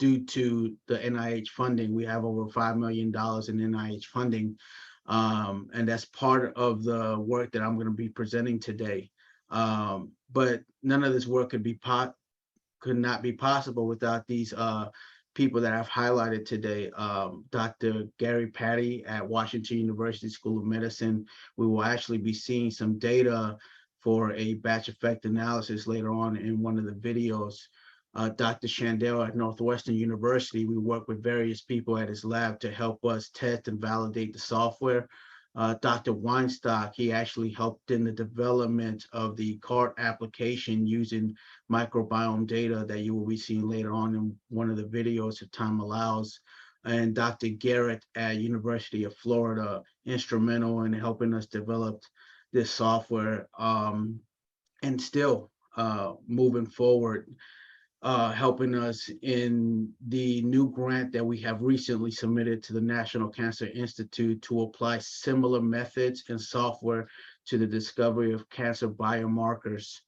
Speaker 14: due to the NIH funding. We have over $5 million in NIH funding. And that's part of the work that I'm going to be presenting today. But none of this work could not be possible without these people that I've highlighted today. Dr. Gary Patty at Washington University School of Medicine. We will actually be seeing some data for a batch effect analysis later on in one of the videos. Dr. Shandell at Northwestern University, we work with various people at his lab to help us test and validate the software. Dr. Weinstock, he actually helped in the development of the CART application using microbiome data that you will be seeing later on in one of the videos if time allows. And Dr. Garrett at University of Florida, instrumental in helping us develop this software and still moving forward. Helping us in the new grant that we have recently submitted to the National Cancer Institute to apply similar methods and software to the discovery of cancer biomarkers.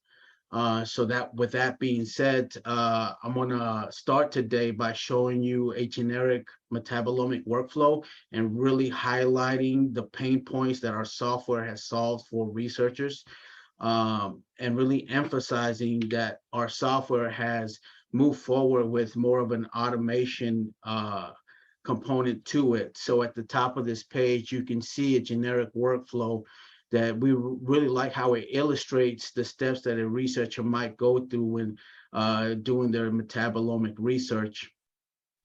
Speaker 14: So that with that being said, I'm gonna start today by showing you a generic metabolomic workflow and really highlighting the pain points that our software has solved for researchers. And really emphasizing that our software has moved forward with more of an automation component to it. So at the top of this page, you can see a generic workflow that we really like how it illustrates the steps that a researcher might go through when doing their metabolomic research.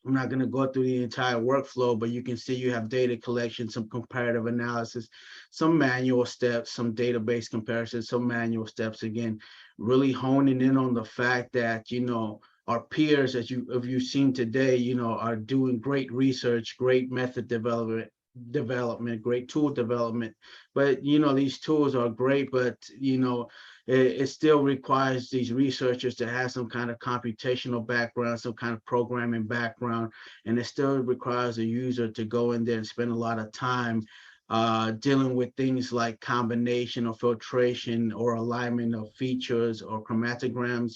Speaker 14: I'm not going to go through the entire workflow, but you can see you have data collection, some comparative analysis, some manual steps, some database comparisons, some manual steps. Again, really honing in on the fact that, you know, our peers, as you've seen today, you know, are doing great research, great method development, great tool development. But you know, these tools are great, but you know, it still requires these researchers to have some kind of computational background, some kind of programming background, and it still requires a user to go in there and spend a lot of time dealing with things like combination or filtration or alignment of features or chromatograms,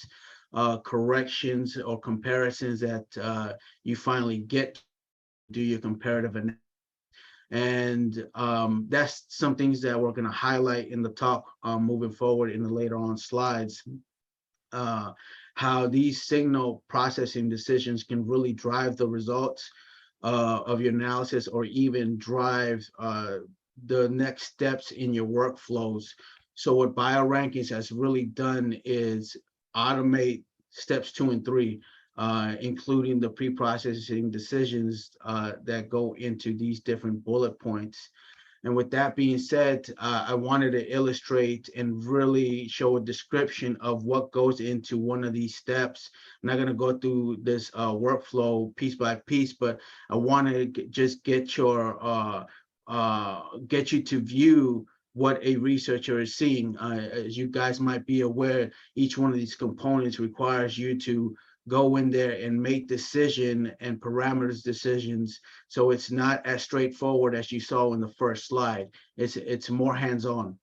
Speaker 14: corrections or comparisons that you finally get to do your comparative analysis. And that's some things that we're going to highlight in the talk moving forward in the later on slides, how these signal processing decisions can really drive the results of your analysis, or even drive the next steps in your workflows. So what BioRankings has really done is automate steps 2 and 3, including the pre-processing decisions that go into these different bullet points. And with that being said, I wanted to illustrate and really show a description of what goes into one of these steps. I'm not going to go through this workflow piece by piece, but I want to just get you to view what a researcher is seeing. As you guys might be aware, each one of these components requires you to go in there and make decision and parameters decisions. So it's not as straightforward as you saw in the first slide. It's more hands-on.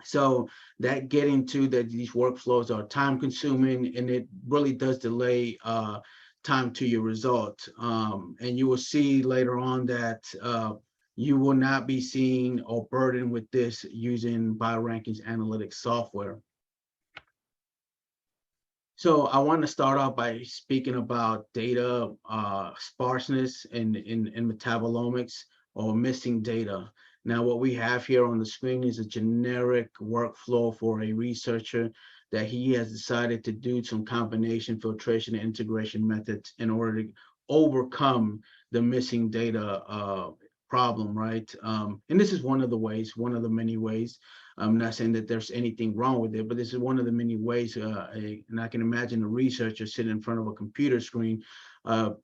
Speaker 14: So that getting to that these workflows are time consuming, and it really does delay time to your result. And you will see later on that you will not be seen or burdened with this using BioRankings analytics software. So I want to start off by speaking about data sparseness in metabolomics, or missing data. Now, what we have here on the screen is a generic workflow for a researcher that he has decided to do some combination filtration and integration methods in order to overcome the missing data problem, right? And this is one of the ways, one of the many ways. I'm not saying that there's anything wrong with it, but this is one of the many ways, and I can imagine a researcher sitting in front of a computer screen,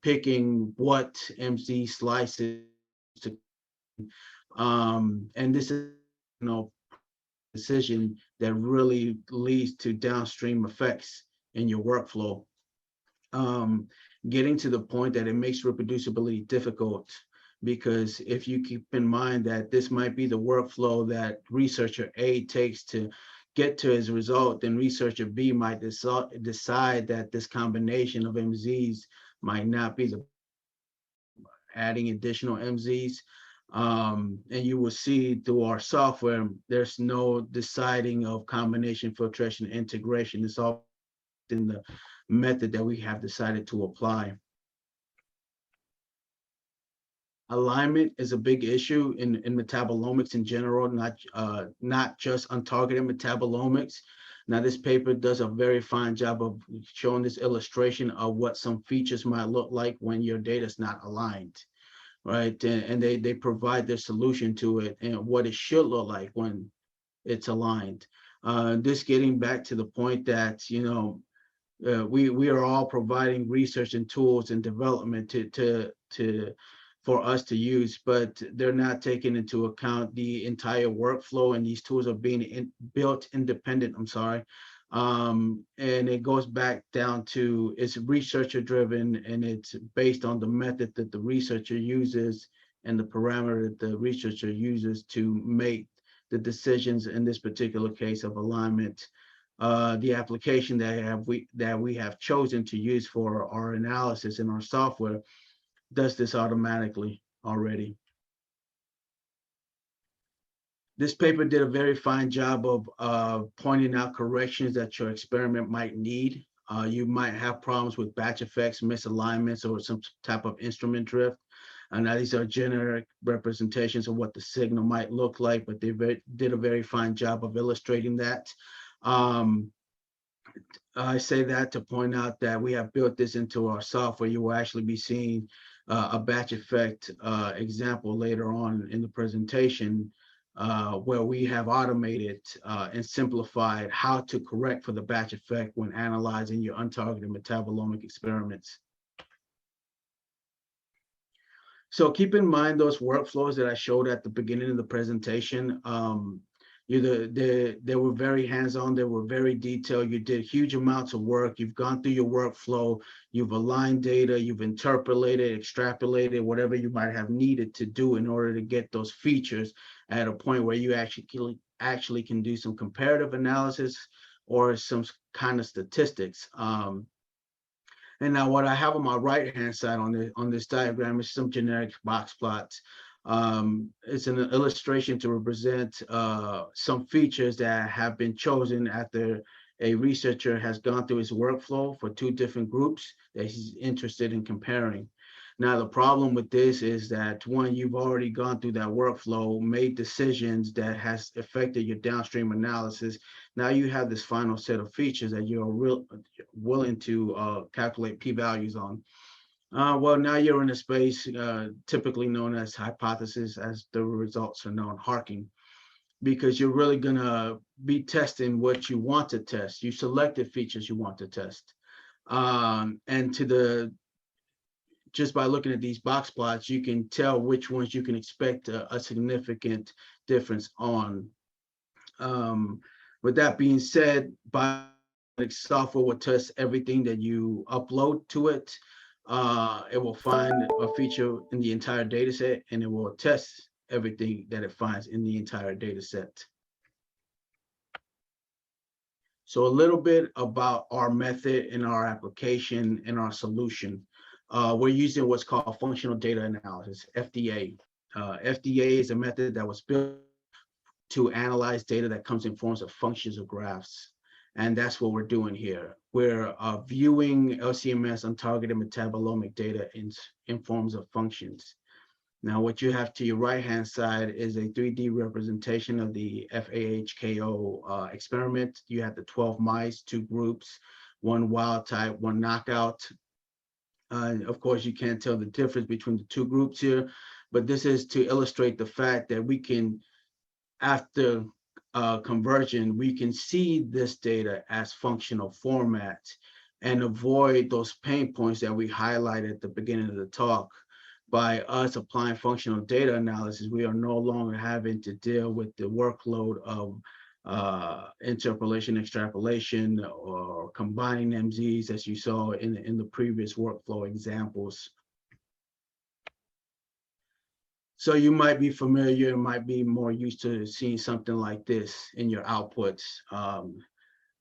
Speaker 14: picking what MZ slices to, and this is, you know, decision that really leads to downstream effects in your workflow. Getting to the point that it makes reproducibility difficult. Because if you keep in mind that this might be the workflow that researcher A takes to get to his result, then researcher B might decide that this combination of MZs might not be the adding additional MZs. And you will see through our software, there's no deciding of combination filtration integration. It's all in the method that we have decided to apply. Alignment is a big issue in metabolomics in general, not just untargeted metabolomics. Now, this paper does a very fine job of showing this illustration of what some features might look like when your data is not aligned, right? And they provide their solution to it and what it should look like when it's aligned. This getting back to the point that, you know, we are all providing research and tools and development for us to use, but they're not taking into account the entire workflow, and these tools are being built independent, and it goes back down to, it's researcher driven, and it's based on the method that the researcher uses and the parameter that the researcher uses to make the decisions in this particular case of alignment. The application that we have chosen to use for our analysis in our software does this automatically already. This paper did a very fine job of pointing out corrections that your experiment might need. You might have problems with batch effects, misalignments, or some type of instrument drift. And now these are generic representations of what the signal might look like, but they did a very fine job of illustrating that. I say that to point out that we have built this into our software. You will actually be seeing a batch effect example later on in the presentation where we have automated and simplified how to correct for the batch effect when analyzing your untargeted metabolomic experiments. So keep in mind those workflows that I showed at the beginning of the presentation. They were very hands-on, they were very detailed. You did huge amounts of work. You've gone through your workflow, you've aligned data, you've interpolated, extrapolated, whatever you might have needed to do in order to get those features at a point where you actually can do some comparative analysis or some kind of statistics. And now what I have on my right-hand side on this diagram is some generic box plots. It's an illustration to represent some features that have been chosen after a researcher has gone through his workflow for 2 different groups that he's interested in comparing. Now, the problem with this is that when you've already gone through that workflow, made decisions that has affected your downstream analysis, now you have this final set of features that you're willing to calculate p-values on. Well, now you're in a space typically known as hypothesis, as the results are known, harking, because you're really gonna be testing what you want to test. You selected features you want to test. And just by looking at these box plots, you can tell which ones you can expect a significant difference on. With that being said, bioinformatics software will test everything that you upload to it. It will find a feature in the entire data set, and it will test everything that it finds in the entire data set. So a little bit about our method and our application and our solution. We're using what's called functional data analysis, FDA. FDA is a method that was built to analyze data that comes in forms of functions or graphs. And that's what we're doing here. We're viewing LC-MS untargeted metabolomic data in forms of functions. Now, what you have to your right-hand side is a 3D representation of the FAHKO experiment. You have the 12 mice, 2 groups, 1 wild type, 1 knockout. Of course, you can't tell the difference between the 2 groups here, but this is to illustrate the fact that we can, after conversion, we can see this data as functional format and avoid those pain points that we highlighted at the beginning of the talk. By us applying functional data analysis, we are no longer having to deal with the workload of interpolation, extrapolation, or combining MZs, as you saw in the previous workflow examples. So you might be familiar, might be more used to seeing something like this in your outputs,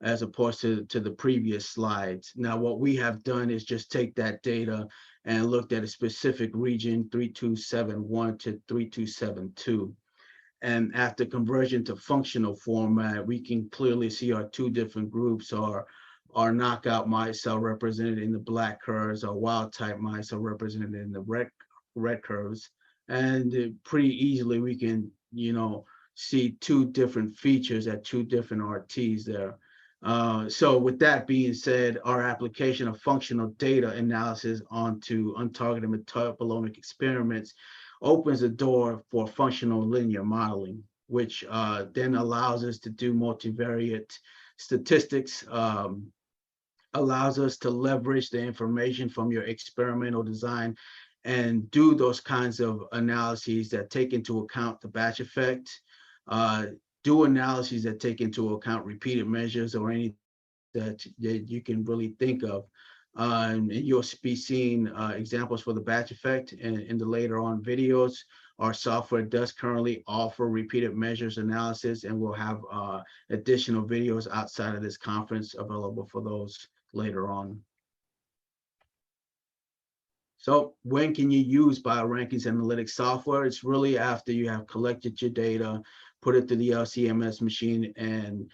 Speaker 14: as opposed to the previous slides. Now, what we have done is just take that data and looked at a specific region, 3271 to 3272. And after conversion to functional format, we can clearly see our 2 different groups. Our knockout mice are represented in the black curves, our wild type mice are represented in the red curves. And pretty easily we can, see 2 different features at 2 different RTs there. So with that being said, our application of functional data analysis onto untargeted metabolomic experiments opens the door for functional linear modeling, which then allows us to do multivariate statistics, allows us to leverage the information from your experimental design and do those kinds of analyses that take into account the batch effect, do analyses that take into account repeated measures or anything that you can really think of. And you'll be seeing examples for the batch effect in the later on videos. Our software does currently offer repeated measures analysis, and we'll have additional videos outside of this conference available for those later on. So when can you use biorankings analytics software? It's really after you have collected your data, put it through the LC-MS machine, and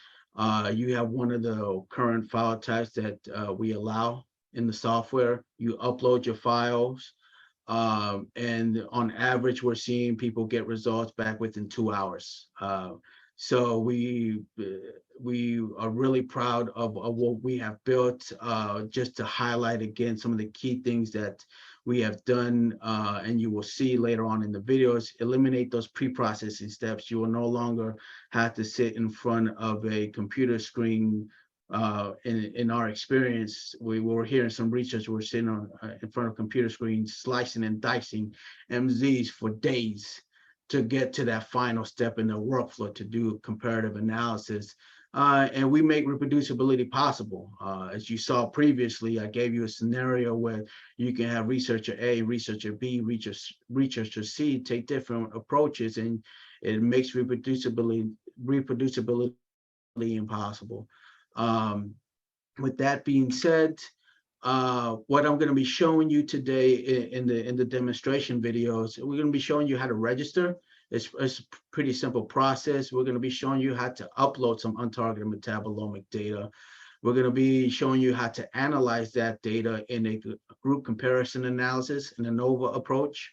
Speaker 14: you have one of the current file types that we allow in the software. You upload your files, and on average, we're seeing people get results back within 2 hours. So we are really proud of what we have built. Just to highlight again some of the key things that we have done, and you will see later on in the videos, eliminate those pre-processing steps. You will no longer have to sit in front of a computer screen. In our experience, we were hearing some research, we're sitting on in front of computer screens, slicing and dicing MZs for days to get to that final step in the workflow to do comparative analysis. And we make reproducibility possible. As you saw previously, I gave you a scenario where you can have researcher A, researcher B, researcher C take different approaches, and it makes reproducibility impossible. With that being said, what I'm going to be showing you today in the demonstration videos, we're going to be showing you how to register. It's a pretty simple process. We're going to be showing you how to upload some untargeted metabolomic data. We're going to be showing you how to analyze that data in a group comparison analysis in an ANOVA approach.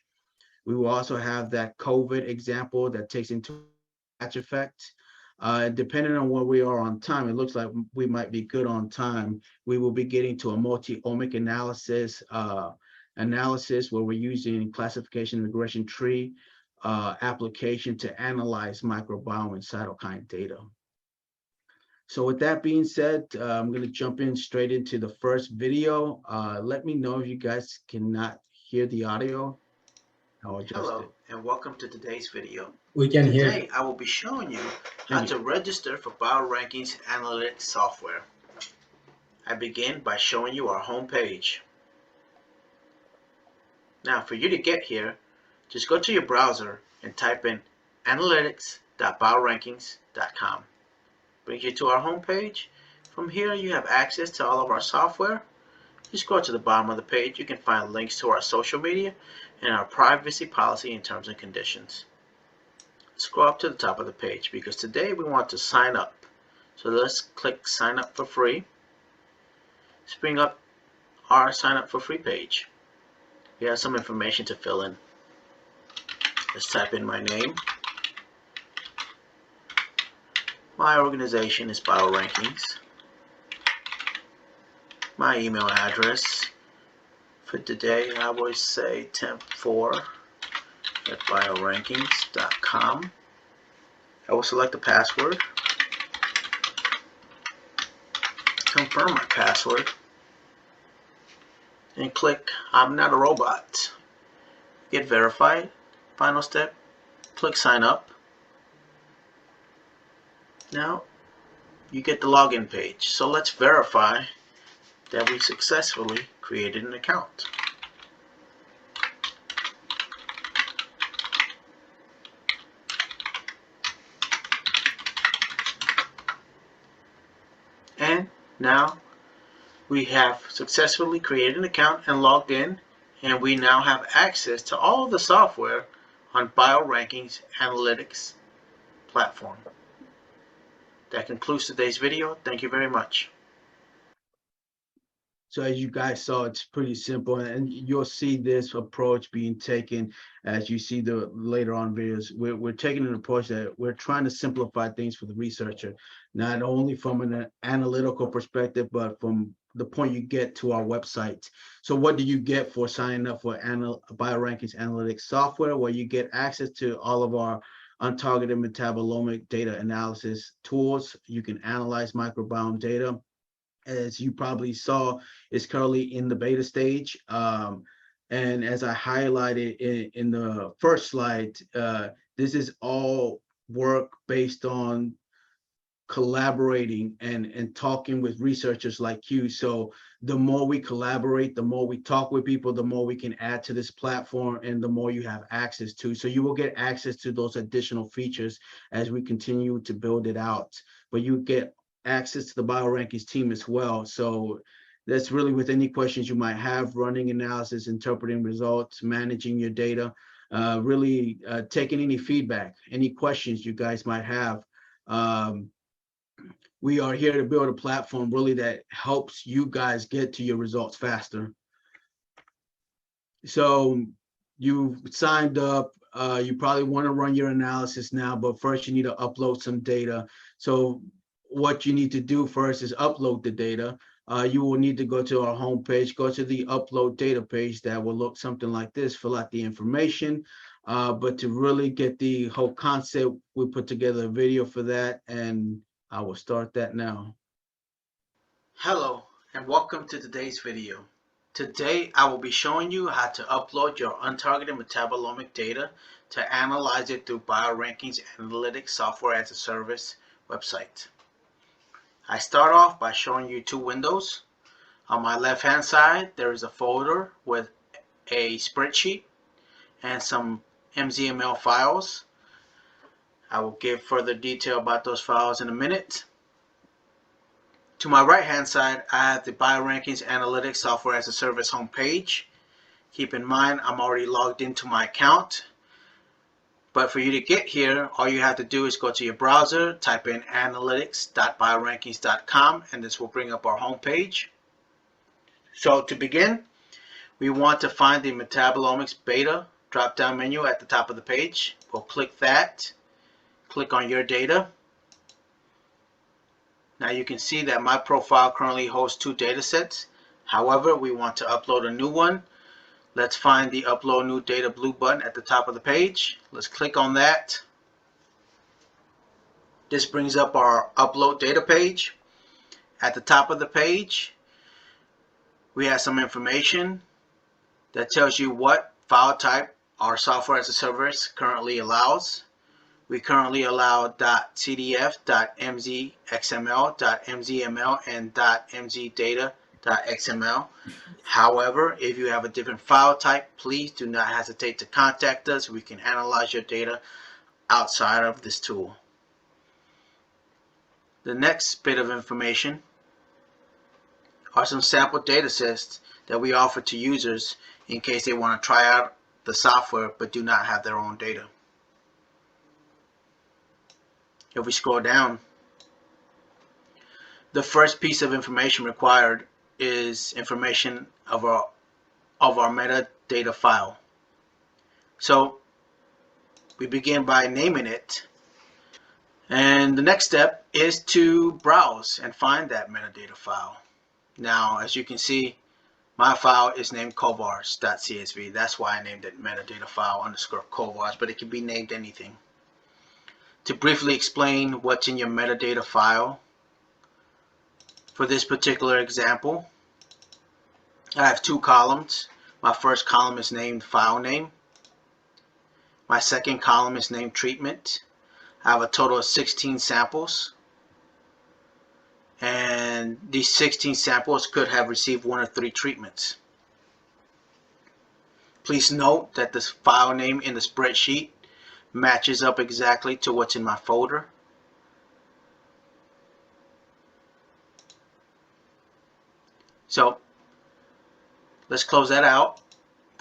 Speaker 14: We will also have that COVID example that takes into batch effect. Depending on where we are on time, it looks like we might be good on time. We will be getting to a multi-omic analysis where we're using classification regression tree application to analyze microbiome and cytokine data. So with that being said, I'm going to jump in straight into the first video. Let me know if you guys cannot hear the audio. I'll adjust
Speaker 16: Hello,
Speaker 14: it.
Speaker 16: and welcome to today's video.
Speaker 5: We can hear.
Speaker 16: Today, I will be showing you how to register for BioRankings analytics software. I begin by showing you our home page. Now, for you to get here, just go to your browser and type in analytics.biorankings.com. Brings you to our home page. From here, you have access to all of our software. Just go to the bottom of the page. You can find links to our social media and our privacy policy and terms and conditions. Scroll up to the top of the page because today we want to sign up. So let's click sign up for free. Let's bring up our sign up for free page. We have some information to fill in. Let's type in my name. My organization is BioRankings. My email address for today, I would say temp4@biorankings.com. I will select the password, confirm my password, and click I'm not a robot. Get verified. Final step, click sign up. Now you get the login page. So let's verify that we successfully created an account. And now we have successfully created an account and logged in, and we now have access to all of the software on BioRankings Analytics platform. That concludes today's video. Thank you very much.
Speaker 14: So as you guys saw, it's pretty simple, and you'll see this approach being taken as you see the later on videos. We're taking an approach that we're trying to simplify things for the researcher, not only from an analytical perspective, but from the point you get to our website. So what do you get for signing up for BioRankings Analytics software? Well, you get access to all of our untargeted metabolomic data analysis tools. You can analyze microbiome data. As you probably saw, is currently in the beta stage. And as I highlighted in the first slide, this is all work based on collaborating and talking with researchers like you. So the more we collaborate, the more we talk with people, the more we can add to this platform and the more you have access to. So you will get access to those additional features as we continue to build it out. But you get access to the BioRankings team as well. So that's really with any questions you might have, running analysis, interpreting results, managing your data, really taking any feedback, any questions you guys might have. We are here to build a platform really that helps you guys get to your results faster. So you signed up, You probably want to run your analysis now, but first you need to upload some data. So what you need to do first is upload the data. You will need to go to our homepage, go to the upload data page that will look something like this, fill out the information. But to really get the whole concept, we put together a video for that, and I will start that now.
Speaker 16: Hello and welcome to today's video. Today I will be showing you how to upload your untargeted metabolomic data to analyze it through BioRankings Analytics Software as a Service website. I start off by showing you two windows. On my left hand side there is a folder with a spreadsheet and some MZML files. I will give further detail about those files in a minute. To my right hand side, I have the BioRankings Analytics Software as a Service homepage. Keep in mind, I'm already logged into my account. But for you to get here, all you have to do is go to your browser, type in analytics.biorankings.com, and this will bring up our homepage. So to begin, we want to find the Metabolomics Beta drop-down menu at the top of the page. We'll click that, click on your data. Now you can see that my profile currently holds two data sets. However, we want to upload a new one. Let's find the Upload New Data blue button at the top of the page. Let's click on that. This brings up our Upload Data page. At the top of the page, we have some information that tells you what file type our software as a service currently allows. We currently allow .cdf, .mzxml, .mzml, and .mzdata.xml. However, if you have a different file type, please do not hesitate to contact us. We can analyze your data outside of this tool. The next bit of information are some sample data sets that we offer to users in case they want to try out the software but do not have their own data. If we scroll down, the first piece of information required is information of our metadata file. So we begin by naming it, and the next step is to browse and find that metadata file. Now, as you can see, my file is named covars.csv. That's why I named it metadata file _ covars, but it can be named anything. To briefly explain what's in your metadata file, for this particular example, I have two columns. My first column is named file name. My second column is named treatment. I have a total of 16 samples. And these 16 samples could have received 1 or 3 treatments. Please note that this file name in the spreadsheet matches up exactly to what's in my folder. So let's close that out.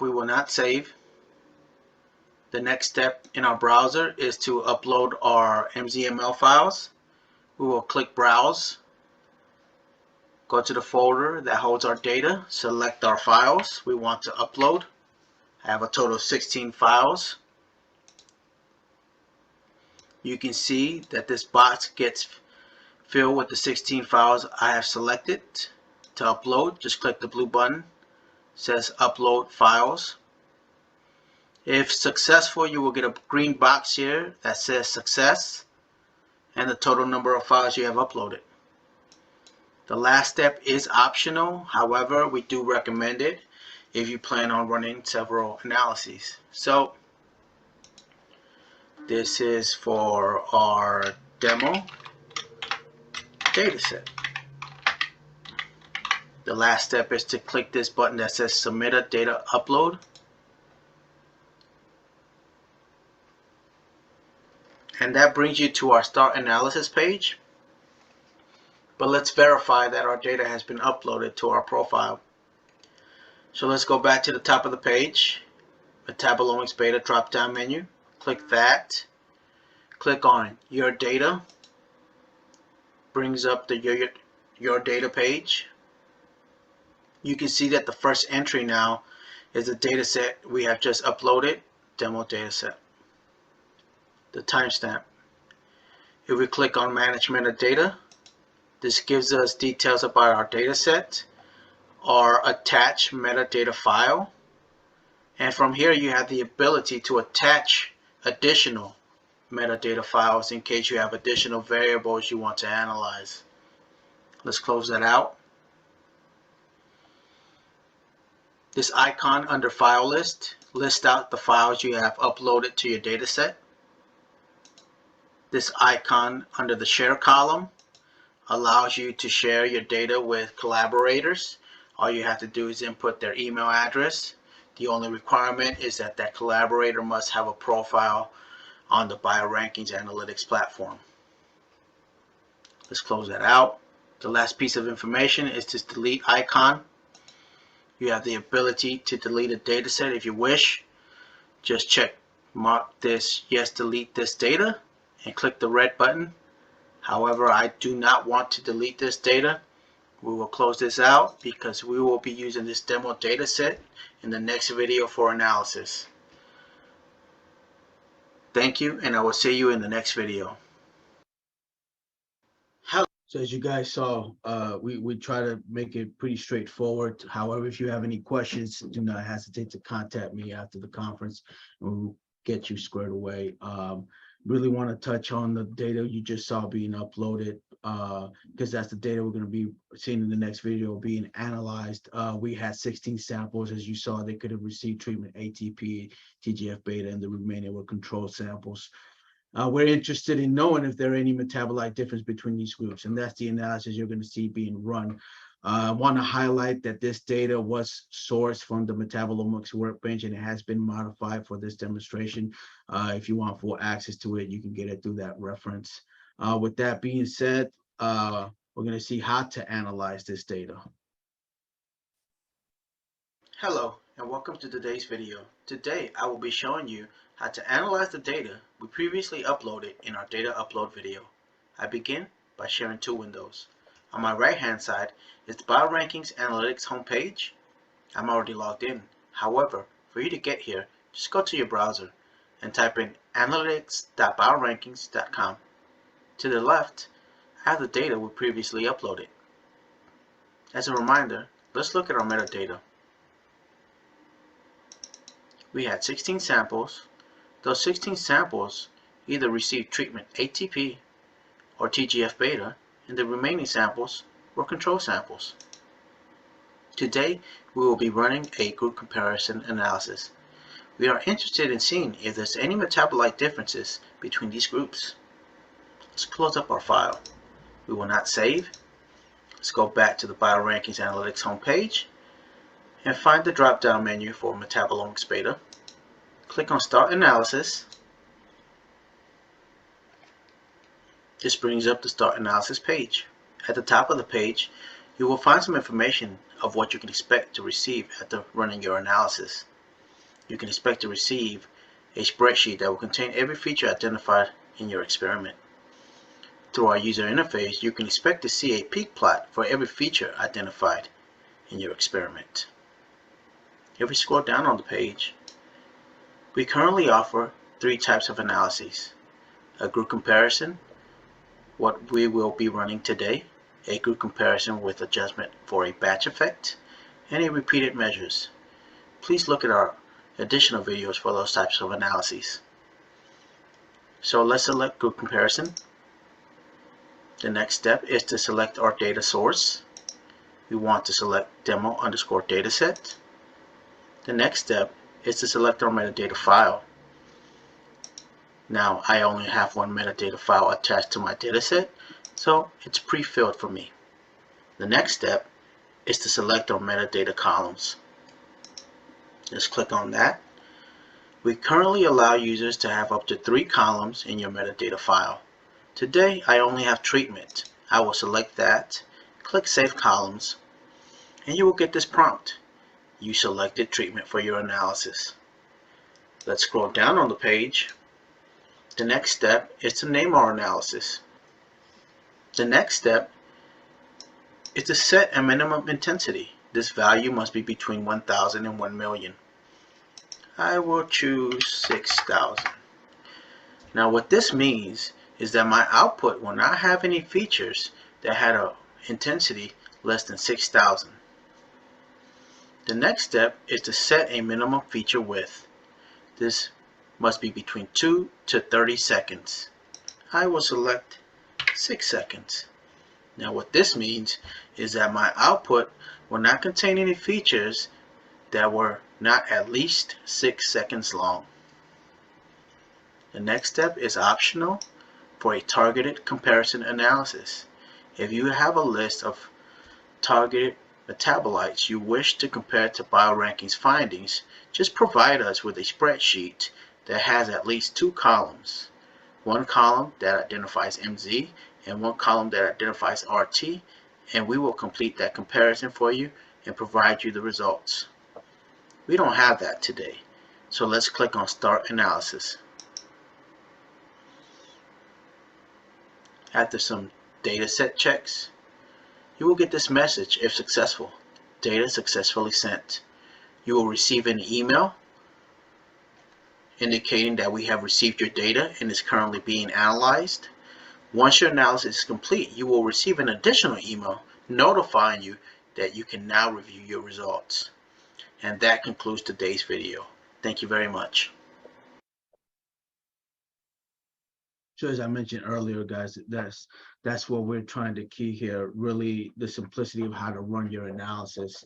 Speaker 16: We will not save. The next step in our browser is to upload our MZML files. We will click Browse, go to the folder that holds our data, select our files we want to upload. I have a total of 16 files. You can see that this box gets filled with the 16 files I have selected to upload. Just click the blue button. It says Upload Files. If successful, you will get a green box here that says Success and the total number of files you have uploaded. The last step is optional. However, we do recommend it if you plan on running several analyses. So this is for our demo dataset. The last step is to click this button that says Submit a Data Upload. And that brings you to our Start Analysis page. But let's verify that our data has been uploaded to our profile. So let's go back to the top of the page, Metabolomics Beta drop-down menu. Click that. Click on Your Data. Brings up the Your Data page. You can see that the first entry now is the data set we have just uploaded, demo dataset. the timestamp. If we click on Manage Metadata, this gives us details about our data set, our attached metadata file, and from here you have the ability to attach additional metadata files in case you have additional variables you want to analyze. Let's close that out. This icon under File List lists out the files you have uploaded to your dataset. This icon under the Share column allows you to share your data with collaborators. All you have to do is input their email address. The only requirement is that that collaborator must have a profile on the BioRankings Analytics platform. Let's close that out. The last piece of information is this delete icon. You have the ability to delete a dataset if you wish. Just mark this yes, delete this data, and click the red button. However, I do not want to delete this data. We will close this out because we will be using this demo dataset in the next video for analysis. Thank you, and I will see you in the next video.
Speaker 14: So as you guys saw, we try to make it pretty straightforward. However, if you have any questions, do not hesitate to contact me after the conference and we'll get you squared away. Really want to touch on the data you just saw being uploaded because that's the data we're going to be seeing in the next video being analyzed. We had 16 samples. As you saw, they could have received treatment ATP, TGF-beta, and the remaining were control samples. We're interested in knowing if there are any metabolite difference between these groups, and that's the analysis you're going to see being run. I want to highlight that this data was sourced from the Metabolomics Workbench, and it has been modified for this demonstration. If you want full access to it, you can get it through that reference. With that being said, we're going to see how to analyze this data.
Speaker 16: Hello, and welcome to today's video. Today, I will be showing you how to analyze the data we previously uploaded in our data upload video. I begin by sharing two windows. On my right hand side is the BioRankings Analytics homepage. I'm already logged in. However, for you to get here, just go to your browser and type in analytics.biorankings.com. To the left, I have the data we previously uploaded. As a reminder, let's look at our metadata. We had 16 samples. Those 16 samples either received treatment ATP or TGF-beta, and the remaining samples were control samples. Today, we will be running a group comparison analysis. We are interested in seeing if there's any metabolite differences between these groups. Let's close up our file. We will not save. Let's go back to the BioRankings Analytics homepage and find the drop-down menu for Metabolomics Beta. Click on Start Analysis. This brings up the Start Analysis page. At the top of the page, you will find some information of what you can expect to receive after running your analysis. You can expect to receive a spreadsheet that will contain every feature identified in your experiment. Through our user interface, you can expect to see a peak plot for every feature identified in your experiment. If we scroll down on the page, we currently offer three types of analyses: a group comparison, what we will be running today, a group comparison with adjustment for a batch effect, and a repeated measures. Please look at our additional videos for those types of analyses. So let's select group comparison. The next step is to select our data source. We want to select demo_dataset. The next step is to select our metadata file. Now I only have one metadata file attached to my dataset, so it's pre-filled for me. The next step is to select our metadata columns. Just click on that. We currently allow users to have up to 3 columns in your metadata file. Today I only have treatment. I will select that, click Save Columns, and you will get this prompt. You selected treatment for your analysis. Let's scroll down on the page. The next step is to name our analysis. The next step is to set a minimum intensity. This value must be between 1,000 and 1 million. I will choose 6,000. Now what this means is that my output will not have any features that had an intensity less than 6,000. The next step is to set a minimum feature width. This must be between 2 to 30 seconds. I will select 6 seconds. Now what this means is that my output will not contain any features that were not at least 6 seconds long. The next step is optional for a targeted comparison analysis. If you have a list of targeted metabolites you wish to compare to BioRankings findings, just provide us with a spreadsheet that has at least 2 columns. One column that identifies MZ and one column that identifies RT, and we will complete that comparison for you and provide you the results. We don't have that today, so let's click on Start Analysis. After some dataset checks, you will get this message if successful. Data successfully sent. You will receive an email indicating that we have received your data and is currently being analyzed. Once your analysis is complete, you will receive an additional email notifying you that you can now review your results. And that concludes today's video. Thank you very much.
Speaker 14: So as I mentioned earlier, guys, that's what we're trying to key here, really the simplicity of how to run your analysis.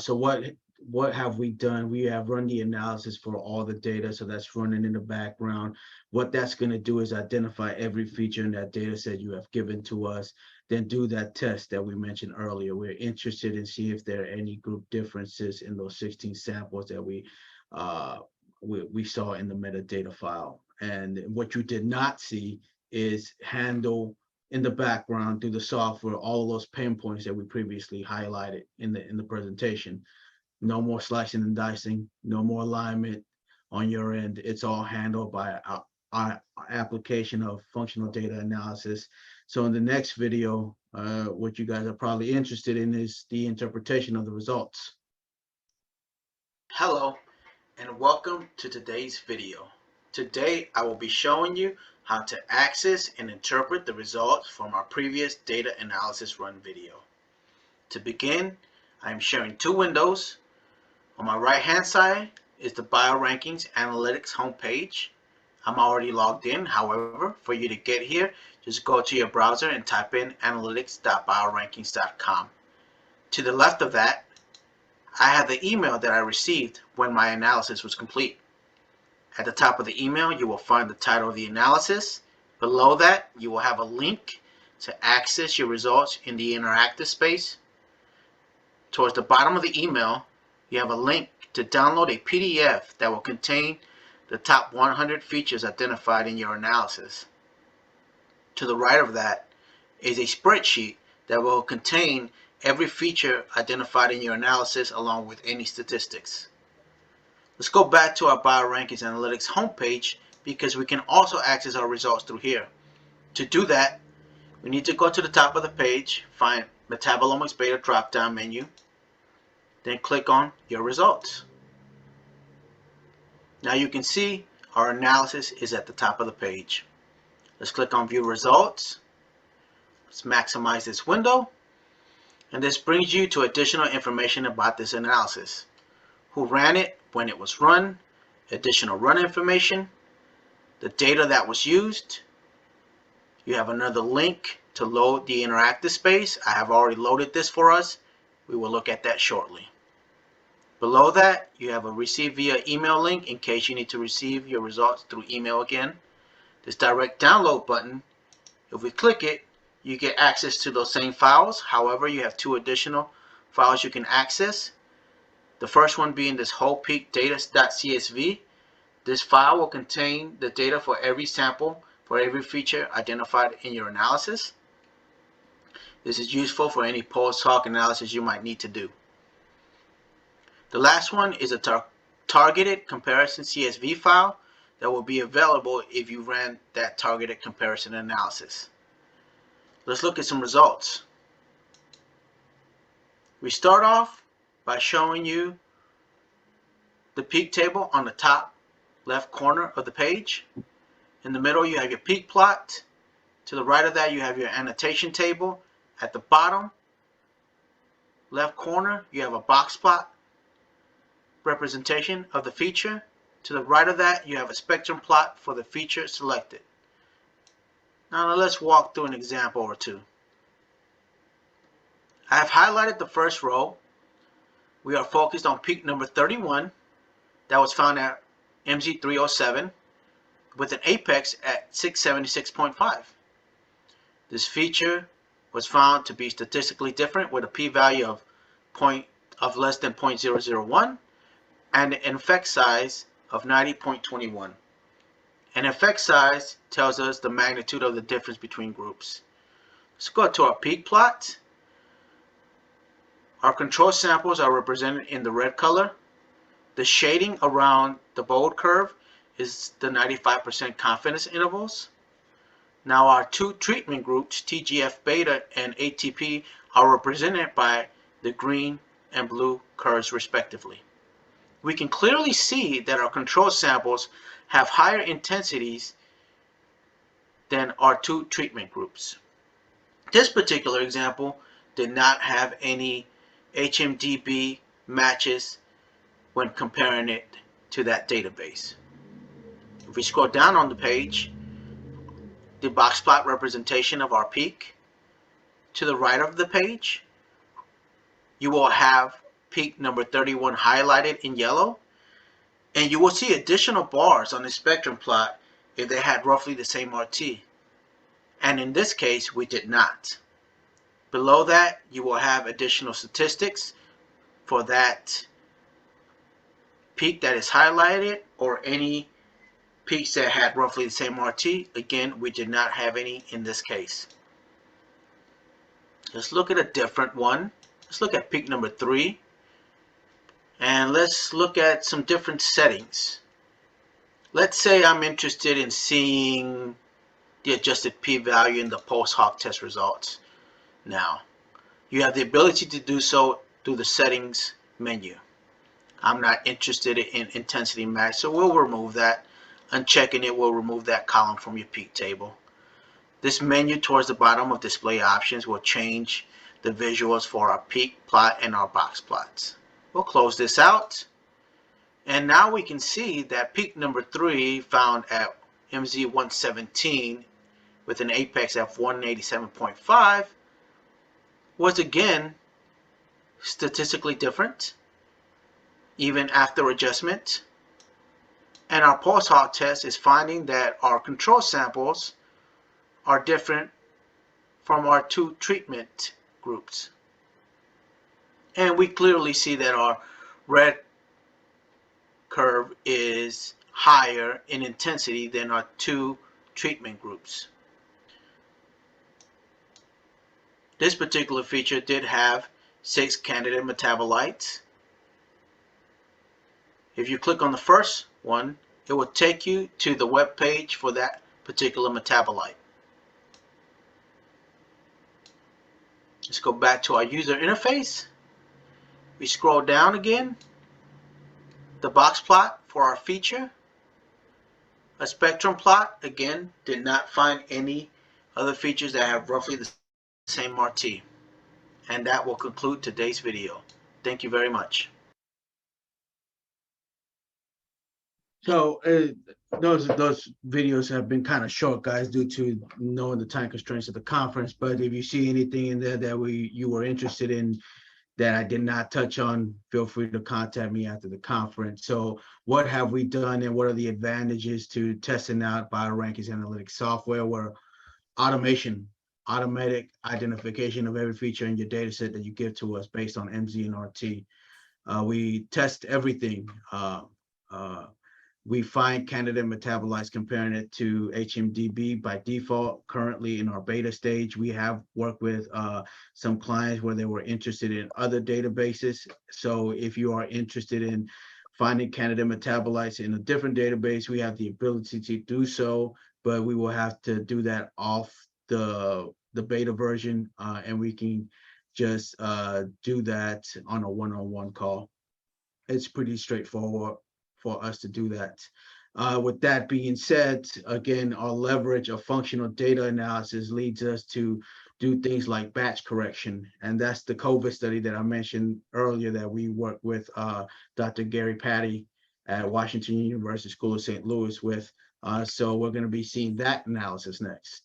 Speaker 14: So what have we done? We have run the analysis for all the data, so that's running in the background. What that's going to do is identify every feature in that data set you have given to us, then do that test that we mentioned earlier. We're interested in see if there are any group differences in those 16 samples that we saw in the metadata file. And what you did not see is handle in the background through the software all of those pain points that we previously highlighted in the presentation. No more slicing and dicing, no more alignment on your end. It's all handled by our application of functional data analysis. So in the next video, what you guys are probably interested in is the interpretation of the results.
Speaker 16: Hello, and welcome to today's video. Today, I will be showing you how to access and interpret the results from our previous data analysis run video. To begin, I am sharing 2 windows. On my right-hand side is the BioRankings Analytics homepage. I'm already logged in. However, for you to get here, just go to your browser and type in analytics.biorankings.com. To the left of that, I have the email that I received when my analysis was complete. At the top of the email, you will find the title of the analysis. Below that, you will have a link to access your results in the interactive space. Towards the bottom of the email, you have a link to download a PDF that will contain the top 100 features identified in your analysis. To the right of that is a spreadsheet that will contain every feature identified in your analysis along with any statistics. Let's go back to our BioRankings Analytics homepage because we can also access our results through here. To do that, we need to go to the top of the page, find Metabolomics Beta drop-down menu, then click on your results. Now you can see our analysis is at the top of the page. Let's click on View Results. Let's maximize this window. And this brings you to additional information about this analysis. Who ran it, when it was run, additional run information, the data that was used. You have another link to load the interactive space. I have already loaded this for us. We will look at that shortly. Below that, you have a receive via email link in case you need to receive your results through email again. This direct download button, if we click it, you get access to those same files. However, you have 2 additional files you can access. The first one being this whole peak data.csv. This file will contain the data for every sample for every feature identified in your analysis. This is useful for any post-hoc analysis you might need to do. The last one is a targeted comparison CSV file that will be available if you ran that targeted comparison analysis. Let's look at some results. We start off by showing you the peak table on the top left corner of the page. In the middle, you have your peak plot. To the right of that, you have your annotation table. At the bottom left corner, you have a box plot representation of the feature. To the right of that, you have a spectrum plot for the feature selected. Now let's walk through an example or two. I have highlighted the first row. We are focused on peak number 31 that was found at MZ307 with an apex at 676.5. This feature was found to be statistically different with a p-value of less than 0.001 and an effect size of 90.21. An effect size tells us the magnitude of the difference between groups. Let's go to our peak plot. Our control samples are represented in the red color. The shading around the bold curve is the 95% confidence intervals. Now our two treatment groups, TGF-beta and ATP, are represented by the green and blue curves respectively. We can clearly see that our control samples have higher intensities than our two treatment groups. This particular example did not have any HMDB matches when comparing it to that database. If we scroll down on the page, the box plot representation of our peak. To the right of the page, you will have peak number 31 highlighted in yellow, and you will see additional bars on the spectrum plot if they had roughly the same RT. And in this case, we did not. Below that, you will have additional statistics for that peak that is highlighted or any peaks that had roughly the same RT. Again, we did not have any in this case. Let's look at a different one. Let's look at peak number 3. And let's look at some different settings. Let's say I'm interested in seeing the adjusted p-value in the post-hoc test results. Now, you have the ability to do so through the settings menu. I'm not interested in intensity match, so we'll remove that. Unchecking it will remove that column from your peak table. This menu towards the bottom of display options will change the visuals for our peak plot and our box plots. We'll close this out. And now we can see that peak number 3 found at MZ117 with an apex of 187.5 was again statistically different even after adjustment. And our post-hoc test is finding that our control samples are different from our two treatment groups. And we clearly see that our red curve is higher in intensity than our two treatment groups. This particular feature did have 6 candidate metabolites. If you click on the first one, it will take you to the web page for that particular metabolite. Let's go back to our user interface. We scroll down again. The box plot for our feature. A spectrum plot, again, did not find any other features that have roughly the same RT. And that will conclude today's video. Thank you very much.
Speaker 14: So those videos have been kind of short, guys, due to knowing the time constraints of the conference. But if you see anything in there that you were interested in that I did not touch on, feel free to contact me after the conference. So what have we done and what are the advantages to testing out biorankings analytics software? Where automatic identification of every feature in your data set that you give to us based on MZ and RT. We test everything. We find candidate metabolites comparing it to HMDB by default. Currently in our beta stage, we have worked with some clients where they were interested in other databases. So if you are interested in finding candidate metabolites in a different database, we have the ability to do so, but we will have to do that off the beta version, and we can just do that on a one-on-one call. It's pretty straightforward for us to do that. With that being said, again, our leverage of functional data analysis leads us to do things like batch correction. And that's the COVID study that I mentioned earlier that we worked with Dr. Gary Patty at Washington University School of St. Louis with. So we're going to be seeing that analysis next.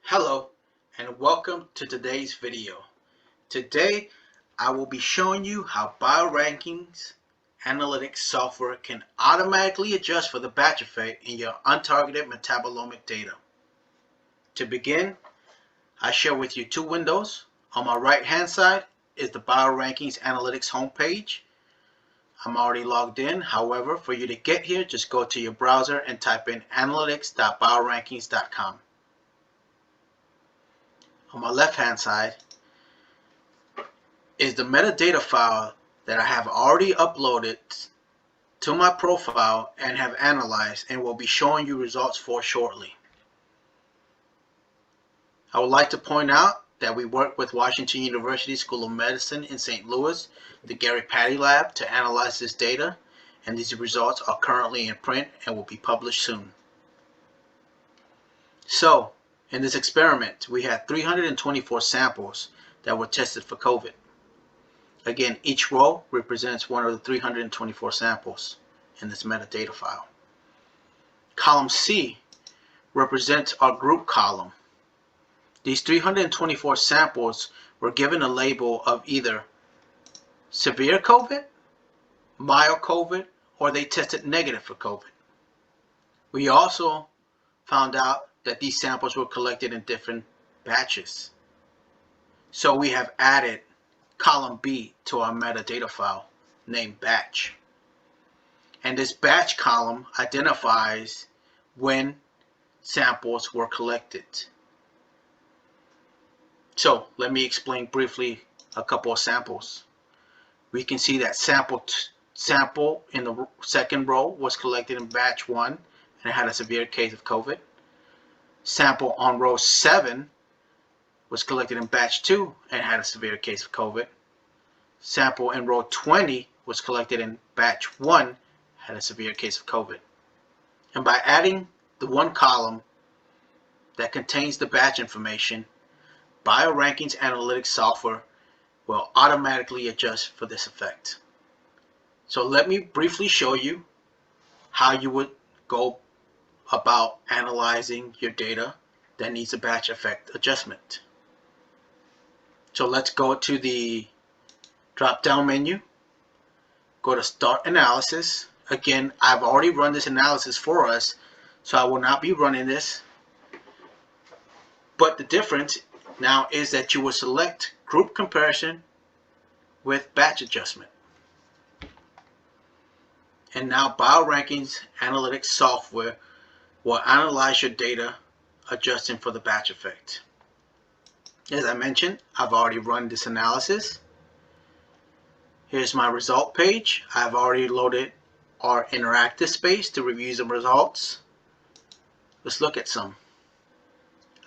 Speaker 16: Hello, and welcome to today's video. Today, I will be showing you how BioRankings analytics software can automatically adjust for the batch effect in your untargeted metabolomic data. To begin, I share with you two windows. On my right-hand side is the BioRankings Analytics homepage. I'm already logged in. However, for you to get here, just go to your browser and type in analytics.biorankings.com. On my left-hand side is the metadata file that I have already uploaded to my profile and have analyzed and will be showing you results for shortly. I would like to point out that we work with Washington University School of Medicine in St. Louis, the Gary Patty Lab, to analyze this data, and these results are currently in print and will be published soon. So, in this experiment, we had 324 samples that were tested for COVID. Again, each row represents one of the 324 samples in this metadata file. Column C represents our group column. These 324 samples were given a label of either severe COVID, mild COVID, or they tested negative for COVID. We also found out that these samples were collected in different batches. So we have added column B to our metadata file named batch. And this batch column identifies when samples were collected. So let me explain briefly a couple of samples. We can see that sample in the second row was collected in batch 1 and had a severe case of COVID. Sample on row 7 was collected in batch 2 and had a severe case of COVID. Sample in row 20 was collected in batch 1, had a severe case of COVID. And by adding the one column that contains the batch information, BioRankings Analytics software will automatically adjust for this effect. So let me briefly show you how you would go about analyzing your data that needs a batch effect adjustment. So let's go to the drop-down menu, go to Start Analysis. Again, I've already run this analysis for us, so I will not be running this. But the difference now is that you will select Group Comparison with Batch Adjustment. And now BioRankings Analytics software will analyze your data, adjusting for the batch effect. As I mentioned, I've already run this analysis. Here's my result page. I've already loaded our interactive space to review some results. Let's look at some.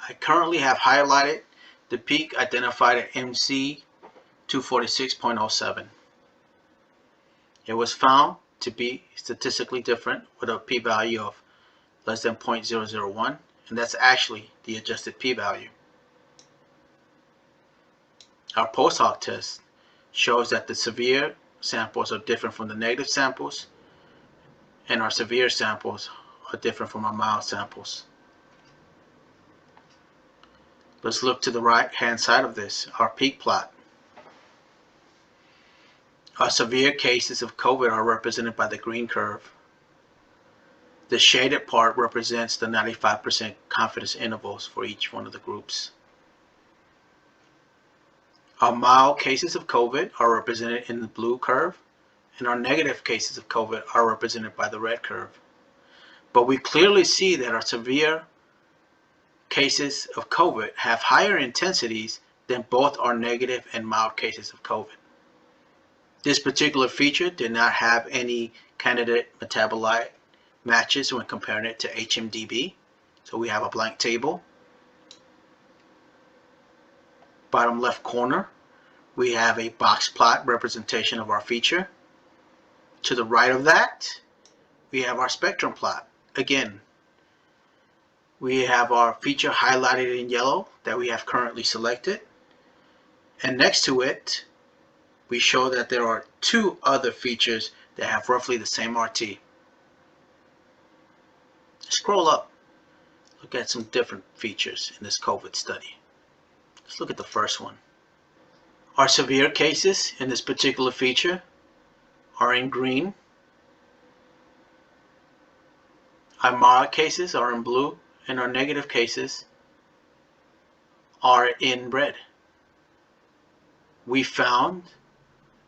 Speaker 16: I currently have highlighted the peak identified at MC 246.07. It was found to be statistically different with a p-value of less than 0.001, and that's actually the adjusted p-value. Our post hoc test shows that the severe samples are different from the negative samples, and our severe samples are different from our mild samples. Let's look to the right hand side of this, our peak plot. Our severe cases of COVID are represented by the green curve. The shaded part represents the 95% confidence intervals for each one of the groups. Our mild cases of COVID are represented in the blue curve, and our negative cases of COVID are represented by the red curve. But we clearly see that our severe cases of COVID have higher intensities than both our negative and mild cases of COVID. This particular feature did not have any candidate metabolite matches when comparing it to HMDB. So we have a blank table. Bottom left corner, we have a box plot representation of our feature. To the right of that, we have our spectrum plot. Again, we have our feature highlighted in yellow that we have currently selected. And next to it, we show that there are two other features that have roughly the same RT. Scroll up. Look at some different features in this COVID study. Let's look at the first one. Our severe cases in this particular feature are in green. Our mild cases are in blue, and our negative cases are in red. We found,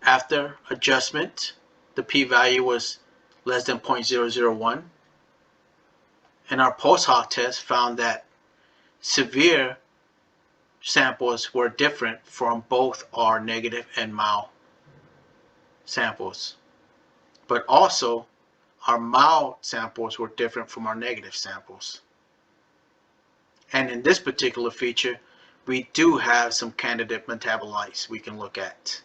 Speaker 16: after adjustment, the p-value was less than 0.001, and our post-hoc test found that severe samples were different from both our negative and mild samples. But also, our mild samples were different from our negative samples. And in this particular feature, we do have some candidate metabolites we can look at.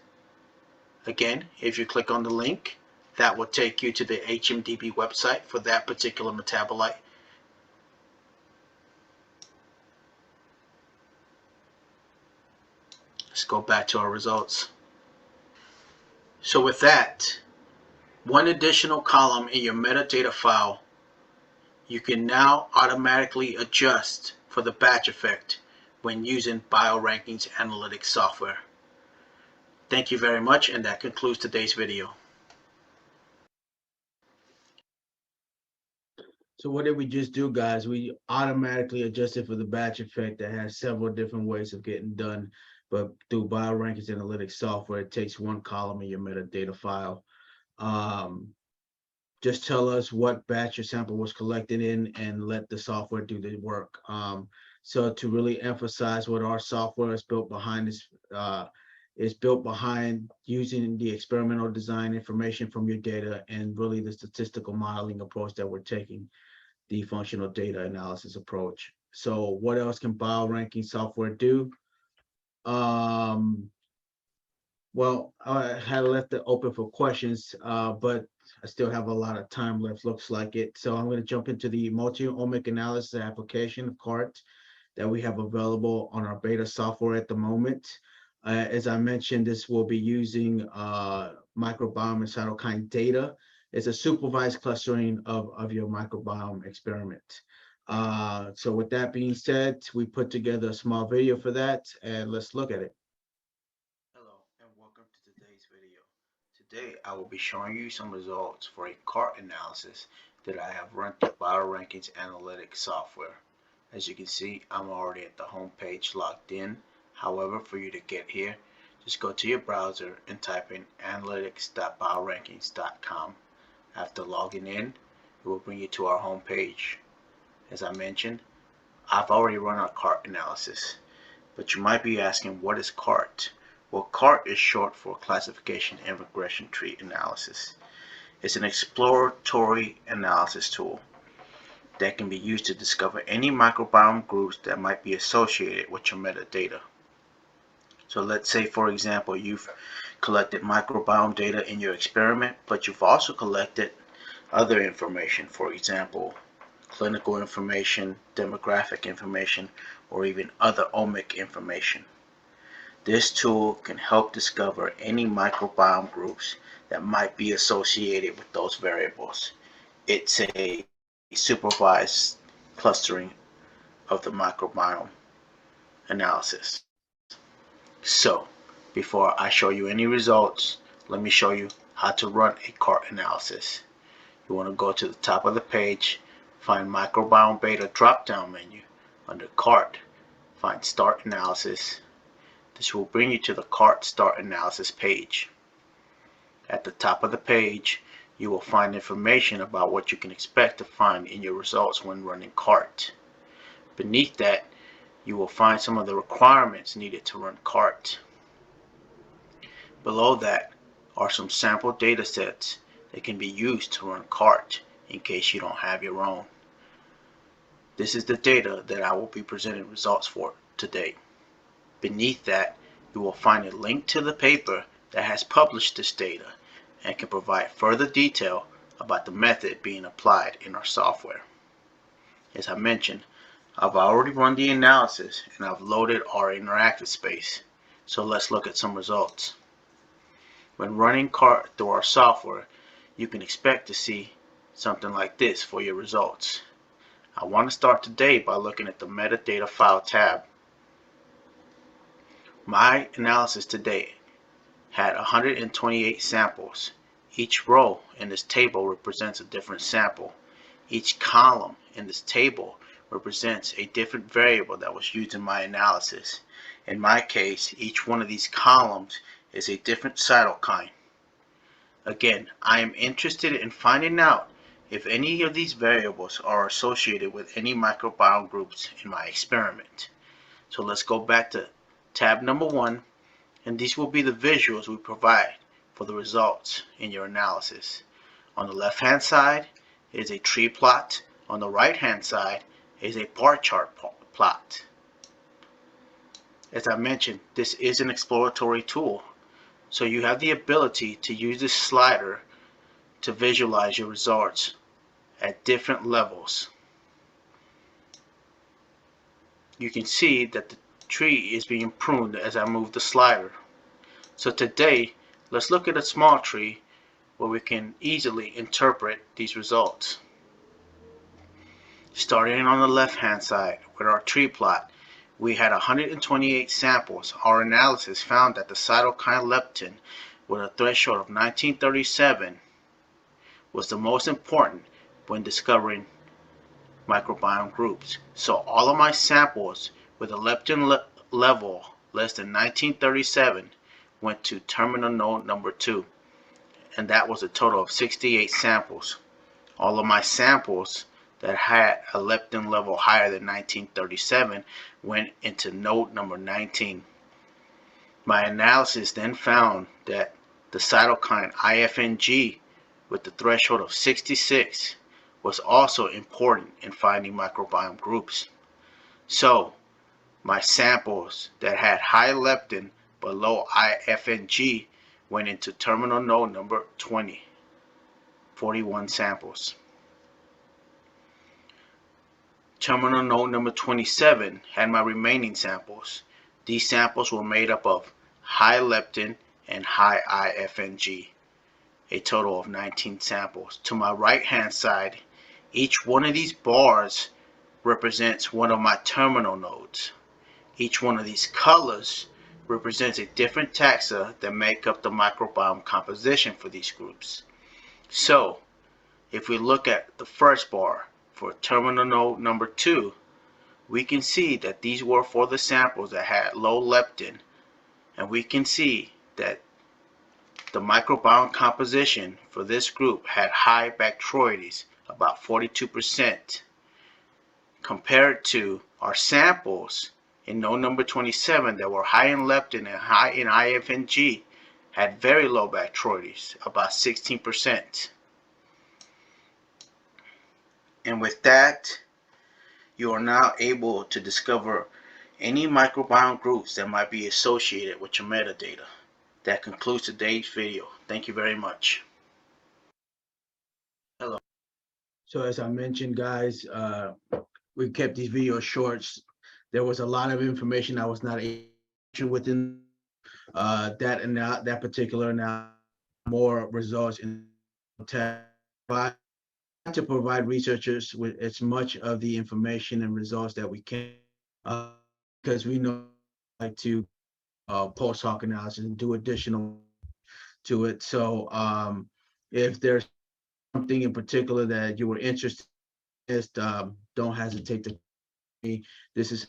Speaker 16: Again, if you click on the link, that will take you to the HMDB website for that particular metabolite. Let's go back to our results. So with that, one additional column in your metadata file, you can now automatically adjust for the batch effect when using BioRankings analytics software. Thank you very much, and that concludes today's video.
Speaker 14: So what did we just do, guys? We automatically adjusted for the batch effect that has several different ways of getting done. But through BioRankings analytics software, it takes one column in your metadata file. Just tell us what batch your sample was collected in and let the software do the work. So to really emphasize what our software is built behind is built behind using the experimental design information from your data and really the statistical modeling approach that we're taking, the functional data analysis approach. So what else can BioRanking software do? Well, I had left it open for questions, but I still have a lot of time left, looks like it. So I'm going to jump into the multi-omic analysis application of CART that we have available on our beta software at the moment. As I mentioned, this will be using microbiome and cytokine data. It's a supervised clustering of your microbiome experiment. So with that being said, we put together a small video for that, and let's look at it.
Speaker 16: Hello and welcome to today's video. Today I will be showing you some results for a CART analysis that I have run through BioRankings analytics software. As you can see, I'm already at the home page logged in. However, for you to get here, just go to your browser and type in analytics.biorankings.com. After logging in, it will bring you to our home page. As I mentioned, I've already run our CART analysis. But you might be asking, what is CART? Well, CART is short for Classification and Regression Tree Analysis. It's an exploratory analysis tool that can be used to discover any microbiome groups that might be associated with your metadata. So let's say, for example, you've collected microbiome data in your experiment, but you've also collected other information, for example, clinical information, demographic information, or even other omic information. This tool can help discover any microbiome groups that might be associated with those variables. It's a supervised clustering of the microbiome analysis. So, before I show you any results, let me show you how to run a CART analysis. You want to go to the top of the page, find Microbiome Beta drop-down menu. Under CART, find Start Analysis. This will bring you to the CART Start Analysis page. At the top of the page, you will find information about what you can expect to find in your results when running CART. Beneath that, you will find some of the requirements needed to run CART. Below that are some sample data sets that can be used to run CART in case you don't have your own. This is the data that I will be presenting results for today. Beneath that, you will find a link to the paper that has published this data and can provide further detail about the method being applied in our software. As I mentioned, I've already run the analysis and I've loaded our interactive space. So let's look at some results. When running CART through our software, you can expect to see something like this for your results. I want to start today by looking at the metadata file tab. My analysis today had 128 samples. Each row in this table represents a different sample. Each column in this table represents a different variable that was used in my analysis. In my case, each one of these columns is a different cytokine. Again, I am interested in finding out if any of these variables are associated with any microbiome groups in my experiment. So let's go back to tab number 1, and these will be the visuals we provide for the results in your analysis. On the left-hand side is a tree plot. On the right-hand side is a bar chart plot. As I mentioned, this is an exploratory tool, so you have the ability to use this slider to visualize your results at different levels. You can see that the tree is being pruned as I move the slider. So today, let's look at a small tree where we can easily interpret these results. Starting on the left-hand side with our tree plot, we had 128 samples. Our analysis found that the cytokine leptin with a threshold of 1937 was the most important when discovering microbiome groups. So all of my samples with a leptin level less than 1937 went to terminal node number 2, and that was a total of 68 samples. All of my samples that had a leptin level higher than 1937 went into node number 19. My analysis then found that the cytokine IFNG with the threshold of 66 was also important in finding microbiome groups. So my samples that had high leptin but low IFNG went into terminal node number 20, 41 samples. Terminal node number 27 had my remaining samples. These samples were made up of high leptin and high IFNG, a total of 19 samples. To my right-hand side, each one of these bars represents one of my terminal nodes. Each one of these colors represents a different taxa that make up the microbiome composition for these groups. So, if we look at the first bar for terminal node number 2, we can see that these were for the samples that had low leptin, and we can see that the microbiome composition for this group had high Bacteroides, about 42%, compared to our samples in node number 27 that were high in leptin and high in IFNG had very low Bacteroides, about 16%. And with that, you are now able to discover any microbiome groups that might be associated with your metadata. That concludes today's video. Thank you very much.
Speaker 14: Hello. So as I mentioned, guys, we kept these videos short. There was a lot of information I was not able to within that particular now more results in to provide researchers with as much of the information and results that we can, because we know like to post hoc analysis and do additional to it. So if there's something in particular that you were interested in, don't hesitate to me. This is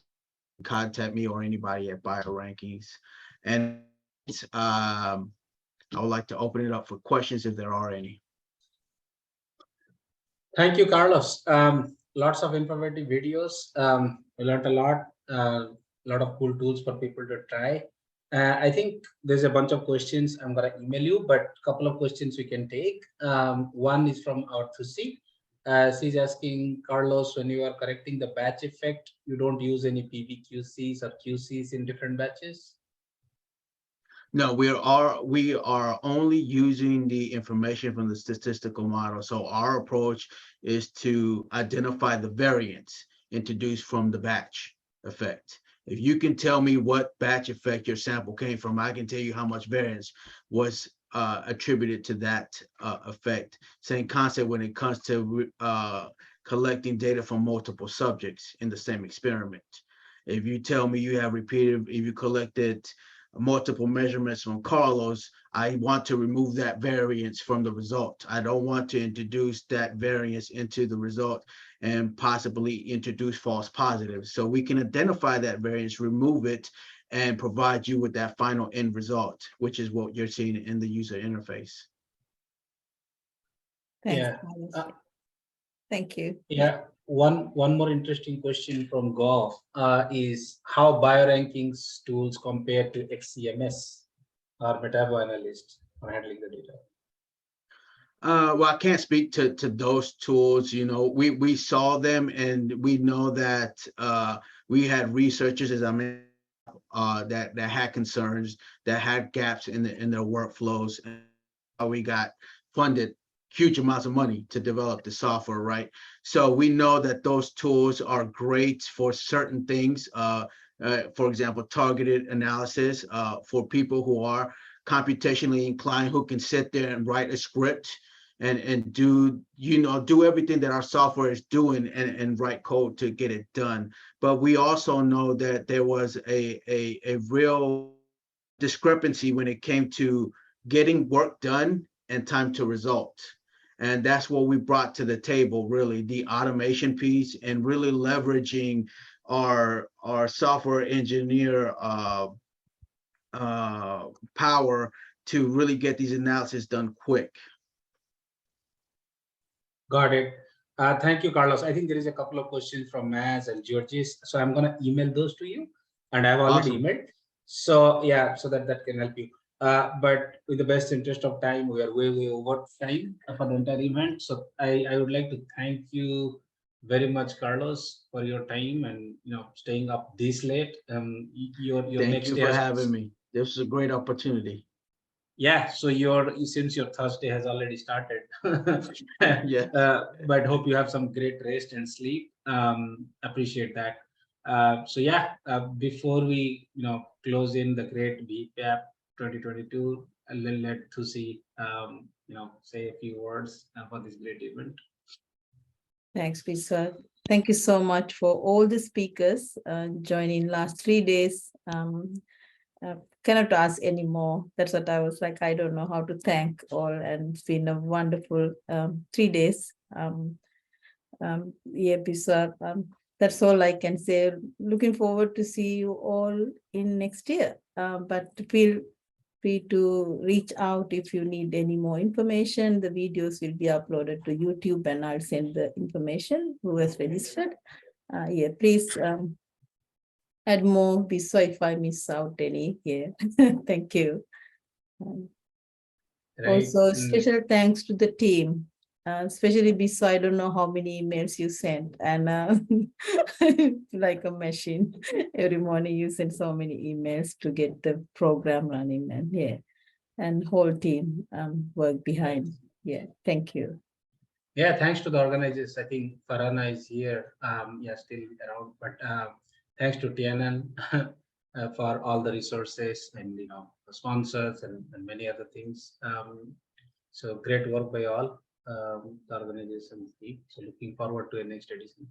Speaker 14: contact me or anybody at BioRankings. And I would like to open it up for questions if there are any.
Speaker 5: Thank you, Carlos. Lots of informative videos. We learned a lot of cool tools for people to try. I think there's a bunch of questions I'm going to email you, but a couple of questions we can take. One is from our Tusi. She's asking, Carlos, when you are correcting the batch effect, you don't use any PBQCs or QCs in different batches?
Speaker 14: No, we are only using the information from the statistical model. So our approach is to identify the variance introduced from the batch effect. If you can tell me what batch effect your sample came from, I can tell you how much variance was attributed to that effect. Same concept when it comes to collecting data from multiple subjects in the same experiment. If you tell me you have repeated, if you collected multiple measurements from Carlos, I want to remove that variance from the result. I don't want to introduce that variance into the result and possibly introduce false positives. So we can identify that variance, remove it, and provide you with that final end result, which is what you're seeing in the user interface.
Speaker 3: Thanks,
Speaker 5: Yeah.
Speaker 3: Carlos. Thank you.
Speaker 5: Yeah, one more interesting question from Goff is how biorankings tools compare to XCMS or MetaboAnalyst for handling the data?
Speaker 14: Well, I can't speak to those tools. You know, we saw them and we know that we had researchers, as I mentioned, that had concerns, that had gaps in their workflows, and we got funded huge amounts of money to develop the software, right? So we know that those tools are great for certain things. For example, targeted analysis for people who are computationally inclined, who can sit there and write a script and do, do everything that our software is doing and write code to get it done. But we also know that there was a real discrepancy when it came to getting work done and time to result. And that's what we brought to the table, really, the automation piece and really leveraging our software engineer power to really get these analysis done quick.
Speaker 5: Got it. Thank you, Carlos. I think there is a couple of questions from Maz and Georges. So I'm going to email those to you, and I've already emailed. So yeah, so that can help you. But with the best interest of time, we are way over time for the entire event. So I would like to thank you very much, Carlos, for your time and staying up this late. Your
Speaker 14: Thank you for having me. This is a great opportunity.
Speaker 5: Yeah, so since your Thursday has already started,
Speaker 14: yeah.
Speaker 5: But hope you have some great rest and sleep. Appreciate that. So yeah, before we close in the great VPAP 2022, I'll let Thusi say a few words for this great event.
Speaker 3: Thanks, Lisa. Thank you so much for all the speakers joining last 3 days. Cannot ask anymore. That's what I was like. I don't know how to thank all, and it's been a wonderful 3 days. Lisa, that's all I can say. Looking forward to see you all in next year. But feel free to reach out if you need any more information. The videos will be uploaded to YouTube, and I'll send the information who has registered. Please add more. Be sorry if I miss out any here. Thank you. Also, special thanks to the team, especially Bisa. I don't know how many emails you sent, and like a machine, every morning you send so many emails to get the program running, and whole team work behind. Thank you.
Speaker 5: Yeah, thanks to the organizers. I think Farhana is here. Still around, but thanks to Tianan for all the resources and the sponsors and many other things. So great work by all the organization team. So looking forward to the next edition.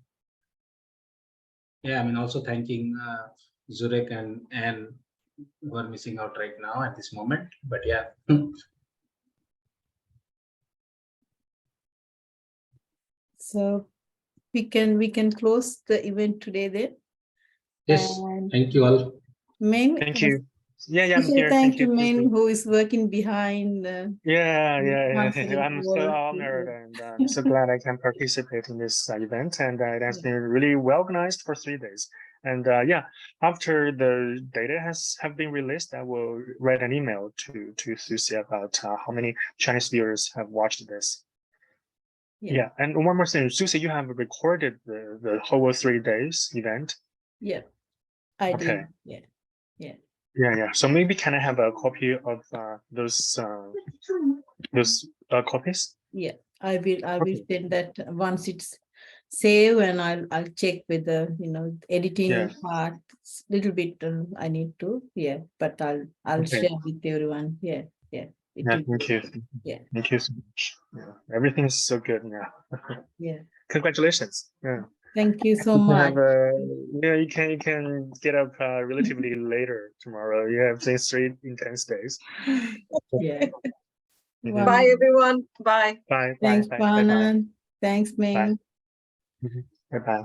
Speaker 5: Yeah, I mean also thanking Zurek and Anne, who are missing out right now at this moment. But yeah.
Speaker 3: So we can close the event today then.
Speaker 5: Yes, thank you all.
Speaker 3: Ming,
Speaker 15: thank you. Yeah, I'm here.
Speaker 3: Thank you, Ming, who is working behind.
Speaker 15: I'm so honored and I'm so glad I can participate in this event, and it has been really well organized for 3 days. And after the data have been released, I will write an email to Susie about how many Chinese viewers have watched this. Yeah, and one more thing, Susie, you have recorded the whole 3 days event.
Speaker 3: Yeah, I did. Yeah.
Speaker 15: Yeah. So maybe can I have a copy of those copies?
Speaker 3: Yeah, I will send that once it's save, and I'll check with the editing
Speaker 15: Yeah.
Speaker 3: part. Little bit I need to, but I'll
Speaker 15: Okay.
Speaker 3: share with everyone. Yeah. It
Speaker 15: Yeah,
Speaker 3: will
Speaker 15: thank you.
Speaker 3: Yeah.
Speaker 15: Thank you so much. Yeah, everything is so good. Yeah.
Speaker 3: Yeah.
Speaker 15: Congratulations. Yeah.
Speaker 3: Thank you so
Speaker 15: You can
Speaker 3: much.
Speaker 15: have you can get up relatively later tomorrow. You have these 3 intense days.
Speaker 3: Yeah.
Speaker 15: Mhm.
Speaker 1: Bye, everyone. Bye.
Speaker 15: Bye.
Speaker 3: Thanks,
Speaker 15: Bye. Bye. Bye.
Speaker 3: Panan. Thanks, Ming.
Speaker 15: Bye. Bye.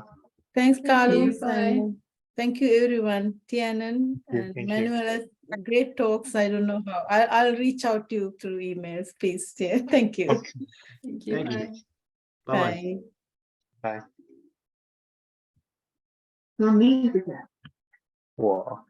Speaker 3: Thanks,
Speaker 10: Thank
Speaker 3: Carlos.
Speaker 10: you. Bye.
Speaker 3: And thank you, everyone. Tianan and
Speaker 15: Thank you.
Speaker 3: Manuela, great talks. I don't know how. I'll reach out to you through emails, please. Yeah. Thank you.
Speaker 15: Okay.
Speaker 10: Thank you.
Speaker 14: Thank you.
Speaker 10: Bye.
Speaker 14: Bye-bye.
Speaker 15: Bye. Wow.